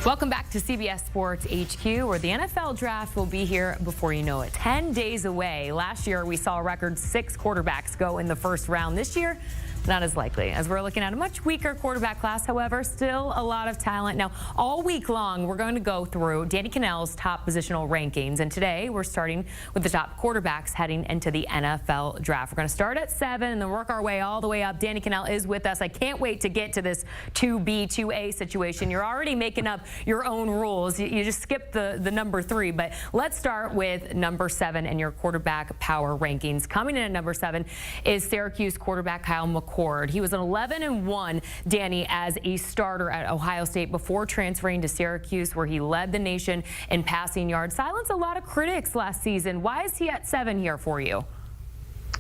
Welcome back to CBS Sports HQ, where the NFL draft will be here before you know it. 10 days away. Last year, we saw a record 6 quarterbacks go in the first round. This year, not as likely, as we're looking at a much weaker quarterback class. However, still a lot of talent. Now, all week long, we're going to go through Danny Kanell's top positional rankings. And today, we're starting with the top quarterbacks heading into the NFL draft. We're going to start at 7 and then work our way all the way up. Danny Kanell is with us. I can't wait to get to this 2B, 2A situation. You're already making up your own rules. You just skipped the number 3. But let's start with number 7 and your quarterback power rankings. Coming in at number 7 is Syracuse quarterback Kyle McCord. He was an 11-1, Danny, as a starter at Ohio State before transferring to Syracuse, where he led the nation in passing yards. Silenced a lot of critics last season. Why is he at 7 here for you?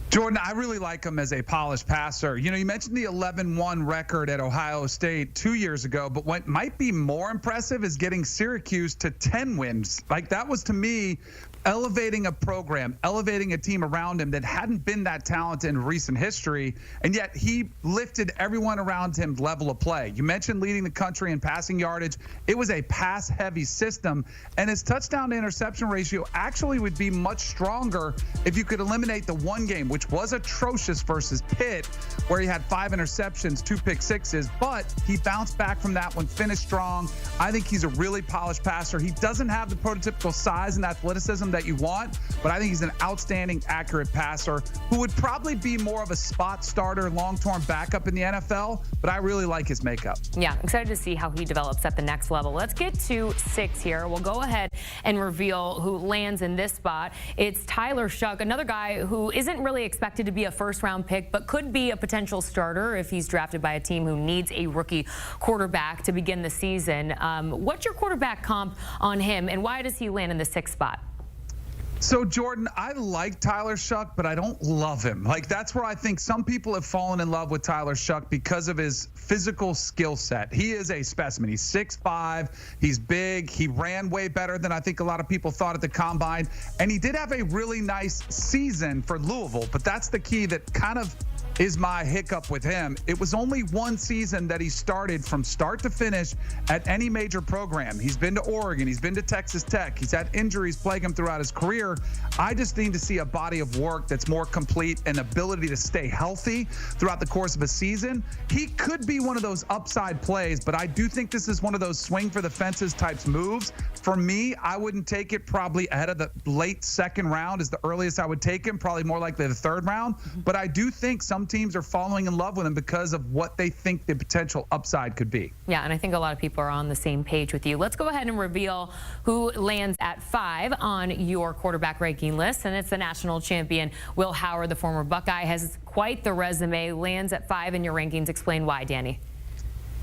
Jordan, I really like him as a polished passer. You know, you mentioned the 11-1 record at Ohio State 2 years ago, but what might be more impressive is getting Syracuse to 10 wins. Like, that was, to me, elevating a program, elevating a team around him that hadn't been that talented in recent history, and yet he lifted everyone around him level of play. You mentioned leading the country in passing yardage. It was a pass-heavy system, and his touchdown-to-interception ratio actually would be much stronger if you could eliminate the one game, which was atrocious versus Pitt, where he had 5 interceptions, 2 pick sixes, but he bounced back from that one, finished strong. I think he's a really polished passer. He doesn't have the prototypical size and athleticism that you want, but I think he's an outstanding, accurate passer who would probably be more of a spot starter, long-term backup in the NFL, but I really like his makeup. Yeah, excited to see how he develops at the next level. Let's get to 6 here. We'll go ahead and reveal who lands in this spot. It's Tyler Shough, another guy who isn't really expected to be a first-round pick, but could be a potential starter if he's drafted by a team who needs a rookie quarterback to begin the season. What's your quarterback comp on him, and why does he land in the 6th spot? So, Jordan, I like Tyler Shough, but I don't love him. Like, that's where I think some people have fallen in love with Tyler Shough because of his physical skill set. He is a specimen. He's 6'5". He's big. He ran way better than I think a lot of people thought at the combine. And he did have a really nice season for Louisville, but that's the key that kind of is my hiccup with him. It was only one season that he started from start to finish at any major program. He's been to Oregon. He's been to Texas Tech. He's had injuries plague him throughout his career. I just need to see a body of work that's more complete and ability to stay healthy throughout the course of a season. He could be one of those upside plays, but I do think this is one of those swing for the fences types moves. For me, I wouldn't take it probably ahead of the late 2nd round is the earliest I would take him, probably more likely the 3rd round. But I do think some teams are falling in love with him because of what they think the potential upside could be. Yeah, and I think a lot of people are on the same page with you. Let's go ahead and reveal who lands at 5 on your quarterback ranking list, and it's the national champion Will Howard, the former Buckeye, has quite the resume, lands at 5 in your rankings. Explain why, Danny.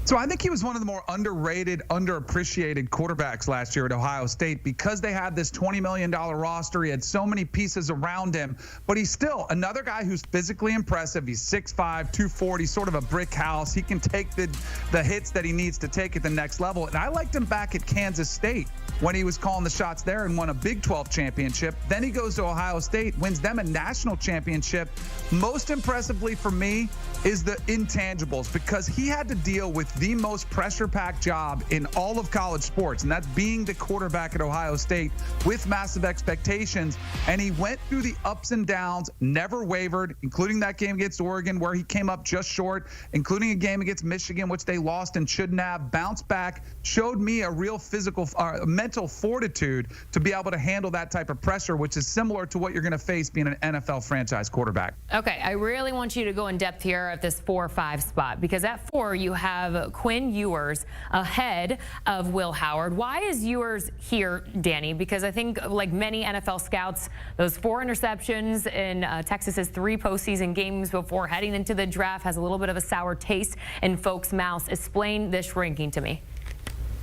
So I think he was one of the more underrated, underappreciated quarterbacks last year at Ohio State because they had this $20 million roster. He had so many pieces around him, but he's still another guy who's physically impressive. He's 6'5", 240, sort of a brick house. He can take the hits that he needs to take at the next level. And I liked him back at Kansas State when he was calling the shots there and won a Big 12 championship. Then he goes to Ohio State, wins them a national championship. Most impressively for me is the intangibles, because he had to deal with the most pressure-packed job in all of college sports, and that's being the quarterback at Ohio State with massive expectations. And he went through the ups and downs, never wavered, including that game against Oregon where he came up just short, including a game against Michigan, which they lost and shouldn't have, bounced back, showed me a real physical, mental fortitude to be able to handle that type of pressure, which is similar to what you're going to face being an NFL franchise quarterback. Okay, I really want you to go in depth here at this 4-5 spot, because at 4 you have Quinn Ewers ahead of Will Howard. Why is Ewers here, Danny? Because I think, like many NFL scouts, those 4 interceptions in Texas's 3 postseason games before heading into the draft has a little bit of a sour taste in folks' mouths. Explain this ranking to me.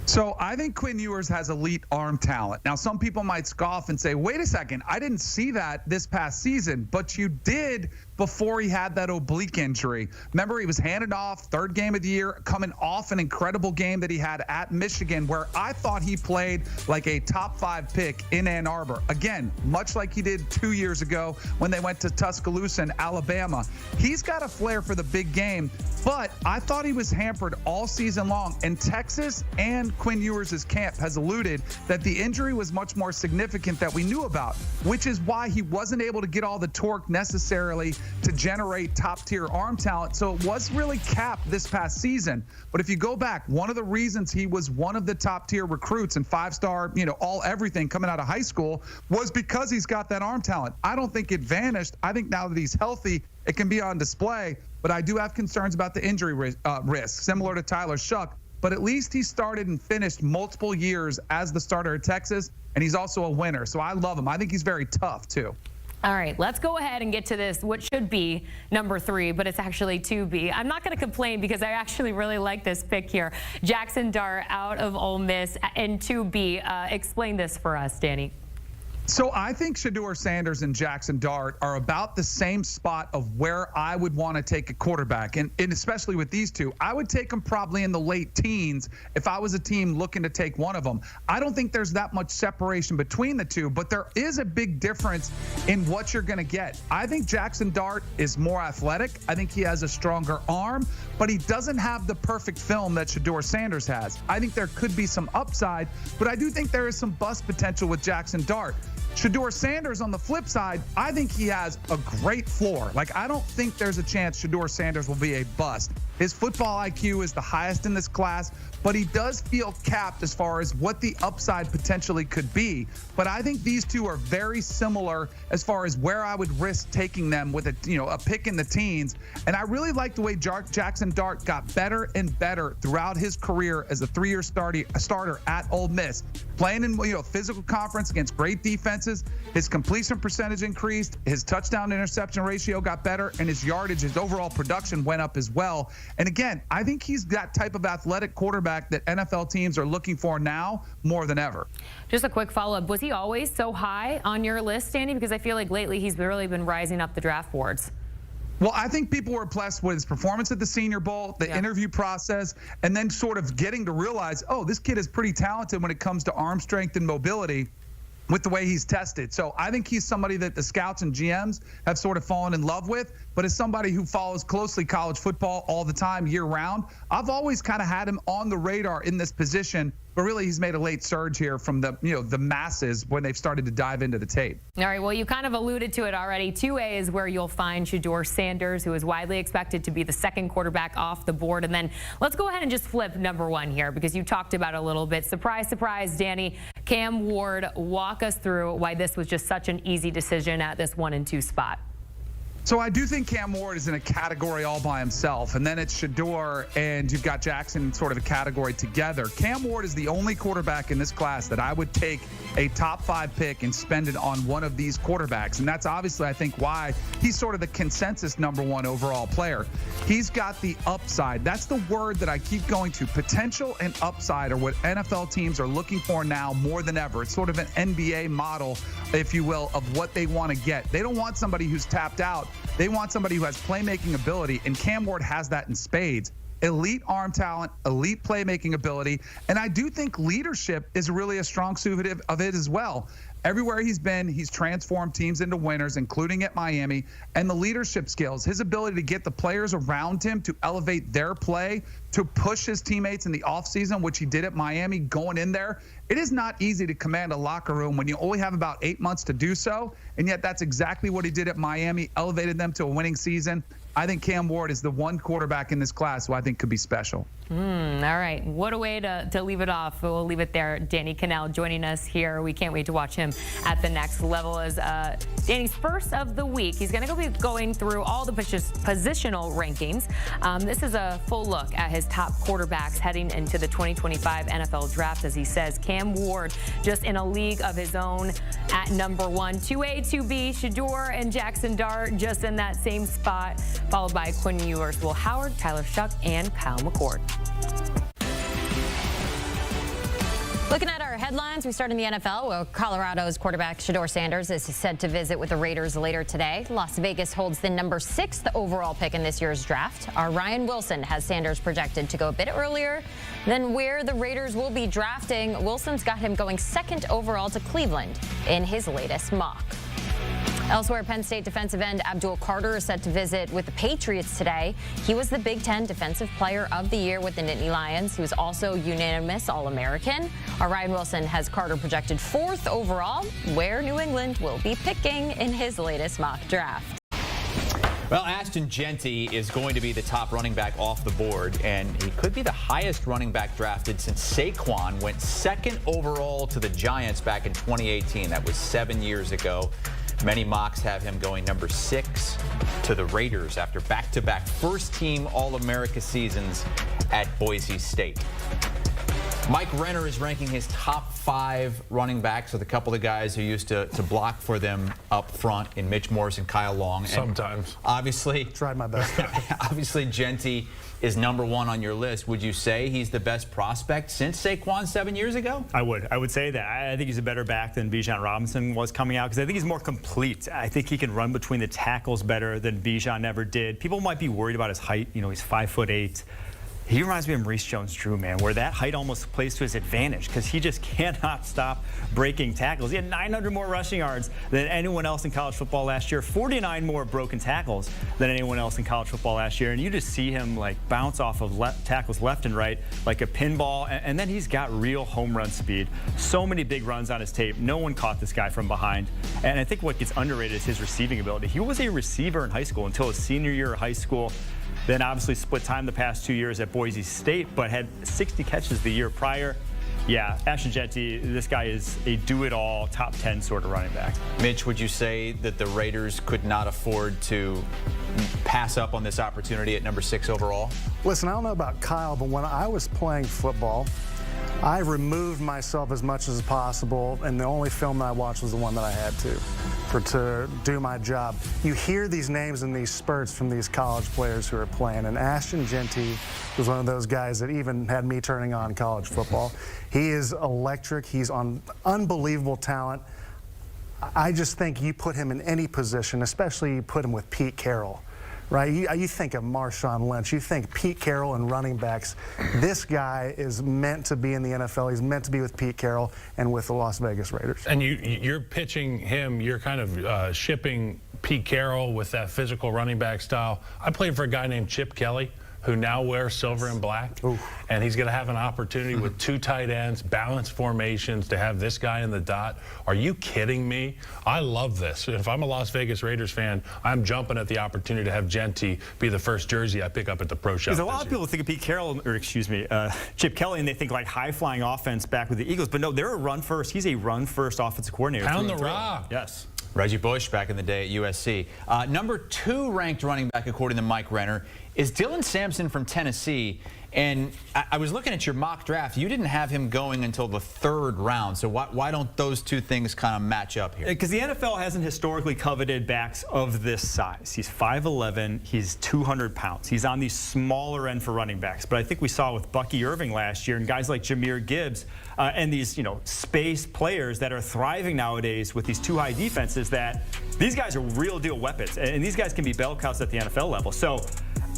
So I think Quinn Ewers has elite arm talent. Now, some people might scoff and say, wait a second, I didn't see that this past season, but you did before he had that oblique injury. Remember, he was handed off 3rd game of the year, coming off an incredible game that he had at Michigan, where I thought he played like a top 5 pick in Ann Arbor. Again, much like he did 2 years ago when they went to Tuscaloosa in Alabama. He's got a flair for the big game, but I thought he was hampered all season long. And Texas and Quinn Ewers' camp has alluded that the injury was much more significant than we knew about, which is why he wasn't able to get all the torque necessarily to generate top-tier arm talent. So it was really capped this past season. But if you go back, one of the reasons he was one of the top-tier recruits and five-star, all everything coming out of high school was because he's got that arm talent. I don't think it vanished. I think now that he's healthy, it can be on display. But I do have concerns about the injury risk, similar to Tyler Shuck. But at least he started and finished multiple years as the starter at Texas, and he's also a winner. So I love him. I think he's very tough, too. All right, let's go ahead and get to this, what should be number 3, but it's actually 2B. I'm not going to complain because I actually really like this pick here. Jackson Dart out of Ole Miss and 2B. Explain this for us, Danny. So I think Shedeur Sanders and Jackson Dart are about the same spot of where I would want to take a quarterback. And especially with these two, I would take them probably in the late teens if I was a team looking to take one of them. I don't think there's that much separation between the two, but there is a big difference in what you're going to get. I think Jackson Dart is more athletic. I think he has a stronger arm, but he doesn't have the perfect film that Shedeur Sanders has. I think there could be some upside, but I do think there is some bust potential with Jackson Dart. Shedeur Sanders, on the flip side, I think he has a great floor. I don't think there's a chance Shedeur Sanders will be a bust. His football IQ is the highest in this class, but he does feel capped as far as what the upside potentially could be. But I think these two are very similar as far as where I would risk taking them with a pick in the teens. And I really like the way Jackson Dart got better and better throughout his career as a 3-year starter at Ole Miss. Playing in physical conference against great defenses, his completion percentage increased, his touchdown interception ratio got better, and his yardage, his overall production went up as well. And again, I think he's that type of athletic quarterback that NFL teams are looking for now more than ever. Just a quick follow-up. Was he always so high on your list, Danny? Because I feel like lately he's really been rising up the draft boards. Well, I think people were impressed with his performance at the Senior Bowl, the interview process, and then sort of getting to realize, oh, this kid is pretty talented when it comes to arm strength and mobility with the way he's tested. So I think he's somebody that the scouts and GMs have sort of fallen in love with. But as somebody who follows closely college football all the time, year round, I've always kind of had him on the radar in this position. But really, he's made a late surge here from the masses when they've started to dive into the tape. All right, well, you kind of alluded to it already. 2A is where you'll find Shedeur Sanders, who is widely expected to be the second quarterback off the board. And then let's go ahead and just flip number 1 here because you talked about it a little bit. Surprise, surprise, Danny. Cam Ward, walk us through why this was just such an easy decision at this 1 and 2 spot. So I do think Cam Ward is in a category all by himself, and then it's Shedeur, and you've got Jackson sort of a category together. Cam Ward is the only quarterback in this class that I would take a top 5 pick and spend it on one of these quarterbacks, and that's obviously, I think, why he's sort of the consensus number 1 overall player. He's got the upside. That's the word that I keep going to. Potential and upside are what NFL teams are looking for now more than ever. It's sort of an NBA model, if you will, of what they want to get. They don't want somebody who's tapped out. They want somebody who has playmaking ability, and Cam Ward has that in spades. Elite arm talent, elite playmaking ability, and I do think leadership is really a strong suit of it as well. Everywhere he's been, he's transformed teams into winners, including at Miami, and the leadership skills, his ability to get the players around him to elevate their play, to push his teammates in the offseason, which he did at Miami, going in there. It is not easy to command a locker room when you only have about 8 months to do so, and yet that's exactly what he did at Miami, elevated them to a winning season. I think Cam Ward is the one quarterback in this class who I think could be special. All right. What a way to leave it off. We'll leave it there. Danny Cannell joining us here. We can't wait to watch him at the next level as Danny's first of the week. He's going to be going through all the positional rankings. This is a full look at his top quarterbacks heading into the 2025 NFL draft. As he says, Cam Ward just in a league of his own at number 1. 2A, 2B, Shedeur and Jackson Dart just in that same spot, followed by Quinn Ewers, Will Howard, Tyler Shuck, and Kyle McCord. Looking at our headlines, we start in the NFL, where Colorado's quarterback Shedeur Sanders is set to visit with the Raiders later today. Las Vegas holds the number 6th overall pick in this year's draft. Our Ryan Wilson has Sanders projected to go a bit earlier than where the Raiders will be drafting. Wilson's got him going 2nd overall to Cleveland in his latest mock. Elsewhere, Penn State defensive end Abdul Carter is set to visit with the Patriots today. He was the Big Ten Defensive Player of the Year with the Nittany Lions. He was also unanimous All-American. Our Ryan Wilson has Carter projected 4th overall, where New England will be picking in his latest mock draft. Well, Ashton Jeanty is going to be the top running back off the board, and he could be the highest running back drafted since Saquon went 2nd overall to the Giants back in 2018. That was 7 years ago. Many mocks have him going number 6 to the Raiders after back-to-back first-team All-America seasons at Boise State. Mike Renner is ranking his top 5 running backs with a couple of guys who used to block for them up front in Mitch Morse and Kyle Long. Sometimes. And obviously, tried my best. Obviously, Jeanty is number 1 on your list. Would you say he's the best prospect since Saquon 7 years ago? I would say that. I think he's a better back than Bijan Robinson was coming out because I think he's more complete. I think he can run between the tackles better than Bijan ever did. People might be worried about his height. You know, he's 5'8". He reminds me of Maurice Jones-Drew, man, where that height almost plays to his advantage because he just cannot stop breaking tackles. He had 900 more rushing yards than anyone else in college football last year, 49 more broken tackles than anyone else in college football last year. And you just see him like bounce off of tackles left and right like a pinball. And then he's got real home run speed. So many big runs on his tape. No one caught this guy from behind. And I think what gets underrated is his receiving ability. He was a receiver in high school until his senior year of high school. Then obviously split time the past 2 years at Boise State, but had 60 catches the year prior. Yeah, Ashton Jeanty, this guy is a do-it-all, top 10 sort of running back. Mitch, would you say that the Raiders could not afford to pass up on this opportunity at number 6 overall? Listen, I don't know about Kyle, but when I was playing football, I removed myself as much as possible, and the only film that I watched was the one that I had to do my job. You hear these names in these spurts from these college players who are playing, and Ashton Jeanty was one of those guys that even had me turning on college football. He is electric. He's on unbelievable talent. I just think you put him in any position, especially you put him with Pete Carroll. Right, you think of Marshawn Lynch, you think Pete Carroll and running backs. This guy is meant to be in the NFL. He's meant to be with Pete Carroll and with the Las Vegas Raiders. And you're pitching him, you're kind of shipping Pete Carroll with that physical running back style. I played for a guy named Chip Kelly, who now wears silver and black. Ooh. And he's going to have an opportunity with 2 tight ends, balanced formations, to have this guy in the dot. Are you kidding me? I love this. If I'm a Las Vegas Raiders fan, I'm jumping at the opportunity to have Jeanty be the first jersey I pick up at the pro shop. Because a lot of people think of Pete Carroll, or excuse me, Chip Kelly, and they think like high-flying offense back with the Eagles. But no, they're a run-first. He's a run-first offensive coordinator. Pound the rock. Yes. Reggie Bush back in the day at USC. Number 2 ranked running back, according to Mike Renner, is Dylan Sampson from Tennessee. And I was looking at your mock draft. You didn't have him going until the 3rd round. So why don't those two things kind of match up here? Because the NFL hasn't historically coveted backs of this size. He's 5'11". He's 200 pounds. He's on the smaller end for running backs. But I think we saw with Bucky Irving last year and guys like Jahmyr Gibbs and these, space players that are thriving nowadays with these 2 high defenses that these guys are real deal weapons. And these guys can be bell cows at the NFL level. So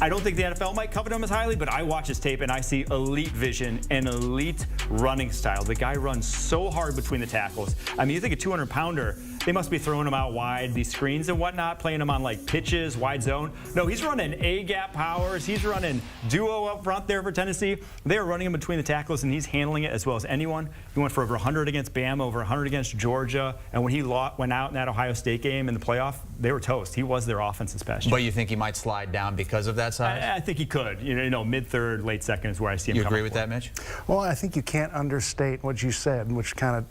I don't think the NFL might covet him as highly, but I watch his tape and I see elite vision and elite running style. The guy runs so hard between the tackles. I mean, you think a 200-pounder, they must be throwing him out wide, these screens and whatnot, playing him on like pitches, wide zone. No, he's running A-gap powers. He's running duo up front there for Tennessee. They are running him between the tackles, and he's handling it as well as anyone. He went for over 100 against Bama, over 100 against Georgia, and when he went out in that Ohio State game in the playoff, they were toast. He was their offense this past year. But you think he might slide down because of that size? I think he could. Mid-3rd, late 2nd is where I see him. You agree with that, Mitch? Well, I think you can't understate what you said, which kind of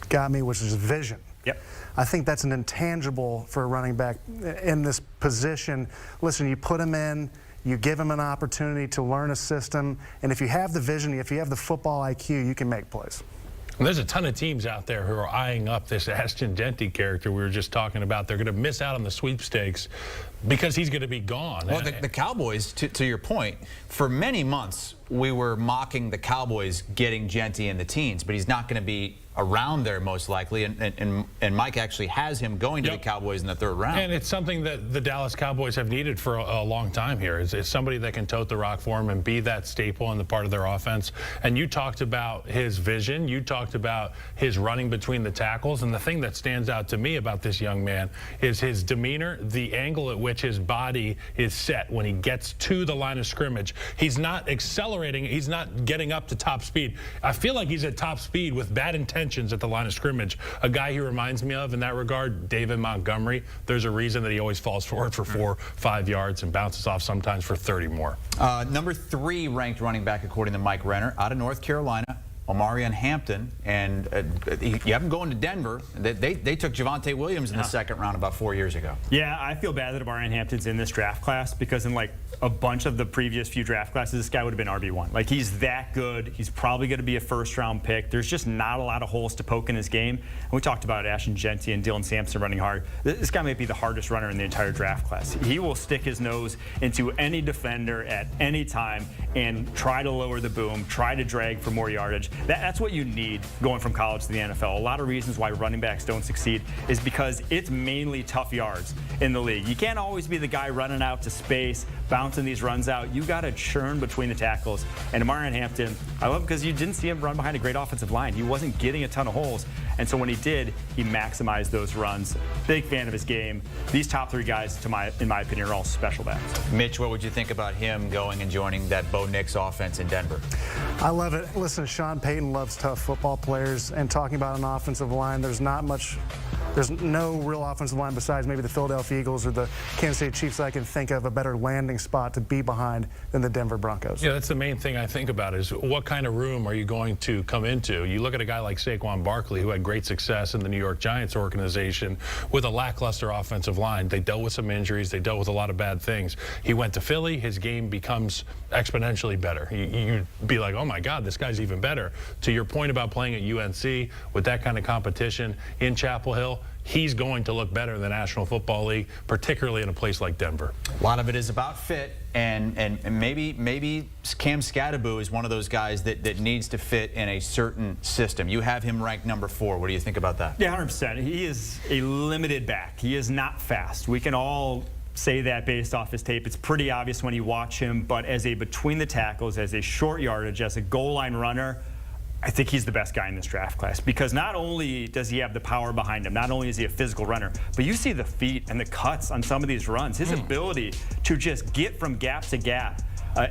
got me, which is vision. Yep. I think that's an intangible for a running back in this position. Listen, you put him in, you give him an opportunity to learn a system, and if you have the vision, if you have the football IQ, you can make plays. And there's a ton of teams out there who are eyeing up this Ashton Jeanty character we were just talking about. They're going to miss out on the sweepstakes because he's going to be gone. Well, the Cowboys, to your point, for many months we were mocking the Cowboys getting Genty in the teens, but he's not going to be around there most likely, and Mike actually has him going to the Cowboys in the 3rd round. And it's something that the Dallas Cowboys have needed for a long time here. It's somebody that can tote the rock for them and be that staple in the part of their offense. And you talked about his vision. You talked about his running between the tackles. And the thing that stands out to me about this young man is his demeanor, the angle at which his body is set when he gets to the line of scrimmage. He's not accelerating. He's not getting up to top speed. I feel like he's at top speed with bad intentions at the line of scrimmage. A guy he reminds me of in that regard, David Montgomery. There's a reason that he always falls forward for 4 or 5 yards and bounces off sometimes for 30 more. Number 3 ranked running back, according to Mike Renner, out of North Carolina, Omarion Hampton, and you have him going to Denver. They took Javonte Williams in the 2nd round about 4 years ago. Yeah, I feel bad that Omarion Hampton's in this draft class because in like a bunch of the previous few draft classes, this guy would have been RB1. Like, he's that good. He's probably going to be a 1st-round pick. There's just not a lot of holes to poke in his game. And we talked about Ashton Genty and Dylan Sampson running hard. This guy might be the hardest runner in the entire draft class. He will stick his nose into any defender at any time and try to lower the boom, try to drag for more yardage. That's what you need going from college to the NFL. A lot of reasons why running backs don't succeed is because it's mainly tough yards in the league. You can't always be the guy running out to space, bouncing these runs out. You got to churn between the tackles. And Omarion Hampton, I love him because you didn't see him run behind a great offensive line. He wasn't getting a ton of holes. And so when he did, he maximized those runs. Big fan of his game. These top 3 guys, in my opinion, are all special backs. Mitch, what would you think about him going and joining that Bo Nix offense in Denver? I love it. Listen, Sean Payton loves tough football players, and talking about an offensive line, there's no real offensive line besides maybe the Philadelphia Eagles or the Kansas City Chiefs that I can think of a better landing spot to be behind than the Denver Broncos. Yeah, that's the main thing I think about is what kind of room are you going to come into? You look at a guy like Saquon Barkley, who had great success in the New York Giants organization with a lackluster offensive line. They dealt with some injuries. They dealt with a lot of bad things. He went to Philly. His game becomes exponentially better. You'd be like, oh my God, this guy's even better. To your point about playing at UNC with that kind of competition in Chapel Hill, he's going to look better in the National Football League, particularly in a place like Denver. A lot of it is about fit, and maybe Cam Scadaboo is one of those guys that needs to fit in a certain system. You have him ranked number 4. What do you think about that? Yeah, 100%. He is a limited back. He is not fast. We can all say that based off his tape. It's pretty obvious when you watch him, but as a between the tackles, as a short yardage, as a goal line runner, I think he's the best guy in this draft class because not only does he have the power behind him, not only is he a physical runner, but you see the feet and the cuts on some of these runs. His ability to just get from gap to gap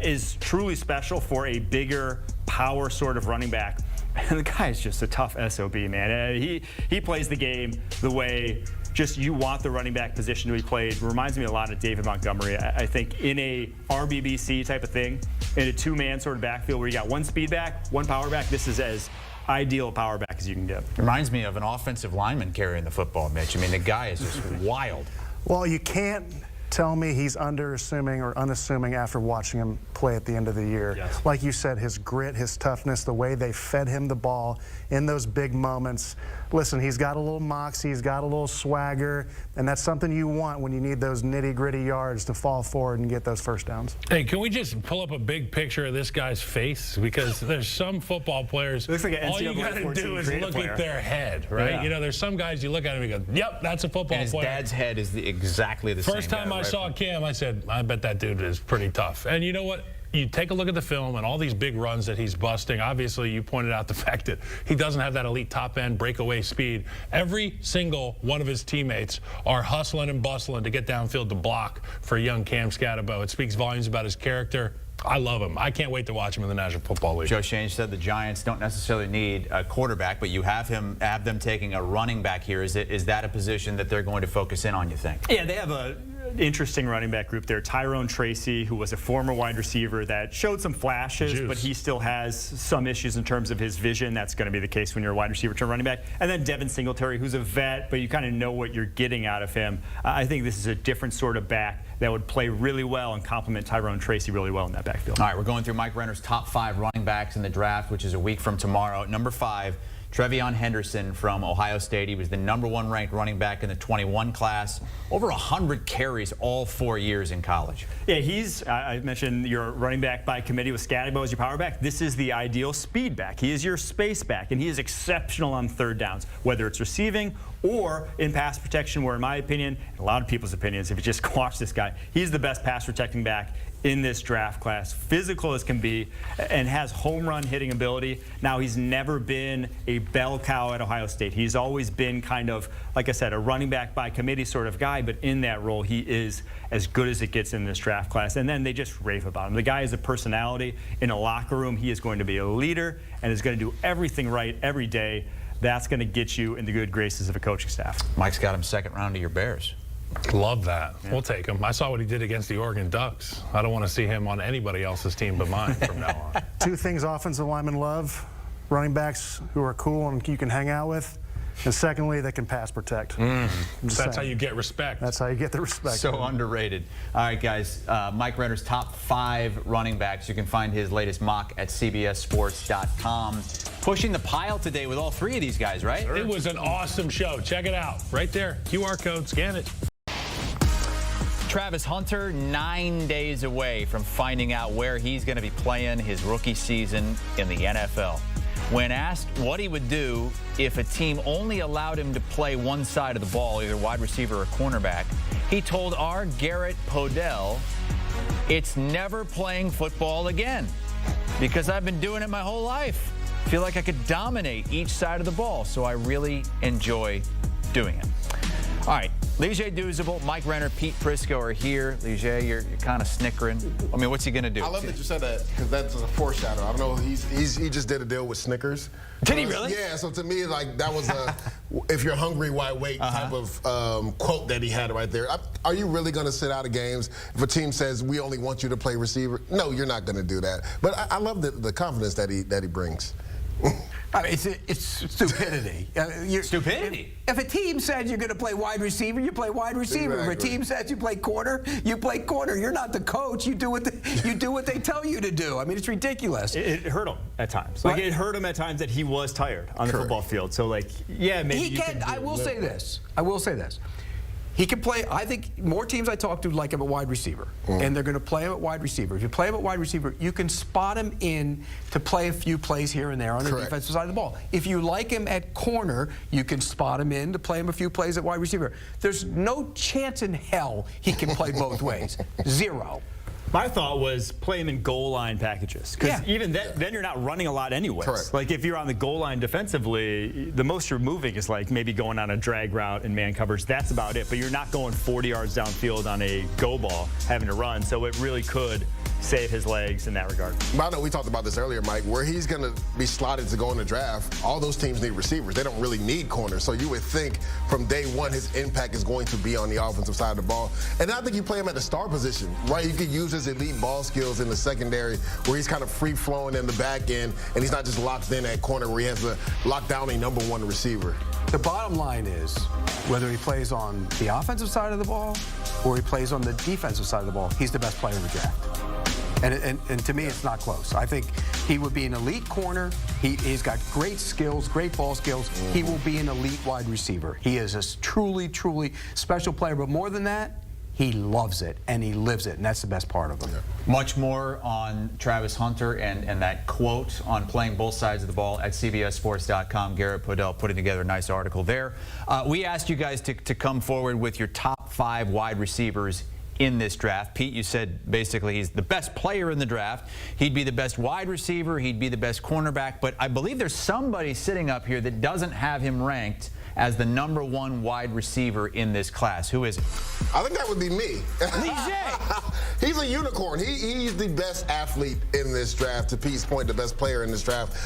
is truly special for a bigger power sort of running back. And the guy is just a tough SOB, man. He plays the game the way just you want the running back position to be played. Reminds me a lot of David Montgomery. I think in a RBBC type of thing, in a 2-man sort of backfield where you got 1 speed back, 1 power back, this is as ideal a power back as you can get. Reminds me of an offensive lineman carrying the football, Mitch. I mean, the guy is just wild. Well, you can't tell me he's underassuming or unassuming after watching him play at the end of the year. Yes. Like you said, his grit, his toughness, the way they fed him the ball in those big moments. Listen, he's got a little moxie, he's got a little swagger, and that's something you want when you need those nitty-gritty yards to fall forward and get those first downs. Hey, can we just pull up a big picture of this guy's face? Because there's some football players, looks like an all you got to do is look at their head, right? Yeah. You know, there's some guys you look at him and you go, yep, that's a football And his player. dad's head is exactly the same. First time guy, I right? saw Cam, I said, I bet that dude is pretty tough. And you know what? You take a look at the film and all these big runs that he's busting. Obviously, you pointed out the fact that he doesn't have that elite top-end breakaway speed. Every single one of his teammates are hustling and bustling to get downfield to block for young Cam Scadaboo. It speaks volumes about his character. I love him. I can't wait to watch him in the National Football League. Joe Shane said the Giants don't necessarily need a quarterback, but you have them taking a running back here. Is that a position that they're going to focus in on, you think? Yeah, they have a interesting running back group there. Tyrone Tracy, who was a former wide receiver that showed some flashes, but he still has some issues in terms of his vision. That's going to be the case when you're a wide receiver turn running back. And then Devin Singletary, who's a vet, but you kind of know what you're getting out of him. I think this is a different sort of back that would play really well and complement Tyrone Tracy really well in that backfield. All right, we're going through Mike Renner's top 5 running backs in the draft, which is a week from tomorrow. Number 5, Trevion Henderson from Ohio State. He was the #1 ranked running back in the 21 class. Over 100 carries all 4 years in college. Yeah, he's, I mentioned your running back by committee with Scatterbo as your power back. This is the ideal speed back. He is your space back, and he is exceptional on third downs, whether it's receiving or in pass protection, where in my opinion, and a lot of people's opinions, if you just watch this guy, he's the best pass protecting back in this draft class, physical as can be, and has home run hitting ability. Now, he's never been a bell cow at Ohio State. He's always been kind of, like I said, a running back by committee sort of guy, but in that role, he is as good as it gets in this draft class. And then they just rave about him. The guy is a personality in a locker room. He is going to be a leader and is going to do everything right every day. That's going to get you in the good graces of a coaching staff. Mike's got him second round to your Bears. Love that. Yeah. We'll take him. I saw what he did against the Oregon Ducks. I don't want to see him on anybody else's team but mine from now on. Two things offensive linemen love: running backs who are cool and you can hang out with, and secondly, they can pass protect. That's how you get respect. That's how you get the respect. So underrated. All right, guys. Mike Renner's top 5 running backs. You can find his latest mock at CBSSports.com. Pushing the pile today with all 3 of these guys, right? It was an awesome show. Check it out. Right there. QR code. Scan it. Travis Hunter, 9 days away from finding out where he's going to be playing his rookie season in the NFL. When asked what he would do if a team only allowed him to play one side of the ball, either wide receiver or cornerback, he told our Garrett Podell, "It's never playing football again because I've been doing it my whole life. I feel like I could dominate each side of the ball, so I really enjoy doing it." All right, Lige Douzable, Mike Renner, Pete Prisco are here. Lige, you're kind of snickering. I mean, what's he going to do? I love that you said that because that's a foreshadow. I don't know. He just did a deal with Snickers. Did he really? Yeah. So to me, like that was a "if you're hungry, why wait" type of quote that he had right there. Are you really going to sit out of games if a team says we only want you to play receiver? No, you're not going to do that. But I love the confidence that he brings. I mean, it's stupidity. Stupidity? If a team says you're going to play wide receiver, you play wide receiver. Exactly. If a team says you play corner, you play corner. You're not the coach. You do what they tell you to do. I mean, it's ridiculous. It hurt him at times. Like, it hurt him at times that he was tired on the football field. So, like, yeah, maybe he can. I will say this. He can play. I think more teams I talk to like him at wide receiver, and they're going to play him at wide receiver. If you play him at wide receiver, you can spot him in to play a few plays here and there on the defensive side of the ball. If you like him at corner, you can spot him in to play him a few plays at wide receiver. There's no chance in hell he can play both ways. Zero. My thought was play him in goal line packages. Because even then you're not running a lot anyways. Correct. Like if you're on the goal line defensively, the most you're moving is like maybe going on a drag route and man covers. That's about it. But you're not going 40 yards downfield on a go ball having to run. So it really could save his legs in that regard. But I know we talked about this earlier, Mike, where he's going to be slotted to go in the draft. All those teams need receivers. They don't really need corners. So you would think from day one his impact is going to be on the offensive side of the ball. And I think you play him at the star position, right? You could use his elite ball skills in the secondary where he's kind of free-flowing in the back end and he's not just locked in at corner where he has to lock down a #1 receiver. The bottom line is whether he plays on the offensive side of the ball or he plays on the defensive side of the ball, he's the best player in the draft. And to me, it's not close. I think he would be an elite corner. He's got great skills, great ball skills. He will be an elite wide receiver. He is a truly, truly special player. But more than that, he loves it and he lives it, and that's the best part of him. Much more on Travis Hunter and that quote on playing both sides of the ball at CBSSports.com. Garrett Podell putting together a nice article there. We asked you guys to come forward with your top 5 wide receivers in this draft. Pete, you said basically he's the best player in the draft. He'd be the best wide receiver. He'd be the best cornerback. But I believe there's somebody sitting up here that doesn't have him ranked as the #1 wide receiver in this class. Who is it? I think that would be me. He's a unicorn. He's the best athlete in this draft. To Pete's point, the best player in this draft.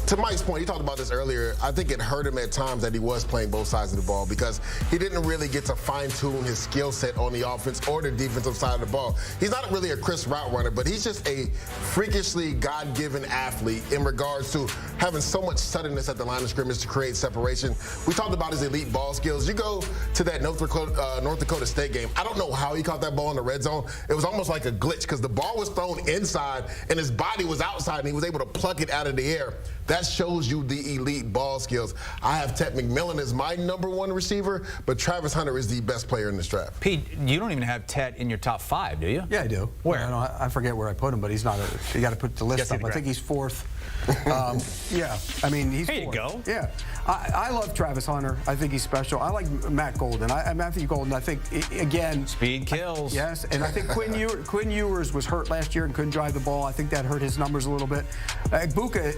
To Mike's point, he talked about this earlier. I think it hurt him at times that he was playing both sides of the ball because he didn't really get to fine-tune his skill set on the offense or the defensive side of the ball. He's not really a crisp route runner, but he's just a freakishly God-given athlete in regards to having so much suddenness at the line of scrimmage to create separation. We talked about his elite ball skills. You go to that North Dakota State game. I don't know how he caught that ball in the red zone. It was almost like a glitch because the ball was thrown inside and his body was outside and he was able to pluck it out of the air. that shows you the elite ball skills. I have Ted McMillan as my #1 receiver, but Travis Hunter is the best player in this draft. Pete, you don't even have Ted in your top 5, do you? Yeah, I do. Where? I forget where I put him, but he's not. You got to put the list up. I think he's 4th. Yeah, I mean, he's There 4th. you go. Yeah, I love Travis Hunter. I think he's special. I like Matt Golden. Matthew Golden, I think, again. Speed kills. Yes, and I think Quinn Ewers was hurt last year and couldn't drive the ball. I think that hurt his numbers a little bit. Buka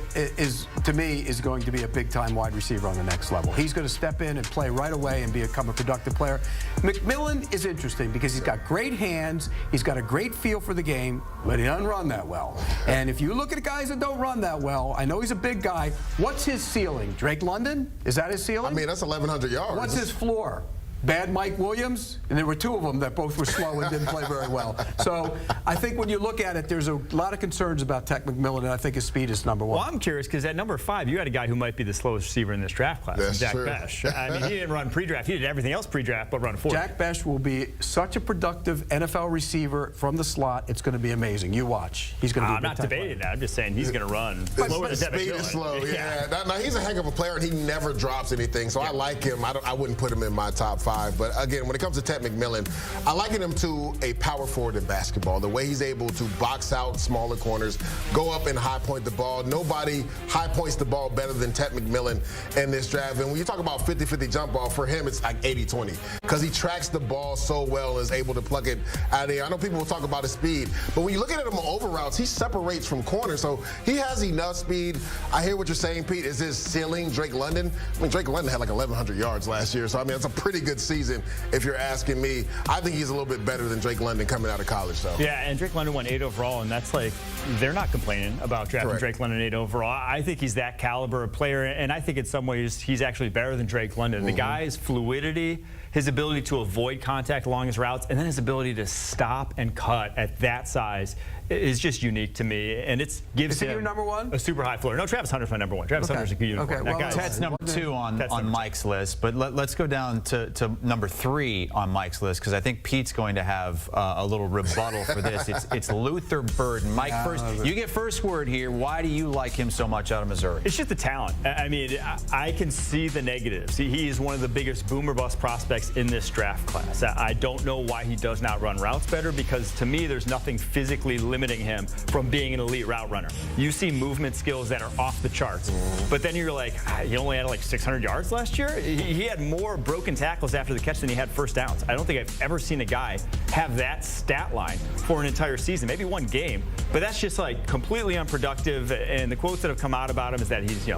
to me, is going to be a big-time wide receiver on the next level. He's going to step in and play right away and become a productive player. McMillan is interesting because he's got great hands. He's got a great feel for the game, but he doesn't run that well. And if you look at guys that don't run that well, I know he's a big guy. What's his ceiling? Drake London? Is that his ceiling? I mean, that's 1,100 yards. What's his floor? Bad Mike Williams, and there were 2 of them that both were slow and didn't play very well. So I think when you look at it, there's a lot of concerns about Tech McMillan, and I think his speed is #1. Well, I'm curious because at #5, you had a guy who might be the slowest receiver in this draft class, That's Jack true. Besh. I mean, he didn't run pre-draft. He did everything else pre-draft but run 40. Jack Besh will be such a productive NFL receiver from the slot. It's going to be amazing. You watch. He's going to be I'm not debating that. I'm just saying he's going to run slower than Speed Devin is McMillan. slow, yeah. Now, he's a heck of a player, and he never drops anything, so I like him. I wouldn't put him in my top 5. But, again, when it comes to Ted McMillan, I liken him to a power forward in basketball. The way he's able to box out smaller corners, go up and high point the ball. Nobody high points the ball better than Ted McMillan in this draft. And when you talk about 50-50 jump ball, for him it's like 80-20 because he tracks the ball so well and is able to pluck it out of there. I know people will talk about his speed, but when you look at him on over routes, he separates from corners, so he has enough speed. I hear what you're saying, Pete. Is his ceiling Drake London? I mean, Drake London had like 1,100 yards last year, so I mean, it's a pretty good season if you're asking me. I think he's a little bit better than Drake London coming out of college, though. Yeah, and Drake London went 8 overall, and that's like, they're not complaining about drafting Correct. Drake London 8 overall. I think he's that caliber of player, and I think in some ways he's actually better than Drake London. The guy's fluidity, his ability to avoid contact along his routes, and then his ability to stop and cut at that size is just unique to me, and it gives Is he him your #1? a super high floor. No, Travis Hunter's my #1. Travis Hunter's a good unicorn. Okay, That well, guy's- Ted's #2 on Ted's number Mike's list, but let's go down to #3 on Mike's list because I think Pete's going to have a little rebuttal for this. It's Luther Burden. Mike, first, you get first word here. Why do you like him so much out of Missouri? It's just the talent. I mean, I can see the negatives. He is one of the biggest boomer bust prospects in this draft class. I don't know why he does not run routes better because to me, there's nothing physically limiting him from being an elite route runner. You see movement skills that are off the charts, but then you're like, he only had like 600 yards last year? He had more broken tackles after the catch than he had first downs. I don't think I've ever seen a guy have that stat line for an entire season, maybe one game, but that's just like completely unproductive. And the quotes that have come out about him is that he's,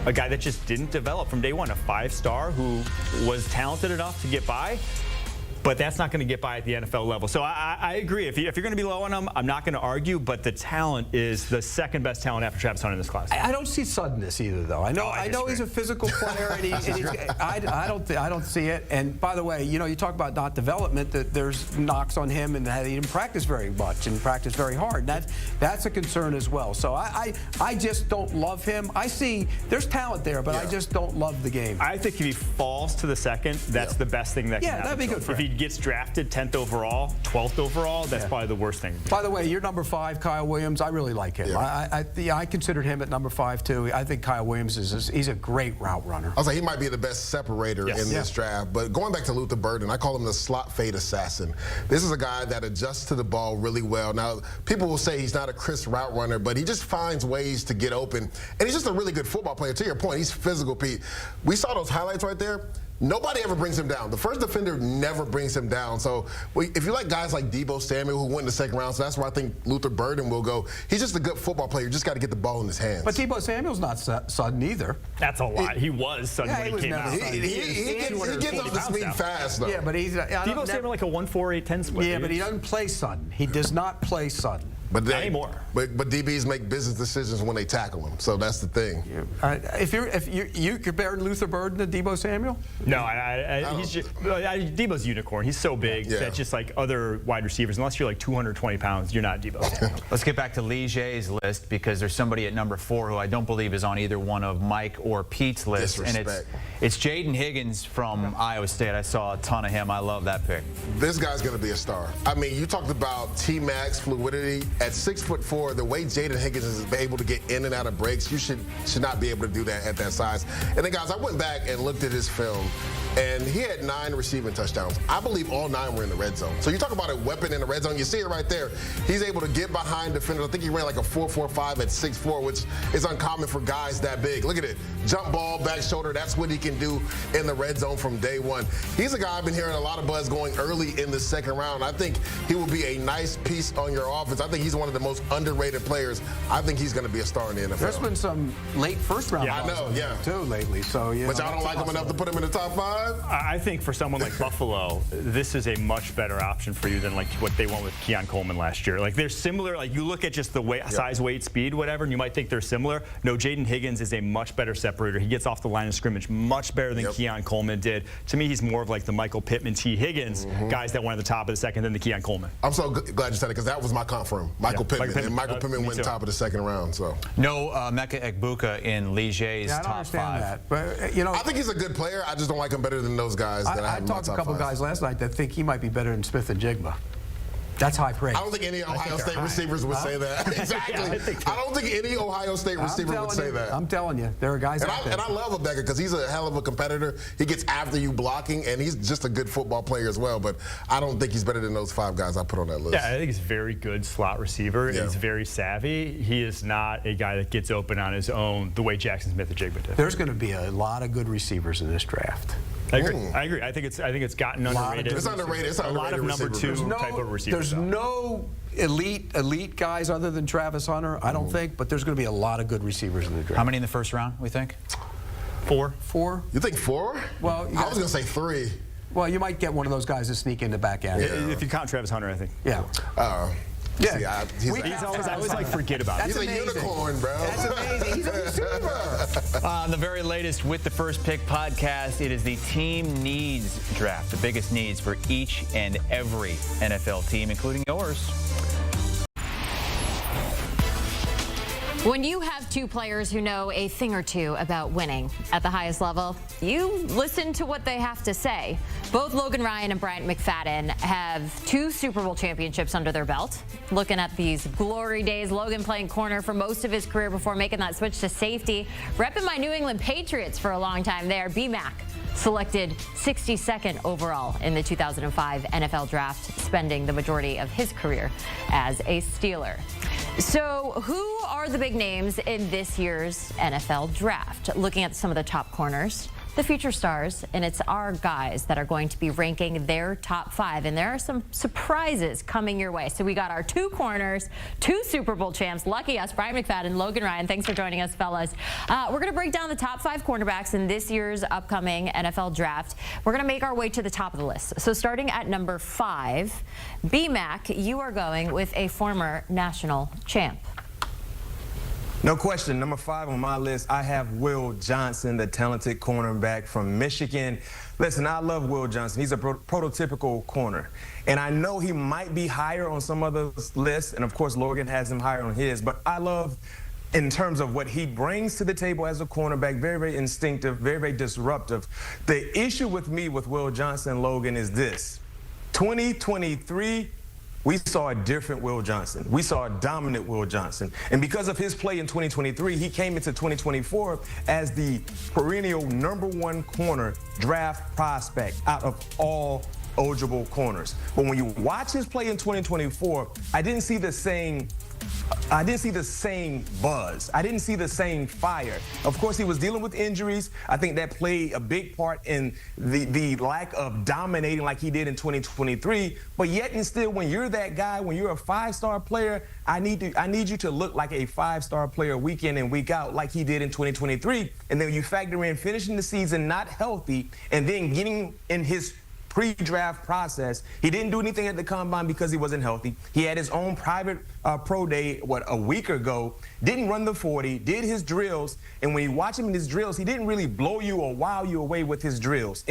a guy that just didn't develop from day one, a 5-star who was talented enough to get by. But that's not going to get by at the NFL level. So I agree. If you're going to be low on him, I'm not going to argue. But the talent is the second best talent after Travis Hunter in this class. I don't see suddenness either, though. I know he's a physical player, and I don't see it. And by the way, you talk about not development. That there's knocks on him and that he didn't practice very much and practice very hard. That's a concern as well. So I just don't love him. I see there's talent there, but I just don't love the game. I think if he falls to the second, that's the best thing that can happen. That'd be good for him. If he gets drafted 10th overall, 12th overall, that's probably the worst thing. By the way, you're #5, Kyle Williams. I really like him. Yeah. I considered him at #5 too. I think Kyle Williams he's a great route runner. I was like, he might be the best separator in this draft. But going back to Luther Burden, I call him the slot fade assassin. This is a guy that adjusts to the ball really well. Now, people will say he's not a crisp route runner, but he just finds ways to get open. And he's just a really good football player. To your point, he's physical, Pete. We saw those highlights right there. Nobody ever brings him down. The first defender never brings him down. So if you like guys like Deebo Samuel who went in the second round, so that's where I think Luther Burden will go. He's just a good football player. You just got to get the ball in his hands. But Deebo Samuel's not sudden either. That's a lot. He was sudden when he came out. He gets up to speed fast, though. Yeah, but he's Deebo Samuel like a 1-4-8-10 split. Yeah, but he doesn't play sudden. He does not play sudden. But Not anymore. But DBs make business decisions when they tackle him, so that's the thing. If you're comparing Luther Burden to Deebo Samuel? No, Deebo's a unicorn. He's so big that just like other wide receivers, unless you're like 220 pounds, you're not Deebo Samuel. Let's get back to Lijay's list because there's somebody at #4 who I don't believe is on either one of Mike or Pete's list. Disrespect. And it's Jaden Higgins from Iowa State. I saw a ton of him. I love that pick. This guy's going to be a star. I mean, you talked about T-Max fluidity. at 6'4", the way Jaden Higgins is able to get in and out of breaks, you should not be able to do that at that size. And then, guys, I went back and looked at his film, and he had 9 receiving touchdowns. I believe all 9 were in the red zone. So you talk about a weapon in the red zone. You see it right there. He's able to get behind defenders. I think he ran like a 4.45 at 6'4", which is uncommon for guys that big. Look at it. Jump ball, back shoulder. That's what he can do in the red zone from day one. He's a guy I've been hearing a lot of buzz going early in the second round. I think he will be a nice piece on your offense. I think he's one of the most underrated players. I think he's going to be a star in the NFL. There's been some late first round too lately. So but y'all don't like him enough to put him in the top 5? I think for someone like Buffalo, this is a much better option for you than like what they went with Keon Coleman last year. Like they're similar. Like you look at just the weight, size, weight, speed, whatever, and you might think they're similar. No, Jaden Higgins is a much better separator. He gets off the line of scrimmage much better than Keon Coleman did. To me, he's more of like the Michael Pittman, T. Higgins guys that went at the top of the second than the Keon Coleman. I'm so glad you said it because that was my comp for him, Michael Pittman. And Michael Pittman went top of the second round. So no Mecca Egbuka in Liege's top 5. That. But, you know, I think he's a good player. I just don't like him better than those guys that I have in my top 5. I talked to a couple guys last night that think he might be better than Smith and Jigba. That's high praise. I don't think any Ohio State receivers would say that. Exactly. I don't think any Ohio State receiver would say that. I'm telling you, there are guys out there. And I love Rebecca because he's a hell of a competitor. He gets after you blocking, and he's just a good football player as well. But I don't think he's better than those 5 guys I put on that list. Yeah, I think he's a very good slot receiver. Yeah. He's very savvy. He is not a guy that gets open on his own the way Jackson Smith and Jigba did. There's going to be a lot of good receivers in this draft. I agree. I think it's gotten underrated. It's underrated. It's a lot of number 2 type of receivers. There's no elite guys other than Travis Hunter, I don't think, but there's going to be a lot of good receivers in the draft. How many in the first round, we think? 4. You think 4? Well, I was going to say 3. Well, you might get one of those guys to sneak in the back end. If you count Travis Hunter, I think. Yeah. Yeah, I always like forget about it. He's a unicorn, bro. That's amazing. He's a receiver. On the very latest With the First Pick podcast, it is the team needs draft, the biggest needs for each and every NFL team, including yours. When you have 2 players who know a thing or two about winning at the highest level, you listen to what they have to say. Both Logan Ryan and Bryant McFadden have 2 Super Bowl championships under their belt. Looking at these glory days, Logan playing corner for most of his career before making that switch to safety. Repping my New England Patriots for a long time there. B-Mac selected 62nd overall in the 2005 NFL Draft, spending the majority of his career as a Steeler. So who are the big names in this year's NFL Draft? Looking at some of the top corners, the future stars, and it's our guys that are going to be ranking their top 5. And there are some surprises coming your way. So we got our 2 corners, 2 Super Bowl champs. Lucky us, Bryant McFadden, Logan Ryan. Thanks for joining us, fellas. We're going to break down the top 5 cornerbacks in this year's upcoming NFL Draft. We're going to make our way to the top of the list. So starting at number 5, B-Mac, you are going with a former national champ. No question. Number 5 on my list, I have Will Johnson, the talented cornerback from Michigan. Listen, I love Will Johnson. He's a prototypical corner. And I know he might be higher on some other lists, and of course Logan has him higher on his, but I love in terms of what he brings to the table as a cornerback, very, very instinctive, very, very disruptive. The issue with me with Will Johnson, Logan, is this. 2023, we saw a different Will Johnson. We saw a dominant Will Johnson. And because of his play in 2023, he came into 2024 as the perennial #1 corner draft prospect out of all eligible corners. But when you watch his play in 2024, I didn't see the same buzz. I didn't see the same fire. Of course, he was dealing with injuries. I think that played a big part in the lack of dominating like he did in 2023. But yet and still, when you're that guy, when you're a 5-star player, I need you to look like a 5-star player week in and week out like he did in 2023. And then you factor in finishing the season not healthy and then getting in his pre-draft process. He didn't do anything at the combine because he wasn't healthy. He had his own private pro day, a week ago, didn't run the 40, did his drills, and when you watch him in his drills, he didn't really blow you or wow you away with his drills,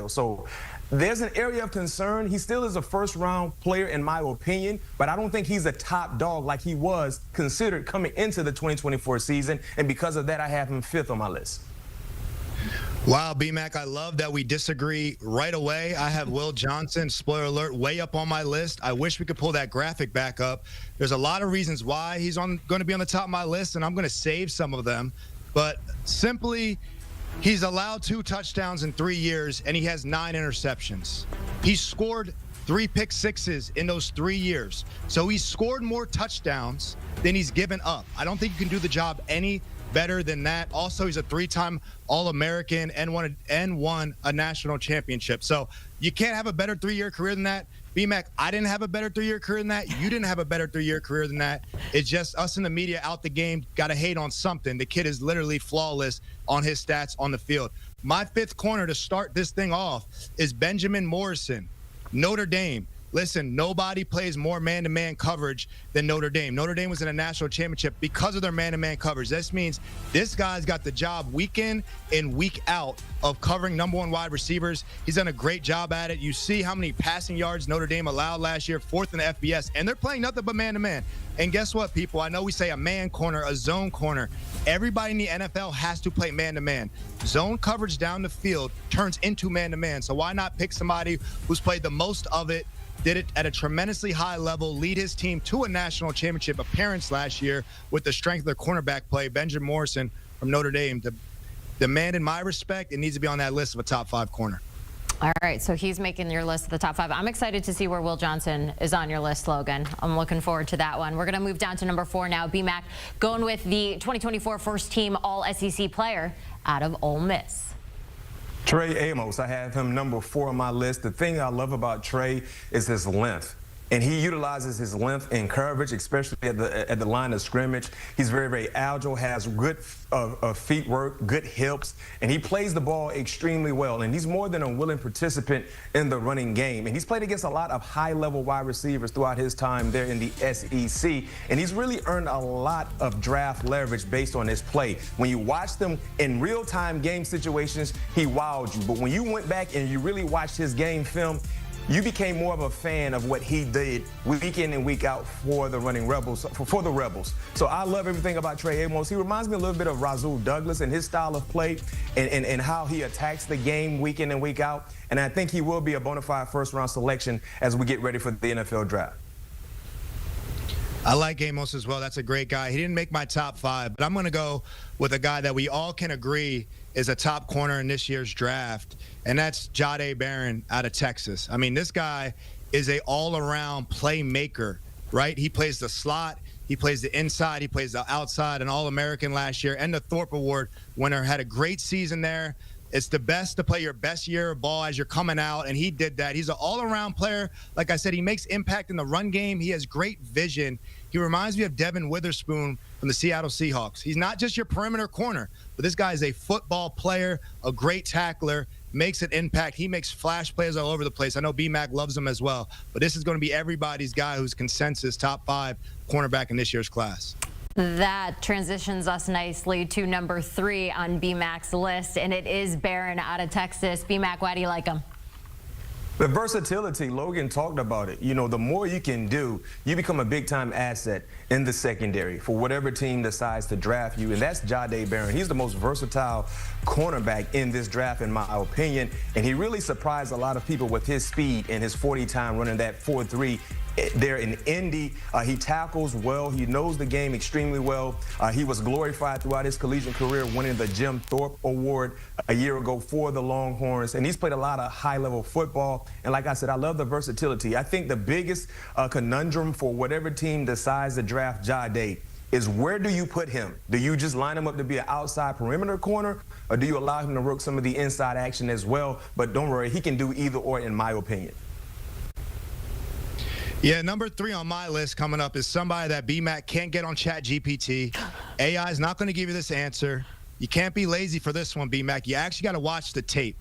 So there's an area of concern. He still is a first-round player in my opinion, but I don't think he's a top dog like he was considered coming into the 2024 season, and because of that, I have him 5th on my list. Wow, B-Mac, I love that we disagree right away. I have Will Johnson, spoiler alert, way up on my list. I wish we could pull that graphic back up. There's a lot of reasons why he's going to be on the top of my list, and I'm going to save some of them. But simply, he's allowed 2 touchdowns in 3 years, and he has 9 interceptions. He's scored 3 pick sixes in those 3 years. So he's scored more touchdowns than he's given up. I don't think you can do the job any better than that. Also, he's a 3-time All-American and won a national championship. So you can't have a better 3-year career than that. B-Mac, I didn't have a better 3-year career than that. You didn't have a better 3-year career than that. It's just us in the media out the game got to hate on something. The kid is literally flawless on his stats on the field. My 5th corner to start this thing off is Benjamin Morrison, Notre Dame. Listen, nobody plays more man-to-man coverage than Notre Dame. Notre Dame was in a national championship because of their man-to-man coverage. This means this guy's got the job week in and week out of covering #1 wide receivers. He's done a great job at it. You see how many passing yards Notre Dame allowed last year, 4th in the FBS, and they're playing nothing but man-to-man. And guess what, people? I know we say a man corner, a zone corner. Everybody in the NFL has to play man-to-man. Zone coverage down the field turns into man-to-man. So why not pick somebody who's played the most of it, did it at a tremendously high level, lead his team to a national championship appearance last year with the strength of their cornerback play, Benjamin Morrison from Notre Dame. The man, in my respect, it needs to be on that list of a top 5 corner. All right, so he's making your list of the top 5. I'm excited to see where Will Johnson is on your list, Logan. I'm looking forward to that one. We're going to move down to number 4 now. B-Mac going with the 2024 first-team All-SEC player out of Ole Miss. Trey Amos, I have him number 4 on my list. The thing I love about Trey is his length. And he utilizes his length in coverage, especially at the line of scrimmage. He's very, very agile, has good feet work, good hips, and he plays the ball extremely well. And he's more than a willing participant in the running game. And he's played against a lot of high-level wide receivers throughout his time there in the SEC. And he's really earned a lot of draft leverage based on his play. When you watch them in real-time game situations, he wowed you. But when you went back and you really watched his game film, you became more of a fan of what he did week in and week out for the Rebels. So I love everything about Trey Amos. He reminds me a little bit of Rasul Douglas and his style of play and how he attacks the game week in and week out. And I think he will be a bona fide first-round selection as we get ready for the NFL draft. I like Amos as well. That's a great guy. He didn't make my top 5, but I'm going to go with a guy that we all can agree is a top corner in this year's draft, and that's Jahdae Barron out of Texas. I mean, this guy is a all-around playmaker, right? He plays the slot, he plays the inside, he plays the outside, an All-American last year, and the Thorpe Award winner. Had a great season there. It's the best to play your best year of ball as you're coming out, and he did that. He's an all-around player. Like I said, he makes impact in the run game. He has great vision. He reminds me of Devin Witherspoon from the Seattle Seahawks. He's not just your perimeter corner, but this guy is a football player, a great tackler, makes an impact. He makes flash plays all over the place. I know B-Mac loves him as well, but this is going to be everybody's guy who's consensus top 5 cornerback in this year's class. That transitions us nicely to number 3 on B-Mac's list, and it is Barron out of Texas. B-Mac, why do you like him? The versatility, Logan talked about it. You know, the more you can do, you become a big-time asset in the secondary for whatever team decides to draft you, and that's Jahdae Barron. He's the most versatile cornerback in this draft, in my opinion, and he really surprised a lot of people with his speed and his 40 time running that 4.3 there in Indy. He tackles well. He knows the game extremely well. He was glorified throughout his collegiate career, winning the Jim Thorpe Award a year ago for the Longhorns. And he's played a lot of high-level football. And like I said, I love the versatility. I think the biggest conundrum for whatever team decides to draft Jahdae is where do you put him? Do you just line him up to be an outside perimeter corner, or do you allow him to work some of the inside action as well? But don't worry, he can do either or, in my opinion. Yeah, number 3 on my list coming up is somebody that B-Mac can't get on ChatGPT. AI is not going to give you this answer. You can't be lazy for this one, B-Mac. You actually got to watch the tape.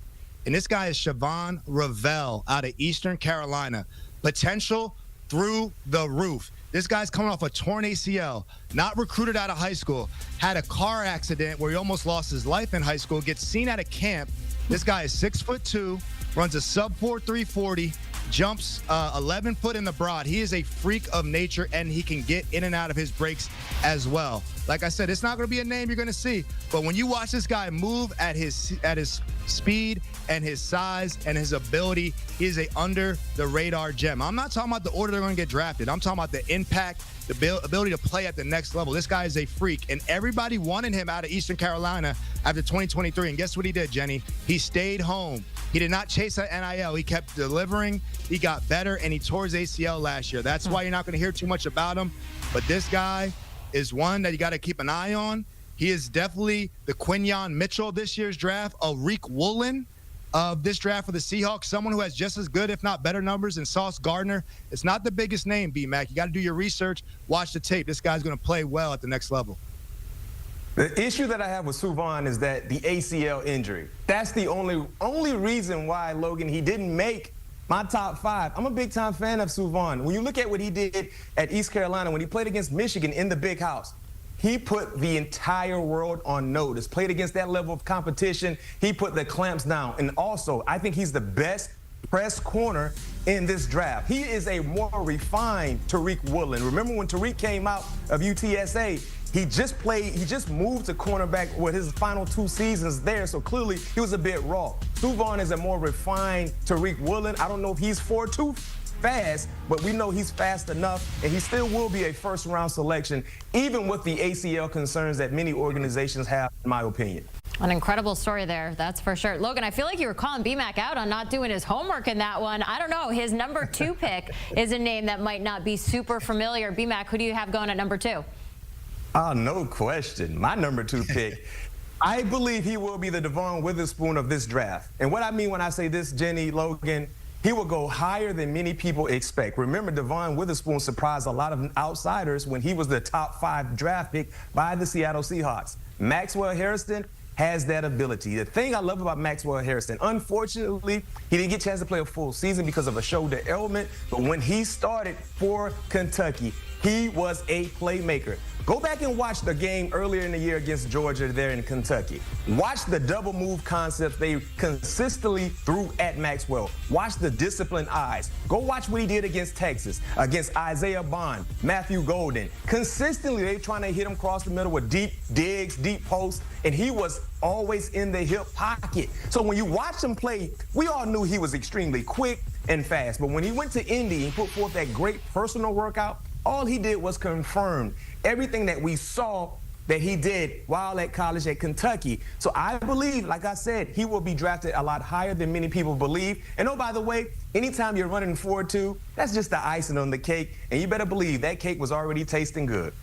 And this guy is Siobhan Ravel out of Eastern Carolina. Potential through the roof. This guy's coming off a torn ACL, not recruited out of high school, had a car accident where he almost lost his life in high school, gets seen at a camp. This guy is 6'2", runs a sub-4 340, jumps 11 foot in the broad. He is a freak of nature, and he can get in and out of his breaks as well. Like I said, it's not going to be a name you're going to see. But when you watch this guy move at his speed and his size and his ability, he is a under-the-radar gem. I'm not talking about the order they're going to get drafted. I'm talking about the impact, the ability to play at the next level. This guy is a freak, and everybody wanted him out of Eastern Carolina after 2023. And guess what he did, Jenny? He stayed home. He did not chase that NIL. He kept delivering. He got better, and he tore his ACL last year. That's why you're not going to hear too much about him. But this guy is one that you got to keep an eye on. He is definitely the Quinyon Mitchell this year's draft, a Rick Woolen of this draft for the Seahawks, someone who has just as good, if not better numbers than Sauce Gardner. It's not the biggest name, B-Mac. You got to do your reason, watch the tape. This guy's going to play well at the next level. The issue that I have with Suvon is that the ACL injury. That's the only reason why, Logan, he didn't make my top 5. I'm a big-time fan of Suvon. When you look at what he did at East Carolina, when he played against Michigan in the Big House, he put the entire world on notice. Played against that level of competition. He put the clamps down. And also, I think he's the best press corner in this draft. He is a more refined Tariq Woolen. Remember when Tariq came out of UTSA, he just moved to cornerback with his final 2 seasons there, so clearly he was a bit raw. Suvon is a more refined Tariq Woolen. I don't know if he's 4.2 fast, but we know he's fast enough, and he still will be a first-round selection, even with the ACL concerns that many organizations have, in my opinion. An incredible story there, that's for sure. Logan, I feel like you were calling B-Mac out on not doing his homework in that one. I don't know. His number 2 pick is a name that might not be super familiar. B-Mac, who do you have going at number 2? No question. My number 2 pick, I believe he will be the Devon Witherspoon of this draft. And what I mean when I say this, Jenny, Logan, he will go higher than many people expect. Remember, Devon Witherspoon surprised a lot of outsiders when he was the top 5 draft pick by the Seattle Seahawks. Maxwell Harrison has that ability. The thing I love about Maxwell Harrison, unfortunately, he didn't get a chance to play a full season because of a shoulder ailment, but when he started for Kentucky, he was a playmaker. Go back and watch the game earlier in the year against Georgia there in Kentucky. Watch the double move concepts they consistently threw at Maxwell. Watch the disciplined eyes. Go watch what he did against Texas, against Isaiah Bond, Matthew Golden. Consistently, they trying to hit him across the middle with deep digs, deep posts, and he was always in the hip pocket. So when you watch him play, we all knew he was extremely quick and fast. But when he went to Indy and put forth that great personal workout, all he did was confirm everything that we saw that he did while at college at Kentucky. So I believe, like I said, he will be drafted a lot higher than many people believe. And oh, by the way, anytime you're running 4.2, that's just the icing on the cake. And you better believe that cake was already tasting good.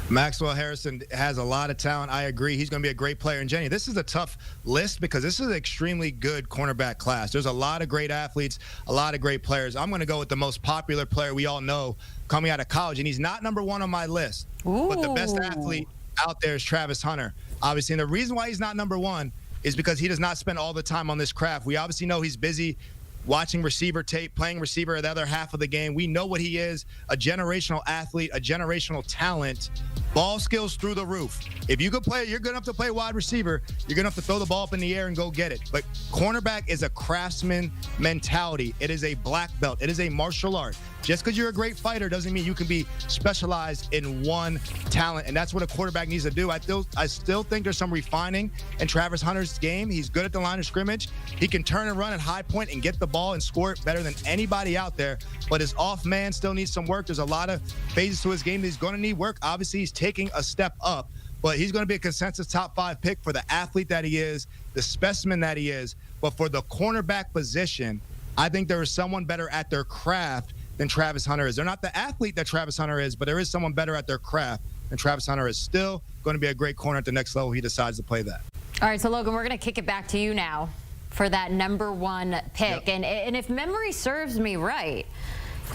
Maxwell Harrison has a lot of talent. I agree. He's going to be a great player. And, Jenny, this is a tough list because this is an extremely good cornerback class. There's a lot of great athletes, a lot of great players. I'm going to go with the most popular player we all know coming out of college, and he's not number 1 on my list. Ooh. But the best athlete out there is Travis Hunter, obviously. And the reason why he's not number 1 is because he does not spend all the time on this craft. We obviously know he's busy watching receiver tape, playing receiver the other half of the game. We know what he is, a generational athlete, a generational talent, ball skills through the roof. If you could play, you're good enough to play wide receiver, you're good enough to throw the ball up in the air and go get it. But cornerback is a craftsman mentality. It is a black belt. It is a martial art. Just because you're a great fighter doesn't mean you can be specialized in one talent, and that's what a quarterback needs to do. I still think there's some refining in Travis Hunter's game. He's good at the line of scrimmage. He can turn and run at high point and get the ball and score it better than anybody out there, but his off man still needs some work. There's a lot of phases to his game that he's going to need work. Obviously, he's taking a step up, but he's going to be a consensus top 5 pick for the athlete that he is, the specimen that he is. But for the cornerback position, I think there is someone better at their craft than Travis Hunter is. They're not the athlete that Travis Hunter is, but there is someone better at their craft than Travis Hunter is. Still going to be a great corner at the next level if he decides to play that. All right, so Logan, we're going to kick it back to you now for that number 1 pick. Yep. And if memory serves me right,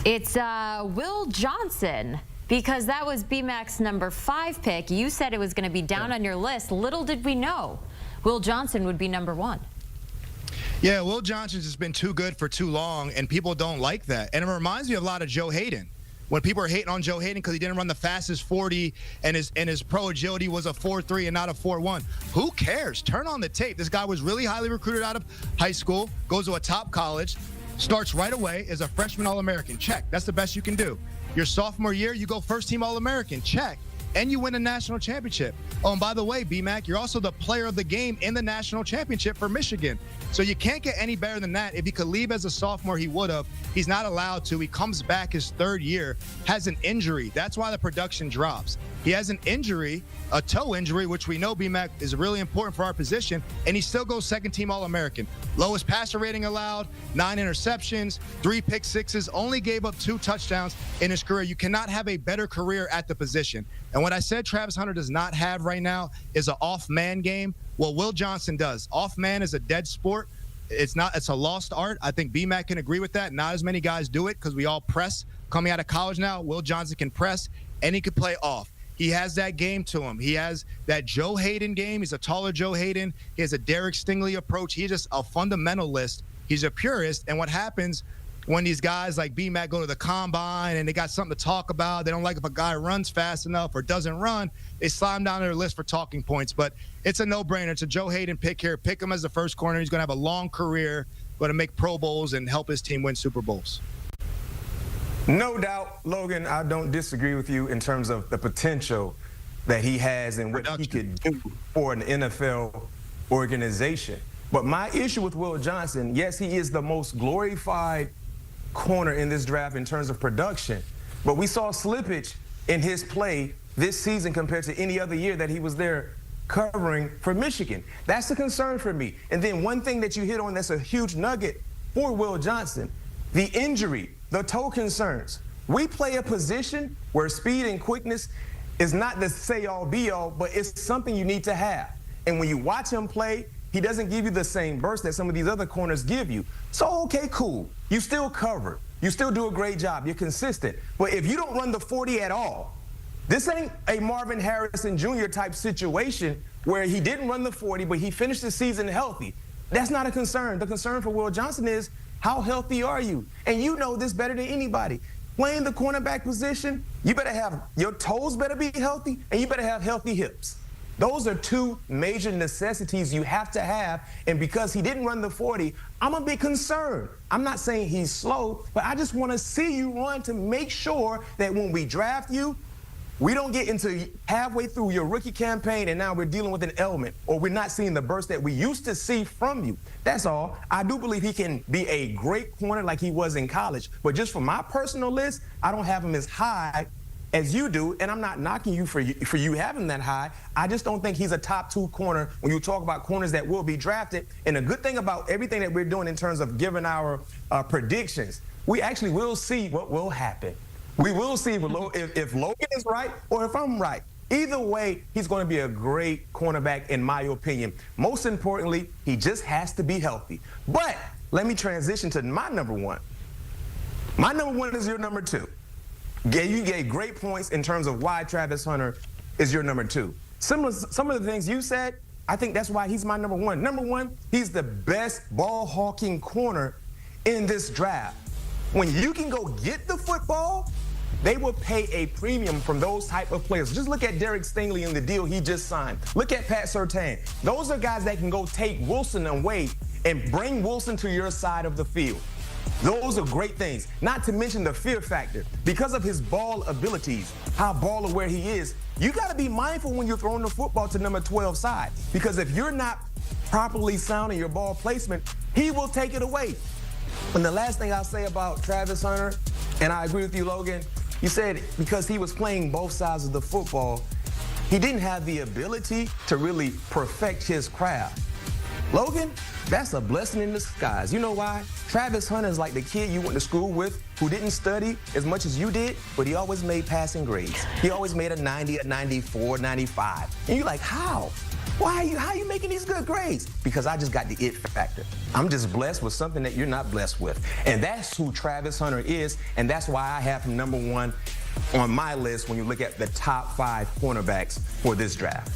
it's Will Johnson, because that was B-Mac's number 5 pick. You said it was going to be down on your list. Little did we know Will Johnson would be number 1. Yeah, Will Johnson's just been too good for too long, and people don't like that. And it reminds me a lot of Joe Hayden. When people are hating on Joe Hayden because he didn't run the fastest 40 and his pro agility was a 4.3 and not a 4.1. Who cares? Turn on the tape. This guy was really highly recruited out of high school, goes to a top college, starts right away as a freshman All-American. Check. That's the best you can do. Your sophomore year, you go first-team All-American. Check. and you win a national championship. Oh, and by the way, B-Mac, you're also the player of the game in the national championship for Michigan. So you can't get any better than that. If he could leave as a sophomore, he would have. He's not allowed to. He comes back his third year, has an injury. That's why the production drops. He has an injury, a toe injury, which we know B-Mac is really important for our position, and he still goes second-team All-American. Lowest passer rating allowed, 9 interceptions, 3 pick sixes, only gave up 2 touchdowns in his career. You cannot have a better career at the position. And what I said Travis Hunter does not have right now is an off-man game. Well, Will Johnson does. Off-man is a dead sport. It's a lost art. I think B-Mac can agree with that. Not as many guys do it because we all press. Coming out of college now, Will Johnson can press, and he can play off. He has that game to him. He has that Joe Hayden game. He's a taller Joe Hayden. He has a Derek Stingley approach. He's just a fundamentalist. He's a purist. And what happens when these guys like B-Mac go to the combine and they got something to talk about, they don't like if a guy runs fast enough or doesn't run, they slide him down their list for talking points. But it's a no-brainer. It's a Joe Hayden pick here. Pick him as the first corner. He's going to have a long career, going to make Pro Bowls and help his team win Super Bowls. No doubt, Logan, I don't disagree with you in terms of the potential that he has and what he could do for an NFL organization. But my issue with Will Johnson, yes, he is the most glorified corner in this draft in terms of production, but we saw slippage in his play this season compared to any other year that he was there covering for Michigan. That's the concern for me. And then one thing that you hit on that's a huge nugget for Will Johnson, the injury, the toe concerns. We play a position where speed and quickness is not the say-all, be-all, but it's something you need to have. And when you watch him play, he doesn't give you the same burst that some of these other corners give you. So, okay, cool. You still cover. You still do a great job. You're consistent. But if you don't run the 40 at all, this ain't a Marvin Harrison Jr. type situation where he didn't run the 40, but he finished the season healthy. That's not a concern. The concern for Will Johnson is, how healthy are you? And you know this better than anybody. Playing the cornerback position, you better have, your toes better be healthy, and you better have healthy hips. Those are 2 major necessities you have to have, and because he didn't run the 40, I'm a bit concerned. I'm not saying he's slow, but I just want to see you run to make sure that when we draft you, we don't get into halfway through your rookie campaign and now we're dealing with an element, or we're not seeing the burst that we used to see from you. That's all. I do believe he can be a great corner like he was in college, but just for my personal list, I don't have him as high as you do, and I'm not knocking you for you having that high. I just don't think he's a top 2 corner when you talk about corners that will be drafted. And the good thing about everything that we're doing in terms of giving our predictions, we actually will see what will happen. We will see if Logan is right or if I'm right. Either way, he's going to be a great cornerback in my opinion. Most importantly, he just has to be healthy. But let me transition to my number 1. My number 1 is your number 2. You gave great points in terms of why Travis Hunter is your number 2. Some of the things you said, I think that's why he's my number 1. Number 1, he's the best ball-hawking corner in this draft. When you can go get the football, they will pay a premium from those type of players. Just look at Derek Stingley in the deal he just signed. Look at Pat Surtain. Those are guys that can go take Wilson away and bring Wilson to your side of the field. Those are great things. Not to mention the fear factor. Because of his ball abilities, how ball aware he is, you got to be mindful when you're throwing the football to number 12 side. Because if you're not properly sound in your ball placement, he will take it away. And the last thing I'll say about Travis Hunter, and I agree with you, Logan, you said because he was playing both sides of the football, he didn't have the ability to really perfect his craft. Logan, that's a blessing in disguise. You know why? Travis Hunter is like the kid you went to school with who didn't study as much as you did, but he always made passing grades. He always made a 90, a 94, 95. And you're like, how? How are you making these good grades? Because I just got the it factor. I'm just blessed with something that you're not blessed with. And that's who Travis Hunter is, and that's why I have him number 1 on my list when you look at the top 5 cornerbacks for this draft.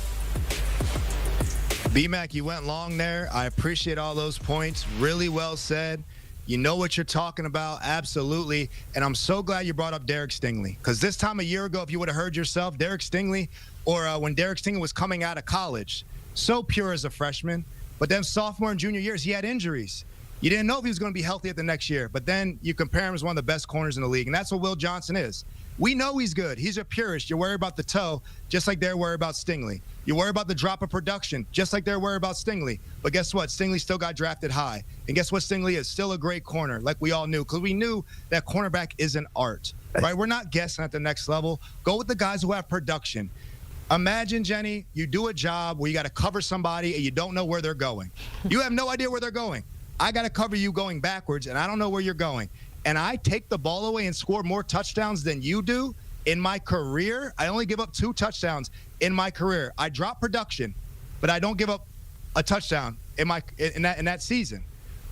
B-Mac, you went long there. I appreciate all those points. Really well said. You know what you're talking about, absolutely. And I'm so glad you brought up Derek Stingley, because this time a year ago, if you would have heard yourself, Derek Stingley, or when Derek Stingley was coming out of college, so pure as a freshman, but then sophomore and junior years, he had injuries. You didn't know if he was going to be healthy at the next year, but then you compare him as one of the best corners in the league, and that's what Will Johnson is. We know he's good. He's a purist. You're worried about the toe, just like they're worried about Stingley. You worry about the drop of production, just like they're worried about Stingley. But guess what? Stingley still got drafted high. And guess what? Stingley is still a great corner, like we all knew, because we knew that cornerback is an art, right? We're not guessing at the next level. Go with the guys who have production. Imagine, Jenny, you do a job where you got to cover somebody and you don't know where they're going. You have no idea where they're going. I got to cover you going backwards, and I don't know where you're going. And I take the ball away and score more touchdowns than you do in my career. I only give up 2 touchdowns in my career. I drop production, but I don't give up a touchdown in that season.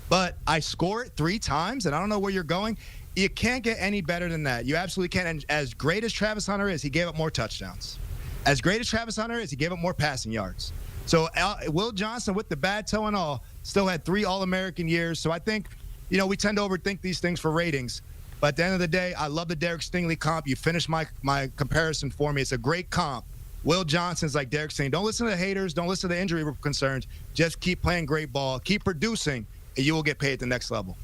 But I score it 3 times, and I don't know where you're going. You can't get any better than that. You absolutely can't. And as great as Travis Hunter is, he gave up more touchdowns. As great as Travis Hunter is, he gave up more passing yards. So Will Johnson, with the bad toe and all, still had 3 All-American years. So I think, we tend to overthink these things for ratings. But at the end of the day, I love the Derek Stingley comp. You finished my comparison for me. It's a great comp. Will Johnson's like Derek Stingley. Don't listen to the haters. Don't listen to the injury concerns. Just keep playing great ball. Keep producing, and you will get paid at the next level.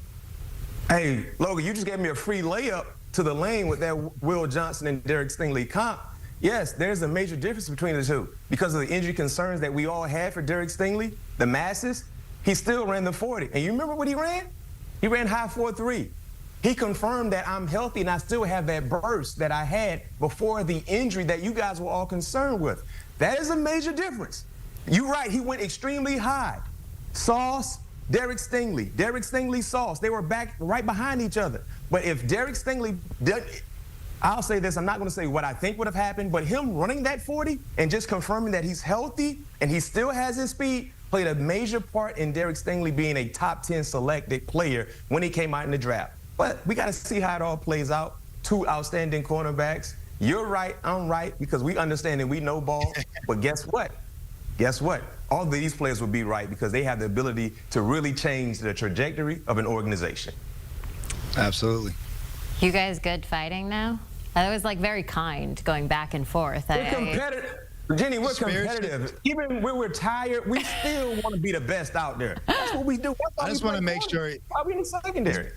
Hey, Logan, you just gave me a free layup to the lane with that Will Johnson and Derek Stingley comp. Yes, there's a major difference between the two. Because of the injury concerns that we all had for Derek Stingley, the masses, he still ran the 40. And you remember what he ran? He ran high 4.3. He confirmed that I'm healthy and I still have that burst that I had before the injury that you guys were all concerned with. That is a major difference. You're right, he went extremely high. Sauce, Derek Stingley, Sauce. They were back right behind each other. But if Derek Stingley I'll say this, I'm not going to say what I think would have happened, but him running that 40 and just confirming that he's healthy and he still has his speed played a major part in Derek Stingley being a top 10 selected player when he came out in the draft. But we got to see how it all plays out. 2 outstanding cornerbacks. You're right, I'm right, because we understand and we know ball. But guess what? Guess what? All of these players will be right because they have the ability to really change the trajectory of an organization. Absolutely. You guys good fighting now? That was like very kind, going back and forth. We're competitive. Jenny, we're competitive. Even when we're tired, we still want to be the best out there. That's what we do. I just want to make sure. Why we in the secondary?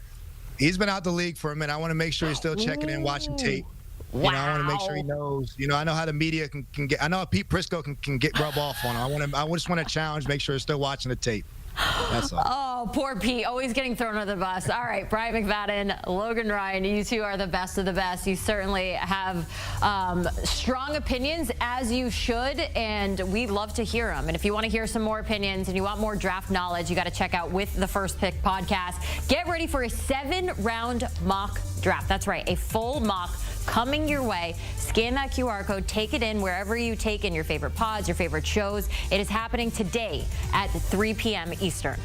He's been out the league for a minute. I want to make sure he's still checking in, watching tape. Wow. I want to make sure he knows. I know how the media can get. I know how Pete Prisco can get rub off on him. I just want to challenge, make sure he's still watching the tape. That's all. Oh, poor Pete, always getting thrown under the bus. All right, Brian McFadden, Logan Ryan, you two are the best of the best. You certainly have strong opinions, as you should, and we love to hear them. And if you want to hear some more opinions and you want more draft knowledge, you got to check out With the First Pick podcast. Get ready for a 7-round mock draft. That's right, a full mock coming your way. Scan that QR code, take it in wherever you take in your favorite pods, your favorite shows. It is happening today at 3 p.m. Eastern.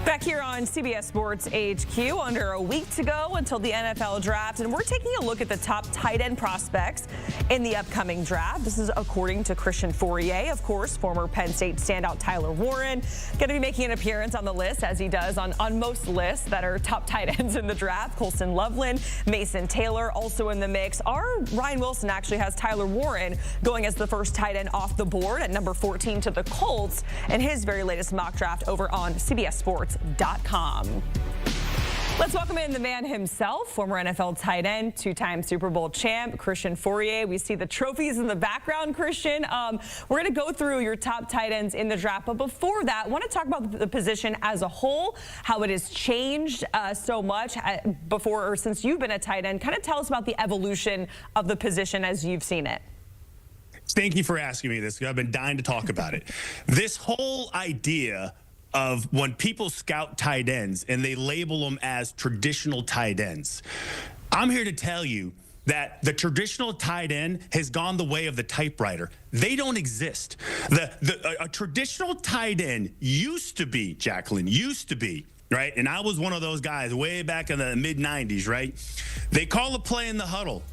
Back here on CBS Sports HQ, under a week to go until the NFL draft, and we're taking a look at the top tight end prospects in the upcoming draft. This is according to Christian Fourier, of course, former Penn State standout Tyler Warren, going to be making an appearance on the list, as he does on most lists that are top tight ends in the draft. Colston Loveland, Mason Taylor also in the mix. Our Ryan Wilson actually has Tyler Warren going as the first tight end off the board at number 14 to the Colts in his very latest mock draft over on CBS Sports. Let's welcome in the man himself, former NFL tight end, 2-time Super Bowl champ, Christian Fourier. We see the trophies in the background, Christian. We're going to go through your top tight ends in the draft. But before that, I want to talk about the position as a whole, how it has changed so much before or since you've been a tight end. Kind of tell us about the evolution of the position as you've seen it. Thank you for asking me this. I've been dying to talk about it. This whole idea of when people scout tight ends and they label them as traditional tight ends, I'm here to tell you that the traditional tight end has gone the way of the typewriter. They don't exist. A traditional tight end used to be, Jacqueline, right? And I was one of those guys way back in the mid-90s, right? They call a play in the huddle.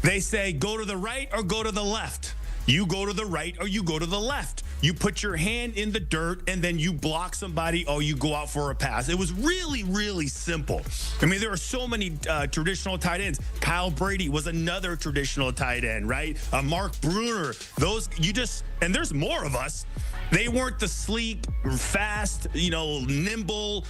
They say, go to the right or go to the left. You go to the right or you go to the left. You put your hand in the dirt and then you block somebody or you go out for a pass. It was really, really simple. I mean, there are so many traditional tight ends. Kyle Brady was another traditional tight end, right? Mark Bruner. And there's more of us. They weren't the sleek, fast, nimble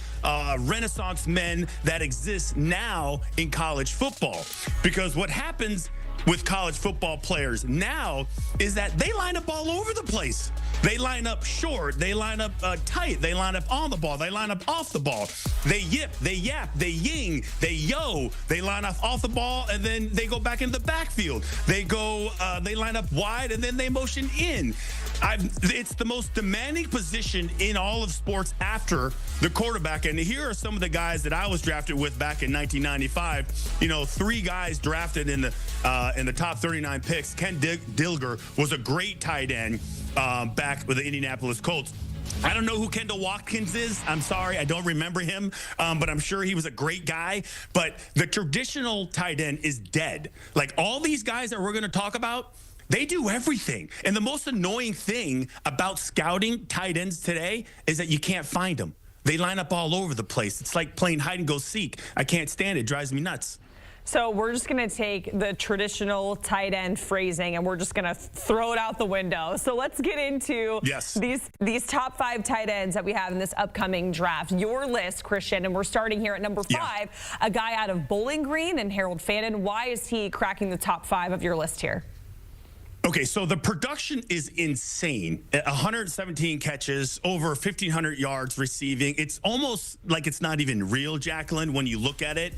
Renaissance men that exist now in college football. Because what happens with college football players now is that they line up all over the place. They line up short, they line up tight, they line up on the ball, they line up off the ball. They yip, they yap, they ying, they yo, they line up off the ball and then they go back into the backfield. They line up wide and then they motion in. It's the most demanding position in all of sports after the quarterback. And here are some of the guys that I was drafted with back in 1995. 3 guys drafted in the top 39 picks. Ken Dilger was a great tight end back with the Indianapolis Colts. I don't know who Kendall Watkins is. I'm sorry, I don't remember him, but I'm sure he was a great guy. But the traditional tight end is dead. Like all these guys that we're going to talk about, they do everything. And the most annoying thing about scouting tight ends today is that you can't find them. They line up all over the place. It's like playing hide and go seek. I can't stand it. It drives me nuts. So we're just going to take the traditional tight end phrasing and we're just going to throw it out the window. So let's get into these top 5 tight ends that we have in this upcoming draft. Your list, Christian, and we're starting here at number 5, a guy out of Bowling Green and Harold Fannin. Why is he cracking the top 5 of your list here? Okay, so the production is insane. 117 catches, over 1,500 yards receiving. It's almost like it's not even real, Jacqueline, when you look at it.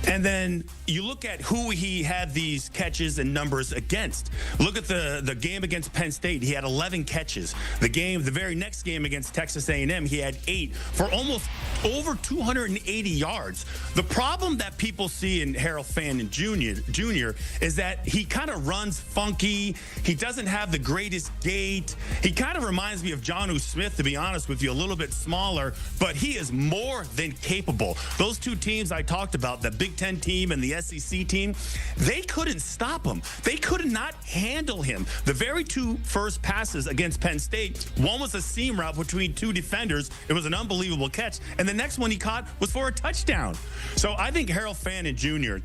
And then you look at who he had these catches and numbers against. Look at the game against Penn State. He had 11 catches. The very next game against Texas A&M, he had 8 for almost over 280 yards. The problem that people see in Harold Fannin Jr. is that he kind of runs funky. He doesn't have the greatest gait. He kind of reminds me of Jonnu Smith, to be honest with you, a little bit smaller, but he is more than capable. Those 2 teams I talked about, the Big Ten team and the SEC team, they couldn't stop him. They could not handle him. The very 2 first passes against Penn State, one was a seam route between 2 defenders. It was an unbelievable catch. And the next one he caught was for a touchdown. So I think Harold Fannin Jr.,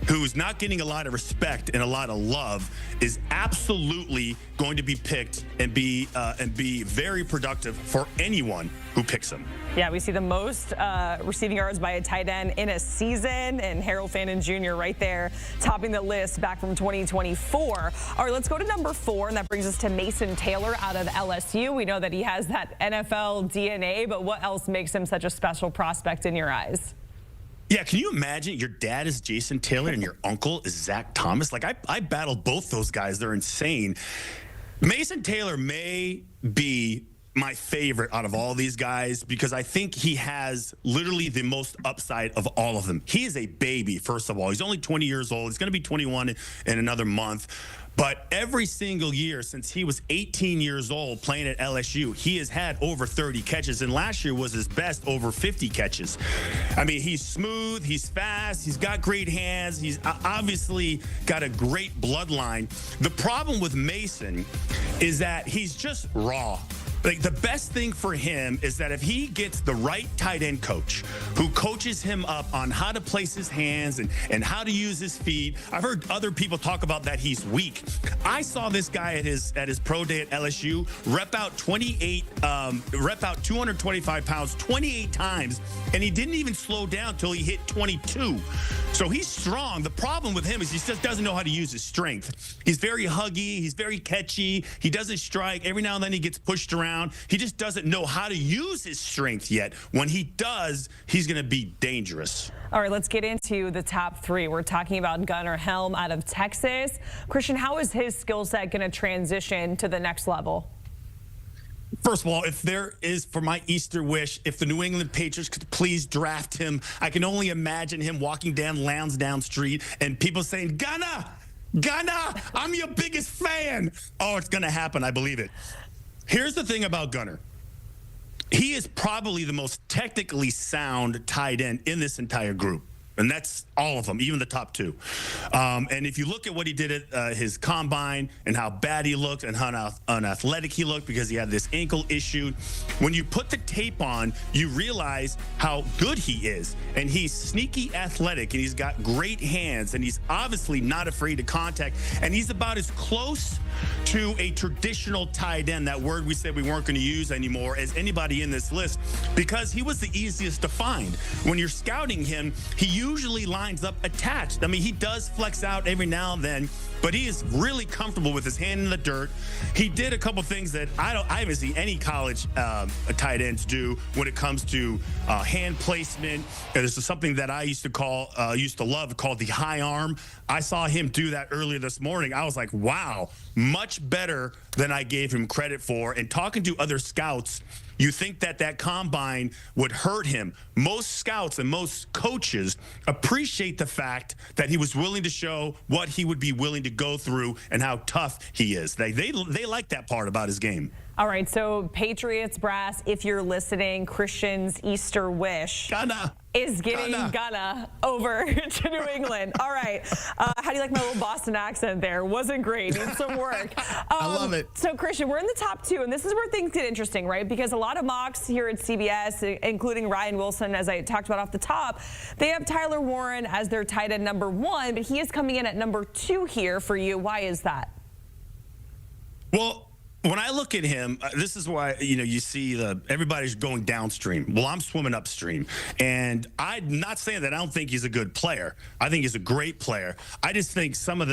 who's not getting a lot of respect and a lot of love, is absolutely going to be picked and be very productive for anyone who picks him. Yeah, we see the most receiving yards by a tight end in a season, and Harold Fannin Jr. right there topping the list back from 2024. All right, let's go to number 4, and that brings us to Mason Taylor out of LSU. We know that he has that NFL DNA, but what else makes him such a special prospect in your eyes? Yeah, can you imagine your dad is Jason Taylor and your uncle is Zach Thomas? Like, I battled both those guys. They're insane. Mason Taylor may be my favorite out of all these guys because I think he has literally the most upside of all of them. He is a baby, first of all. He's only 20 years old. He's going to be 21 in another month. But every single year since he was 18 years old playing at LSU, he has had over 30 catches. And last year was his best, over 50 catches. I mean, he's smooth, he's fast, he's got great hands. He's obviously got a great bloodline. The problem with Mason is that he's just raw. Like, the best thing for him is that if he gets the right tight end coach who coaches him up on how to place his hands and how to use his feet. I've heard other people talk about that he's weak. I saw this guy at his pro day at LSU rep out 225 pounds 28 times, and he didn't even slow down till he hit 22. So he's strong. The problem with him is he just doesn't know how to use his strength. He's very huggy. He's very catchy. He doesn't strike. Every now and then he gets pushed around. He just doesn't know how to use his strength yet. When he does, he's going to be dangerous. All right, let's get into the top 3. We're talking about Gunnar Helm out of Texas. Christian, how is his skill set going to transition to the next level? First of all, if there is, for my Easter wish, if the New England Patriots could please draft him, I can only imagine him walking down Lansdowne Street and people saying, Gunnar, I'm your biggest fan. Oh, it's going to happen. I believe it. Here's the thing about Gunnar. He is probably the most technically sound tight end in this entire group. And that's all of them, even the top two. And if you look at what he did at his combine and how bad he looked and how unathletic he looked because he had this ankle issue, when you put the tape on, you realize how good he is. And he's sneaky athletic, and he's got great hands, and he's obviously not afraid to contact. And he's about as close to a traditional tight end, that word we said we weren't going to use anymore, as anybody in this list, because he was the easiest to find. When you're scouting him, he usually lines up attached. I mean, he does flex out every now and then, but he is really comfortable with his hand in the dirt. He did a couple things that I haven't seen any college tight ends do when it comes to hand placement. This is something that I used to love called the high arm. I saw him do that earlier this morning. I was like, wow, much better than I gave him credit for. And talking to other scouts, you think that combine would hurt him. Most scouts and most coaches appreciate the fact that he was willing to show what he would be willing to go through and how tough he is. They like that part about his game. All right, so Patriots brass, if you're listening, Christian's Easter wish is getting Gunna over to New England. All right, how do you like my little Boston accent there? Wasn't great, needs some work. I love it. So Christian, we're in the top two, and this is where things get interesting, right? Because a lot of mocks here at CBS, including Ryan Wilson, as I talked about off the top, they have Tyler Warren as their tight end number 1, but he is coming in at number 2 here for you. Why is that? Well, when I look at him, this is why, you see everybody's going downstream. Well, I'm swimming upstream. And I'm not saying that I don't think he's a good player. I think he's a great player. I just think some of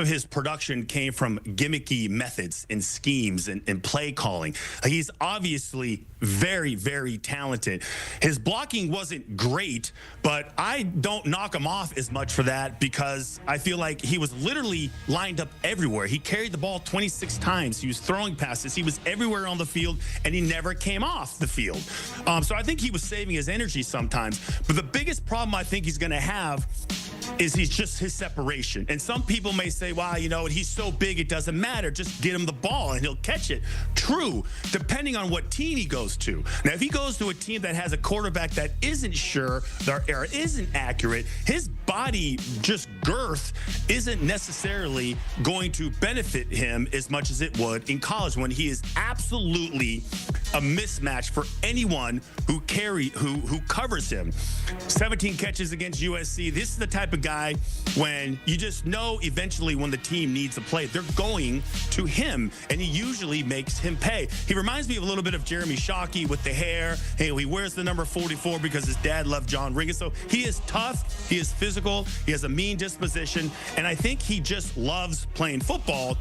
his production came from gimmicky methods and schemes and play calling. He's obviously very, very talented. His blocking wasn't great, but I don't knock him off as much for that because I feel like he was literally lined up everywhere. He carried the ball 26 times. He was throwing passes. He was everywhere on the field, and he never came off the field. So I think he was saving his energy sometimes. But the biggest problem I think he's going to have is his separation. And some people may say, wow, he's so big it doesn't matter. Just get him the ball and he'll catch it. True, depending on what team he goes to. Now, if he goes to a team that has a quarterback that isn't sure or isn't accurate, his body just girth isn't necessarily going to benefit him as much as it would in college, when he is absolutely a mismatch for anyone who covers him. 17 catches against USC. This is the type of guy when you just know eventually when the team needs a play, they're going to him, and he usually makes him pay. He reminds me of a little bit of Jeremy Shockey with the hair. Hey, he wears the number 44 because his dad loved John Riggins. So he is tough, he is physical, he has a mean disposition, and I think he just loves playing football.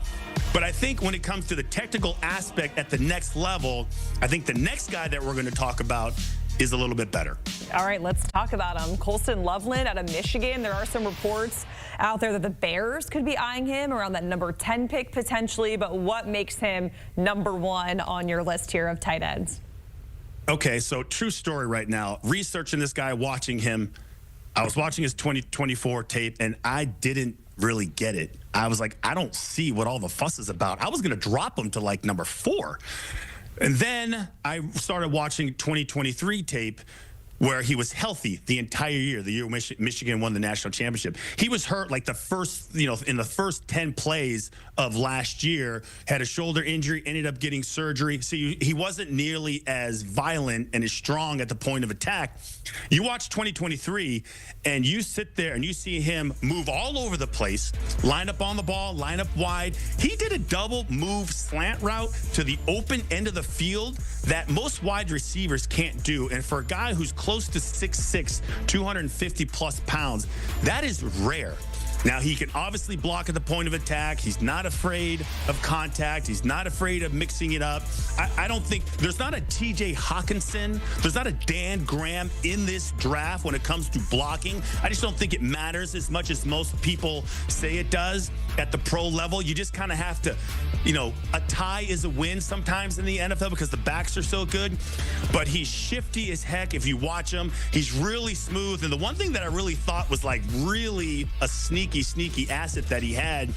But I think when it comes to the technical aspect at the next level, I think the next guy that we're going to talk about is a little bit better. All right, let's talk about him. Colston Loveland out of Michigan. There are some reports out there that the Bears could be eyeing him around that number 10 pick potentially, but what makes him number 1 on your list here of tight ends? Okay, so true story right now. Researching this guy, watching him, I was watching his 2024 tape, and I didn't really get it. I was like, I don't see what all the fuss is about. I was going to drop him to like number 4. And then I started watching 2023 tape where he was healthy the entire year, the year Michigan won the national championship. He was hurt like the first, in the first 10 plays of last year, had a shoulder injury, ended up getting surgery. So he wasn't nearly as violent and as strong at the point of attack. You watch 2023 and you sit there and you see him move all over the place, line up on the ball, line up wide. He did a double move slant route to the open end of the field that most wide receivers can't do. And for a guy who's close to 6'6", 250 plus pounds, that is rare. Now, he can obviously block at the point of attack. He's not afraid of contact. He's not afraid of mixing it up. I don't think there's not a TJ Hawkinson. There's not a Dan Graham in this draft when it comes to blocking. I just don't think it matters as much as most people say it does at the pro level. You just kind of have to, a tie is a win sometimes in the NFL because the backs are so good. But he's shifty as heck if you watch him. He's really smooth. And the one thing that I really thought was like really a sneaky asset that he had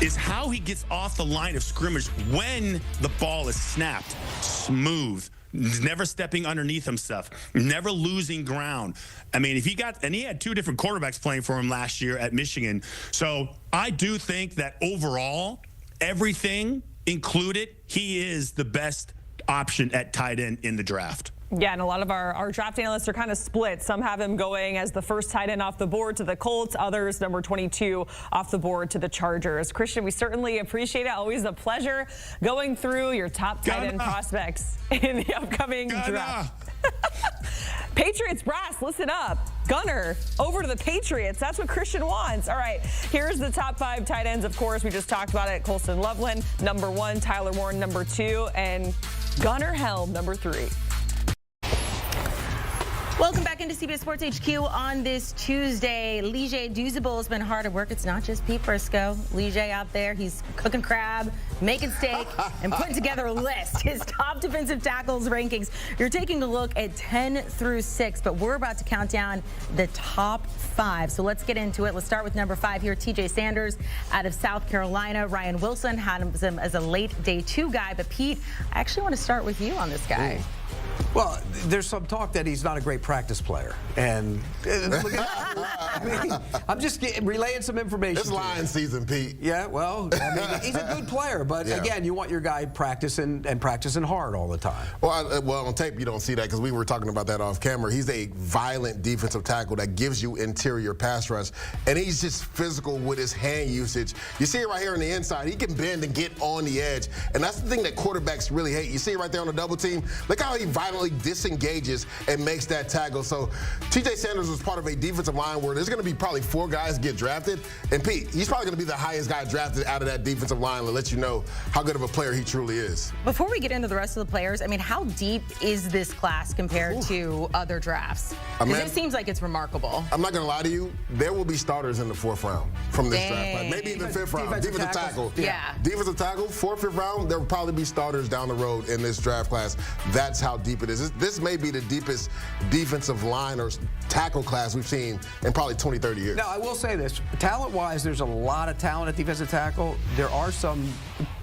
is how he gets off the line of scrimmage when the ball is snapped. Smooth, never stepping underneath himself, never losing ground. I mean, he had 2 different quarterbacks playing for him last year at Michigan. So I do think that overall, everything included, he is the best option at tight end in the draft. Yeah, and a lot of our draft analysts are kind of split. Some have him going as the first tight end off the board to the Colts. Others, number 22 off the board to the Chargers. Christian, we certainly appreciate it. Always a pleasure going through your top tight end prospects in the upcoming draft. Patriots brass, listen up. Gunner, over to the Patriots. That's what Christian wants. All right, here's the top 5 tight ends. Of course, we just talked about it. Colston Loveland, number 1. Tyler Warren, number 2. And Gunnar Helm, number 3. Welcome back into CBS Sports HQ on this Tuesday. Lige Douzable has been hard at work. It's not just Pete Briscoe. Lige out there, he's cooking crab, making steak, and putting together a list. His top defensive tackles rankings. You're taking a look at 10 through 6, but we're about to count down the top 5. So let's get into it. Let's start with number 5 here, TJ Sanders out of South Carolina. Ryan Wilson had him as a late day 2 guy, but Pete, I actually want to start with you on this guy. Ooh. Well, there's some talk that he's not a great practice player, and look at, I mean, I'm just relaying some information. It's Lion season, Pete. Yeah, well, I mean, he's a good player, but again, you want your guy practicing hard all the time. Well, on tape you don't see that because we were talking about that off camera. He's a violent defensive tackle that gives you interior pass rush, and he's just physical with his hand usage. You see it right here on the inside. He can bend and get on the edge, and that's the thing that quarterbacks really hate. You see it right there on the double team. Look how he violently disengages and makes that tackle. So TJ Sanders was part of a defensive line where there's going to be probably 4 guys get drafted, and Pete, he's probably going to be the highest guy drafted out of that defensive line to let you know how good of a player he truly is. Before we get into the rest of the players, I mean, how deep is this class compared to other drafts? Because it seems like it's remarkable. I'm not going to lie to you. There will be starters in the 4th round from this draft. Like maybe even 5th round. Defensive tackle. Yeah. Defensive tackle, 4th, 5th round, there will probably be starters down the road in this draft class. That's how deep it is. This may be the deepest defensive line or tackle class we've seen in probably 20, 30 years. Now, I will say this. Talent-wise, there's a lot of talent at defensive tackle. There are some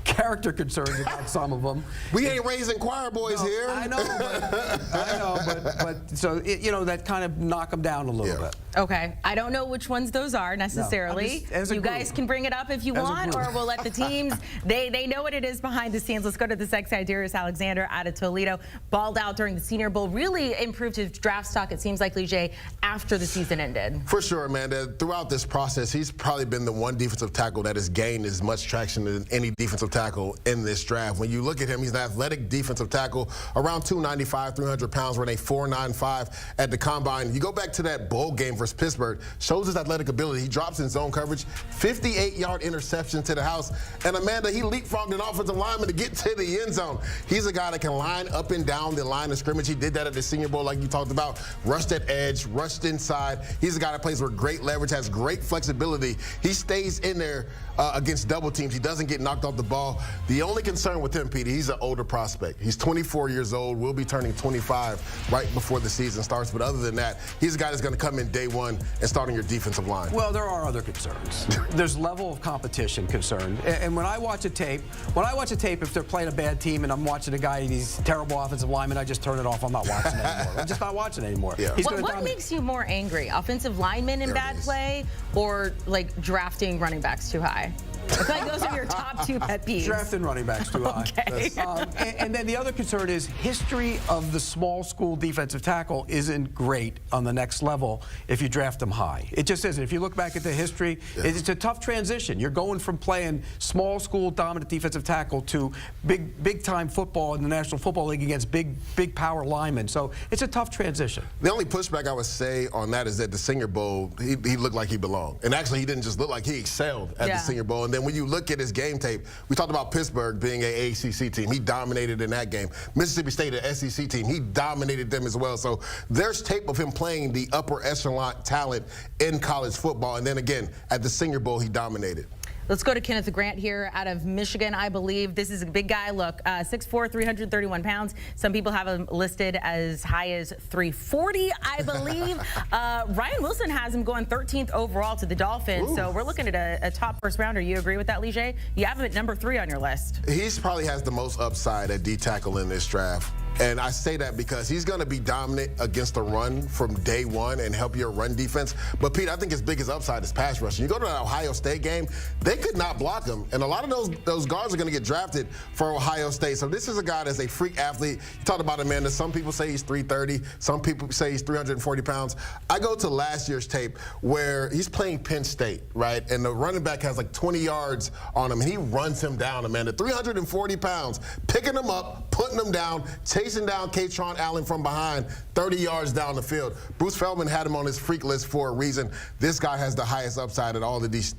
character concerns about some of them. We ain't raising choir boys here. I know, but so you know, that kind of knock them down a little bit. Okay, I don't know which ones those are necessarily. No, you guys can bring it up if you want, or we'll let the teams. They know what it is behind the scenes. Let's go to the sexy Darius Alexander out of Toledo. Balled out during the Senior Bowl. Really improved his draft stock. It seems like Lige after the season ended. For sure, Amanda. Throughout this process, he's probably been the one defensive tackle that has gained as much traction as any defensive tackle in this draft. When you look at him, he's an athletic defensive tackle, around 295, 300 pounds, ran a 4.95 at the combine. You go back to that bowl game versus Pittsburgh, shows his athletic ability. He drops in zone coverage, 58-yard interception to the house. And Amanda, he leapfrogged an offensive lineman to get to the end zone. He's a guy that can line up and down the line of scrimmage. He did that at the Senior Bowl like you talked about. Rushed at edge, rushed inside. He's a guy that plays with great leverage, has great flexibility. He stays in there against double teams. He doesn't get knocked off the ball. The only concern with him, Petey, he's an older prospect. He's 24 years old, will be turning 25 right before the season starts. But other than that, he's a guy that's going to come in day one and start on your defensive line. Well, there are other concerns. There's level of competition concern. And when I watch a tape, if they're playing a bad team and I'm watching a guy, he's terrible offensive lineman, I just turn it off. I'm not watching it anymore. I'm just not watching it anymore. Yeah. What makes you more angry? Offensive linemen in bad play or like drafting running backs too high? I feel like those are your top 2 pet peeves. Drafting running backs too high. Okay. And then the other concern is history of the small school defensive tackle isn't great on the next level if you draft them high. It just isn't. If you look back at the history, it's a tough transition. You're going from playing small school dominant defensive tackle to big time football in the National Football League against big power linemen. So it's a tough transition. The only pushback I would say on that is that the Senior Bowl, he looked like he belonged. And actually, he didn't just look like he excelled at the Senior Bowl. And then when you look at his game tape, we talked about Pittsburgh being an ACC team. He dominated in that game. Mississippi State, an SEC team. He dominated them as well. So there's tape of him playing the upper echelon talent in college football. And then again, at the Senior Bowl, he dominated. Let's go to Kenneth Grant here out of Michigan, I believe. This is a big guy. Look, 6'4", 331 pounds. Some people have him listed as high as 340, I believe. Ryan Wilson has him going 13th overall to the Dolphins. Ooh. So we're looking at a top first rounder. You agree with that, Lige? You have him at number 3 on your list. He probably has the most upside at D tackle in this draft. And I say that because he's going to be dominant against the run from day one and help your run defense. But, Pete, I think his biggest upside is pass rushing. You go to that Ohio State game, they could not block him. And a lot of those guards are going to get drafted for Ohio State. So this is a guy that's a freak athlete. You talked about Amanda. Some people say he's 330. Some people say he's 340 pounds. I go to last year's tape where he's playing Penn State, right? And the running back has like 20 yards on him, and he runs him down, Amanda. 340 pounds, picking him up, putting him down, chasing down Katron Allen from behind, 30 yards down the field. Bruce Feldman had him on his freak list for a reason. This guy has the highest upside at all of these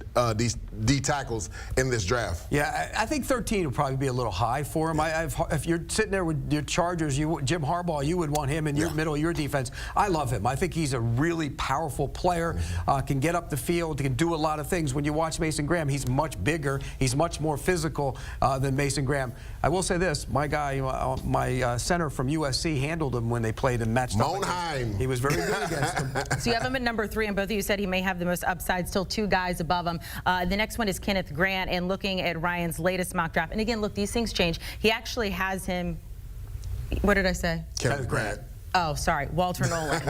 D tackles in this draft. Yeah, I think 13 would probably be a little high for him. If you're sitting there with your Chargers, Jim Harbaugh, you would want him in your middle of your defense. I love him. I think he's a really powerful player, can get up the field, can do a lot of things. When you watch Mason Graham, he's much bigger. He's much more physical than Mason Graham. I will say this, my guy, my center from USC handled him when they played and matched up. Monheim. He was very good against him. So you have him at number 3, and both of you said he may have the most upside, still 2 guys above him. The next one is Kenneth Grant, and looking at Ryan's latest mock draft, and again, look, these things change. He actually has him, what did I say? Kenneth Grant. Oh, sorry, Walter Nolan.